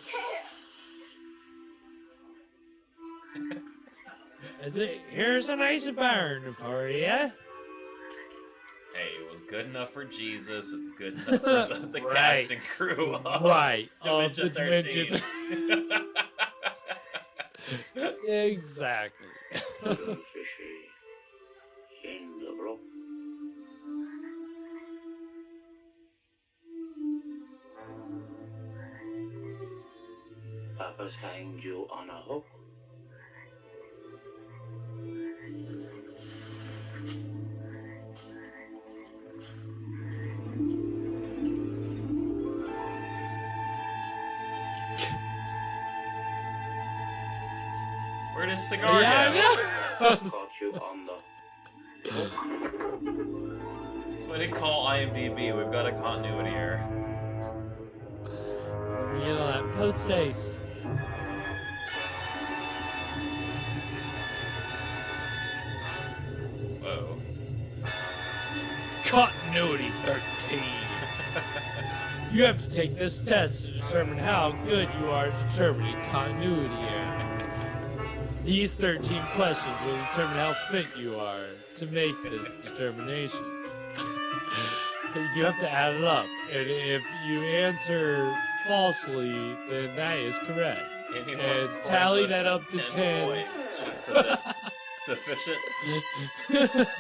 care. Here's a nice barn for you. Hey, it was good enough for Jesus. It's good enough for the Right. cast and crew of Right. Dementia Of the 13. Exactly. Little fishy in the brook. Papa's hanged you on a hook. Where'd his cigar Yeah, go? I Caught you on the That's what they call IMDb. We've got a continuity error. You know that post-haste. Whoa. Continuity 13. You have to take this test to determine how good you are at determining continuity errors. These 13 questions will determine how fit you are to make this determination. You have to add it up, and if you answer falsely, then that is correct. Anyone And scoring tally less that than up to 10 10. points should possess sufficient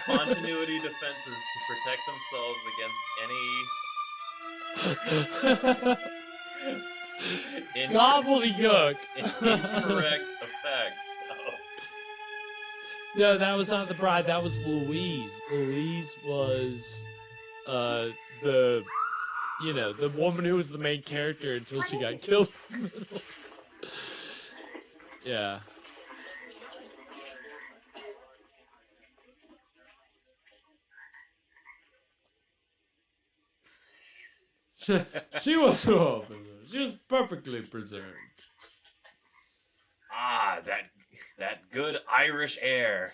continuity defenses to protect themselves against any Gobbledygook. incorrect effects of... No, that was not the bride. That was Louise. Louise was, the woman who was the main character until she got killed. Yeah. She wasn't open. She was perfectly preserved. Ah, that good Irish air.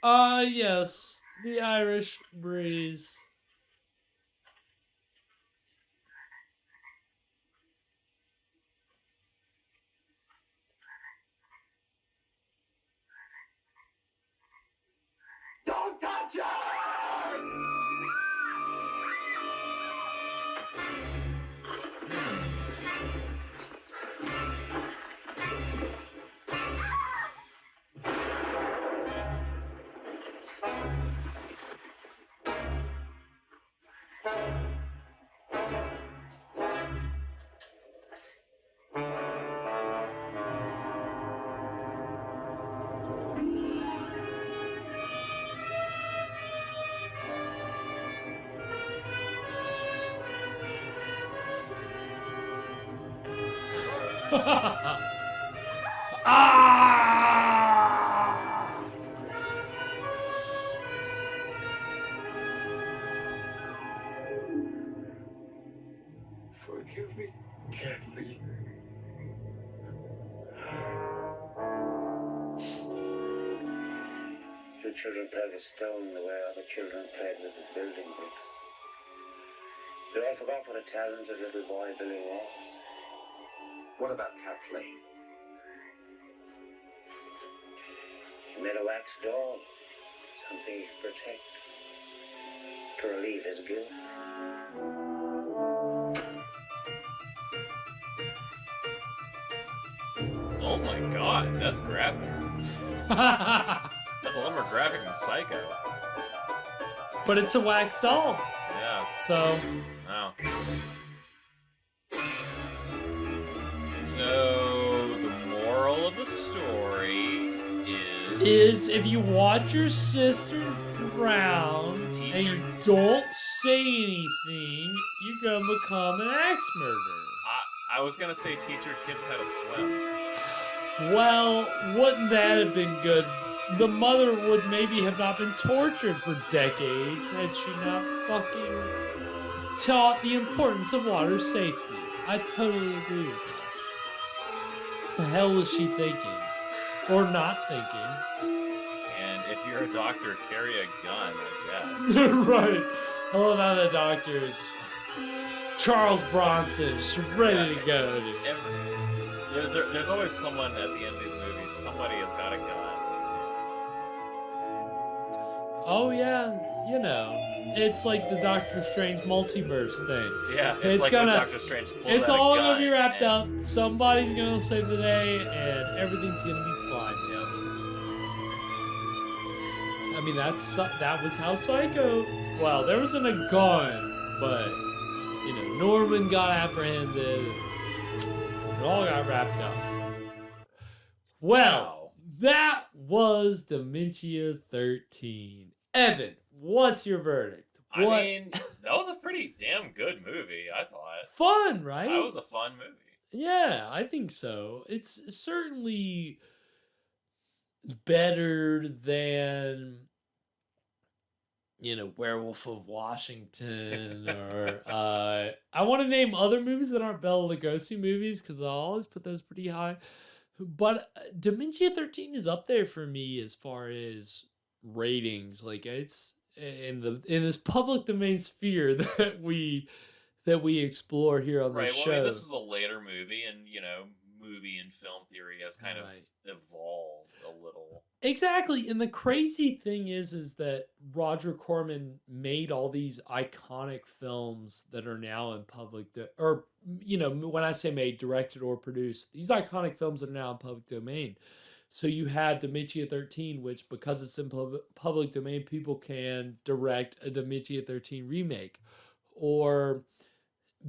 Yes. The Irish breeze. Don't touch her! Forgive me, Kathleen. You children played with stone the way other children played with the building bricks. You all forgot what a talented little boy Billy was. What about Kathleen? He made a wax doll, something he could protect, to relieve his guilt. Oh my god, that's graphic. That's a lot more graphic than Psycho. But it's a wax doll. Yeah. So. Wow. So, the moral of the story is if you watch your sister drown and you don't say anything, you're gonna become an axe murderer. I was gonna say teach your kids how to swim. Well, wouldn't that have been good the mother would maybe have not been tortured for decades had she not fucking taught the importance of water safety. I totally agree with that. What the hell was she thinking? Or not thinking? And if you're a doctor, carry a gun, I guess. Right. I love how the doctor is Charles Bronson, just ready to go, dude. There's always someone at the end of these movies, somebody has got a gun. Oh yeah, you know, it's like the Doctor Strange multiverse thing. Yeah, it's like when Doctor Strange pulls It's out a all gun gonna be wrapped and- up. Somebody's gonna save the day, and everything's gonna be fine. Yeah. I mean, that was how Psycho. Well, there wasn't a gun, but you know, Norman got apprehended. It all got wrapped up. Well, that was Dementia 13. Evan, what's your verdict? I mean, that was a pretty damn good movie, I thought. Fun, right? That was a fun movie. Yeah, I think so. It's certainly better than, you know, Werewolf of Washington or I want to name other movies that aren't Bela Lugosi movies because I always put those pretty high. But Dementia 13 is up there for me as far as ratings. Like, it's in this public domain sphere that we explore here on the show. Well, I mean, this is a later movie, and you know, movie and film theory has kind of evolved a little. Exactly, and the crazy thing is that Roger Corman made all these iconic films that are now in public, or you know, when I say made, directed or produced, these iconic films that are now in public domain. So you had Dementia 13, which because it's in public domain, people can direct a Dementia 13 remake, or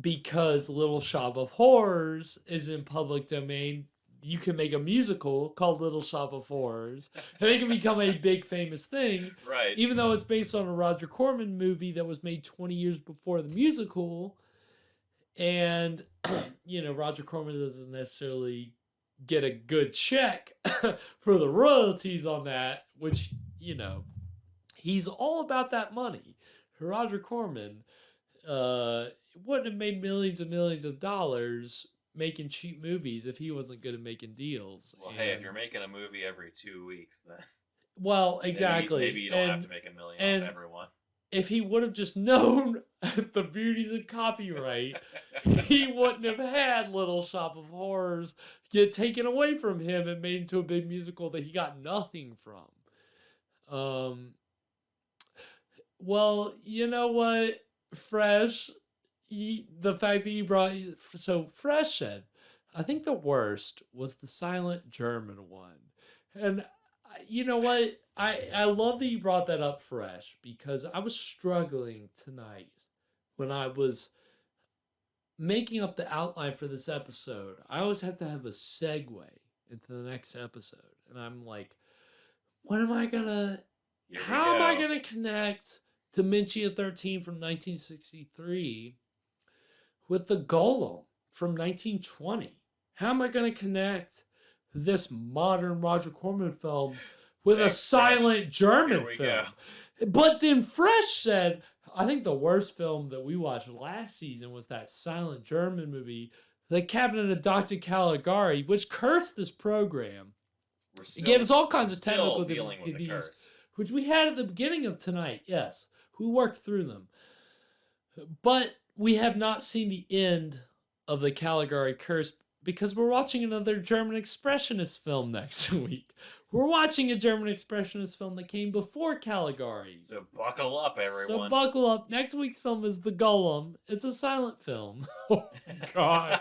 because Little Shop of Horrors is in public domain, you can make a musical called Little Shop of Horrors, and it can become a big famous thing. Right. Even though it's based on a Roger Corman movie that was made 20 years before the musical, and you know, Roger Corman doesn't necessarily get a good check for the royalties on that, which, you know, he's all about that money. Roger Corman wouldn't have made millions and millions of dollars making cheap movies if he wasn't good at making deals. Well, hey, if you're making a movie every 2 weeks, then well, exactly, maybe you don't have to make $1 million off everyone. If he would have just known the beauties of copyright, he wouldn't have had Little Shop of Horrors get taken away from him and made into a big musical that he got nothing from. Well, you know what, Fresh? The fact that you brought... So, Fresh said, I think the worst was the silent German one. And you know what? I love that you brought that up, Fresh, because I was struggling tonight when I was making up the outline for this episode. I always have to have a segue into the next episode. And I'm like, what am I gonna... How am I gonna connect Dementia 13 from 1963 with the Golem from 1920? How am I gonna connect this modern Roger Corman film with a silent German film? But then Fresh said, I think the worst film that we watched last season was that silent German movie, The Cabinet of Dr. Caligari, which cursed this program. It gave us all kinds of technical difficulties, which we had at the beginning of tonight. Yes, we worked through them. But we have not seen the end of the Caligari curse because we're watching another German Expressionist film next week. We're watching a German Expressionist film that came before Caligari. So buckle up, everyone. So buckle up. Next week's film is The Golem. It's a silent film. Oh, God.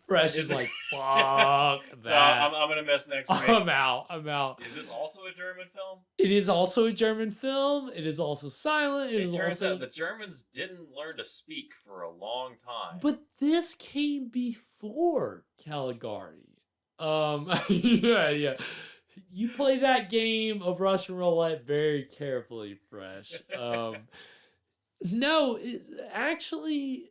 Fresh is like, fuck that. So I'm going to miss next week. I'm out. Is this also a German film? It is also a German film. It is also silent. It turns out the Germans didn't learn to speak for a long time. But this came before Caligari. Yeah. You play that game of Russian roulette very carefully, Fresh. No, it's actually,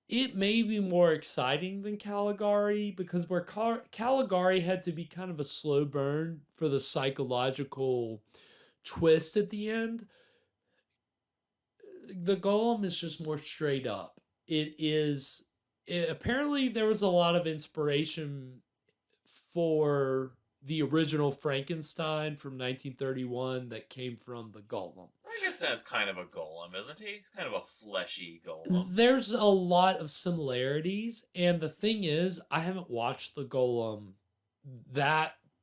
it may be more exciting than Caligari, because where Caligari had to be kind of a slow burn for the psychological twist at the end, the Golem is just more straight up. Apparently there was a lot of inspiration for the original Frankenstein from 1931 that came from the Golem. Frankenstein's kind of a golem, isn't he? He's kind of a fleshy golem. There's a lot of similarities, and the thing is, I haven't watched the Golem.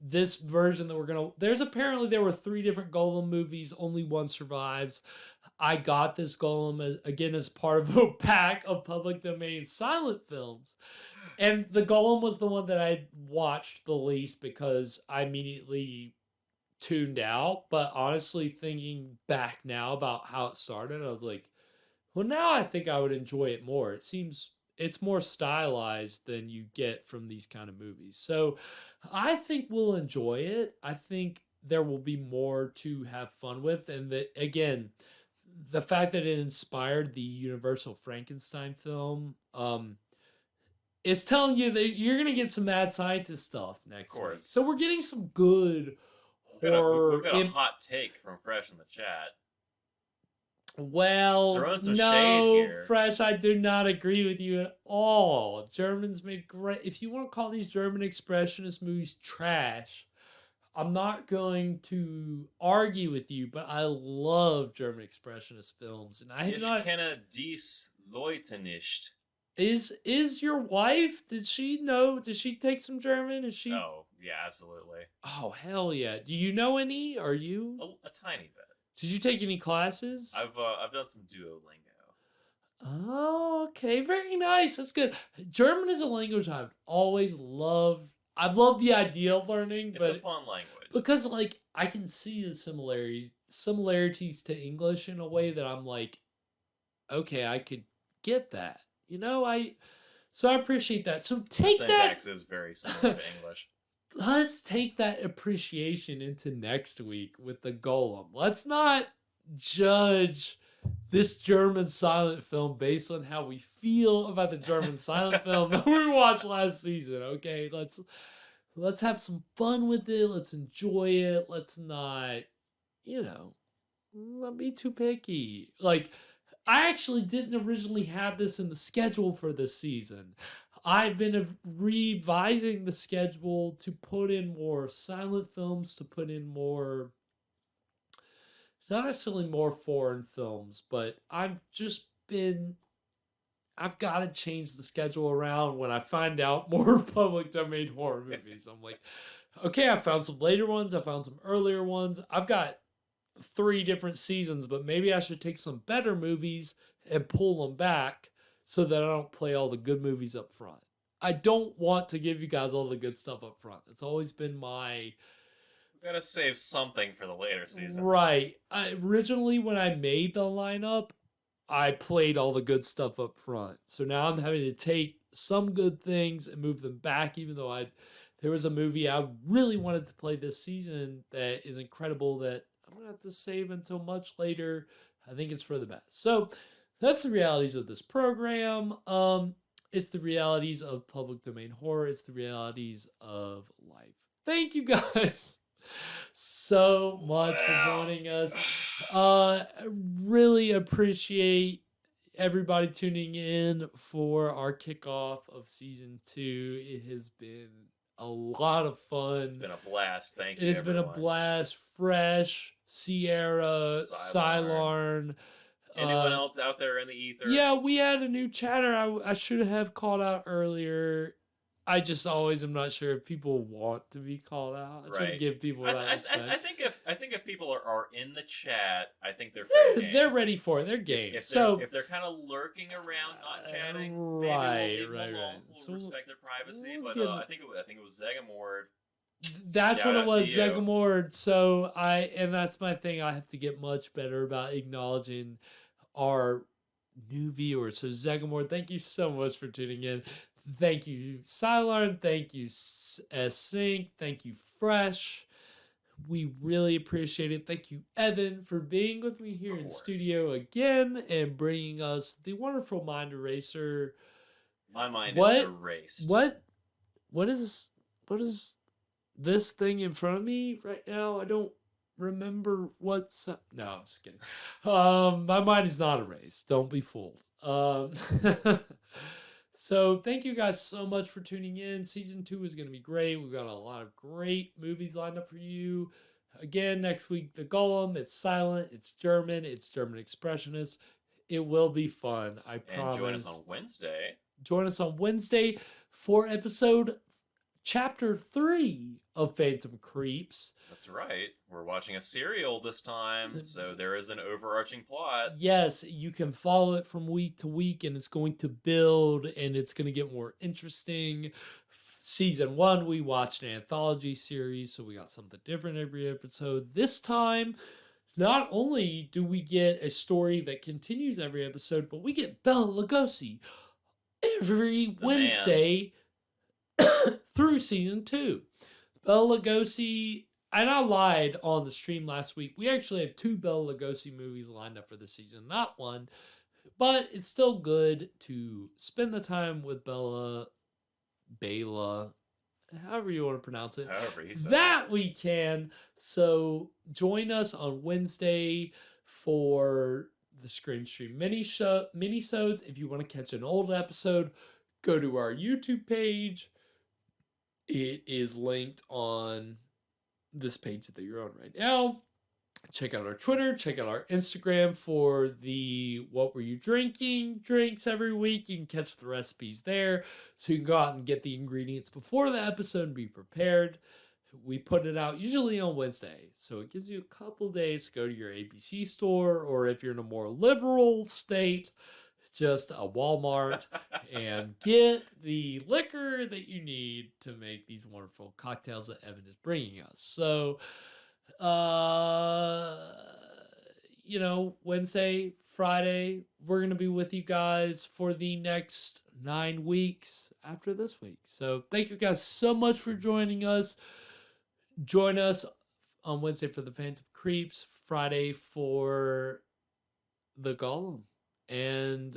This version that there were 3 different Golem movies, only one survives. I got this Golem as part of a pack of public domain silent films. And the Golem was the one that I watched the least because I immediately tuned out. But honestly, thinking back now about how it started, I was like, well, now I think I would enjoy it more. It seems it's more stylized than you get from these kind of movies. So I think we'll enjoy it. I think there will be more to have fun with. And again, the fact that it inspired the Universal Frankenstein film, is telling you that you're going to get some Mad Scientist stuff next week. So we're getting some good horror. We've got a hot take from Fresh in the chat. Well, Throwing some no, shade here. Fresh, I do not agree with you at all. Germans made great... If you want to call these German expressionist movies trash, I'm not going to argue with you, but I love German expressionist films. And I have Ich not... kenne dies Leute nicht. Is your wife, did she know, did she take some German? Is she... Oh, yeah, absolutely. Oh, hell yeah. Do you know any? Are you... A tiny bit. Did you take any classes? I've done some Duolingo. Oh, okay. Very nice. That's good. German is a language I've always loved. I've loved the idea of learning, but it's a fun language. Because, like, I can see the similarities to English in a way that I'm like, okay, I could get that. You know, so I appreciate that. So take the that. syntax is very similar to English. Let's take that appreciation into next week with the Golem. Let's not judge this German silent film based on how we feel about the German silent film that we watched last season. Okay, let's have some fun with it. Let's enjoy it. Let's not, not be too picky. Like, I actually didn't originally have this in the schedule for this season. I've been revising the schedule to put in more silent films, to put in more, not necessarily more foreign films, but I've got to change the schedule around when I find out more public domain horror movies. I'm like, okay, I found some later ones. I found some earlier ones. I've got 3 different seasons, but maybe I should take some better movies and pull them back so that I don't play all the good movies up front. I don't want to give you guys all the good stuff up front. It's always been my... We gotta save something for the later seasons. Right. Originally, when I made the lineup, I played all the good stuff up front. So now I'm having to take some good things and move them back, even though there was a movie I really wanted to play this season that is incredible that I'm going to have to save until much later. I think it's for the best. So that's the realities of this program. It's the realities of public domain horror. It's the realities of life. Thank you guys so much for joining us. Really appreciate everybody tuning in for our kickoff of season 2. It has been a lot of fun. It's been a blast. Thank you. It has been a blast. Fresh, Sierra, Cylorn. Anyone else out there in the ether? Yeah, we had a new chatter I should have called out earlier. I just always am not sure if people want to be called out. I should give people that respect. I think if people are in the chat, I think they're ready for it. They're game. If they're kind of lurking around, not chatting, maybe we'll respect their privacy. But I think it was Zegamord. That's what it was, Zegamord. So that's my thing. I have to get much better about acknowledging our new viewers. So Zegamord, thank you so much for tuning in. Thank you, Cylorn. Thank you, S-Sync. Thank you, Fresh. We really appreciate it. Thank you, Evan, for being with me here in studio again and bringing us the wonderful Mind Eraser My mind What? is erased. What is this thing in front of me right now? I don't remember what's up. No, I'm just kidding. My mind is not erased. Don't be fooled. So thank you guys so much for tuning in. Season 2 is going to be great. We've got a lot of great movies lined up for you. Again, next week, The Golem. It's silent. It's German Expressionist. It will be fun. I promise. And join us on Wednesday. Join us on Wednesday for chapter 3 of Phantom Creeps. That's right. We're watching a serial this time, so there is an overarching plot. Yes, you can follow it from week to week, and it's going to build, and it's going to get more interesting. Season 1, we watched an anthology series, so we got something different every episode. This time, not only do we get a story that continues every episode, but we get Bela Lugosi every Wednesday through season 2. Bela Lugosi, and I lied on the stream last week. We actually have 2 Bela Lugosi movies lined up for this season, not one. But it's still good to spend the time with Bela, however you want to pronounce it. However he said that we can. So join us on Wednesday for the Scream Stream minisodes. If you want to catch an old episode, go to our YouTube page. It is linked on this page that you're on right now. Check out our Twitter. Check out our Instagram for the What Were You Drinking drinks every week. You can catch the recipes there. So you can go out and get the ingredients before the episode and be prepared. We put it out usually on Wednesday. So it gives you a couple days to go to your ABC store, or if you're in a more liberal state, just a Walmart, and get the liquor that you need to make these wonderful cocktails that Evan is bringing us. So, Wednesday, Friday, we're going to be with you guys for the next 9 weeks after this week. So thank you guys so much for joining us. Join us on Wednesday for the Phantom Creeps, Friday for the Golem. And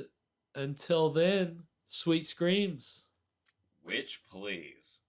until then, sweet screams. Which, please.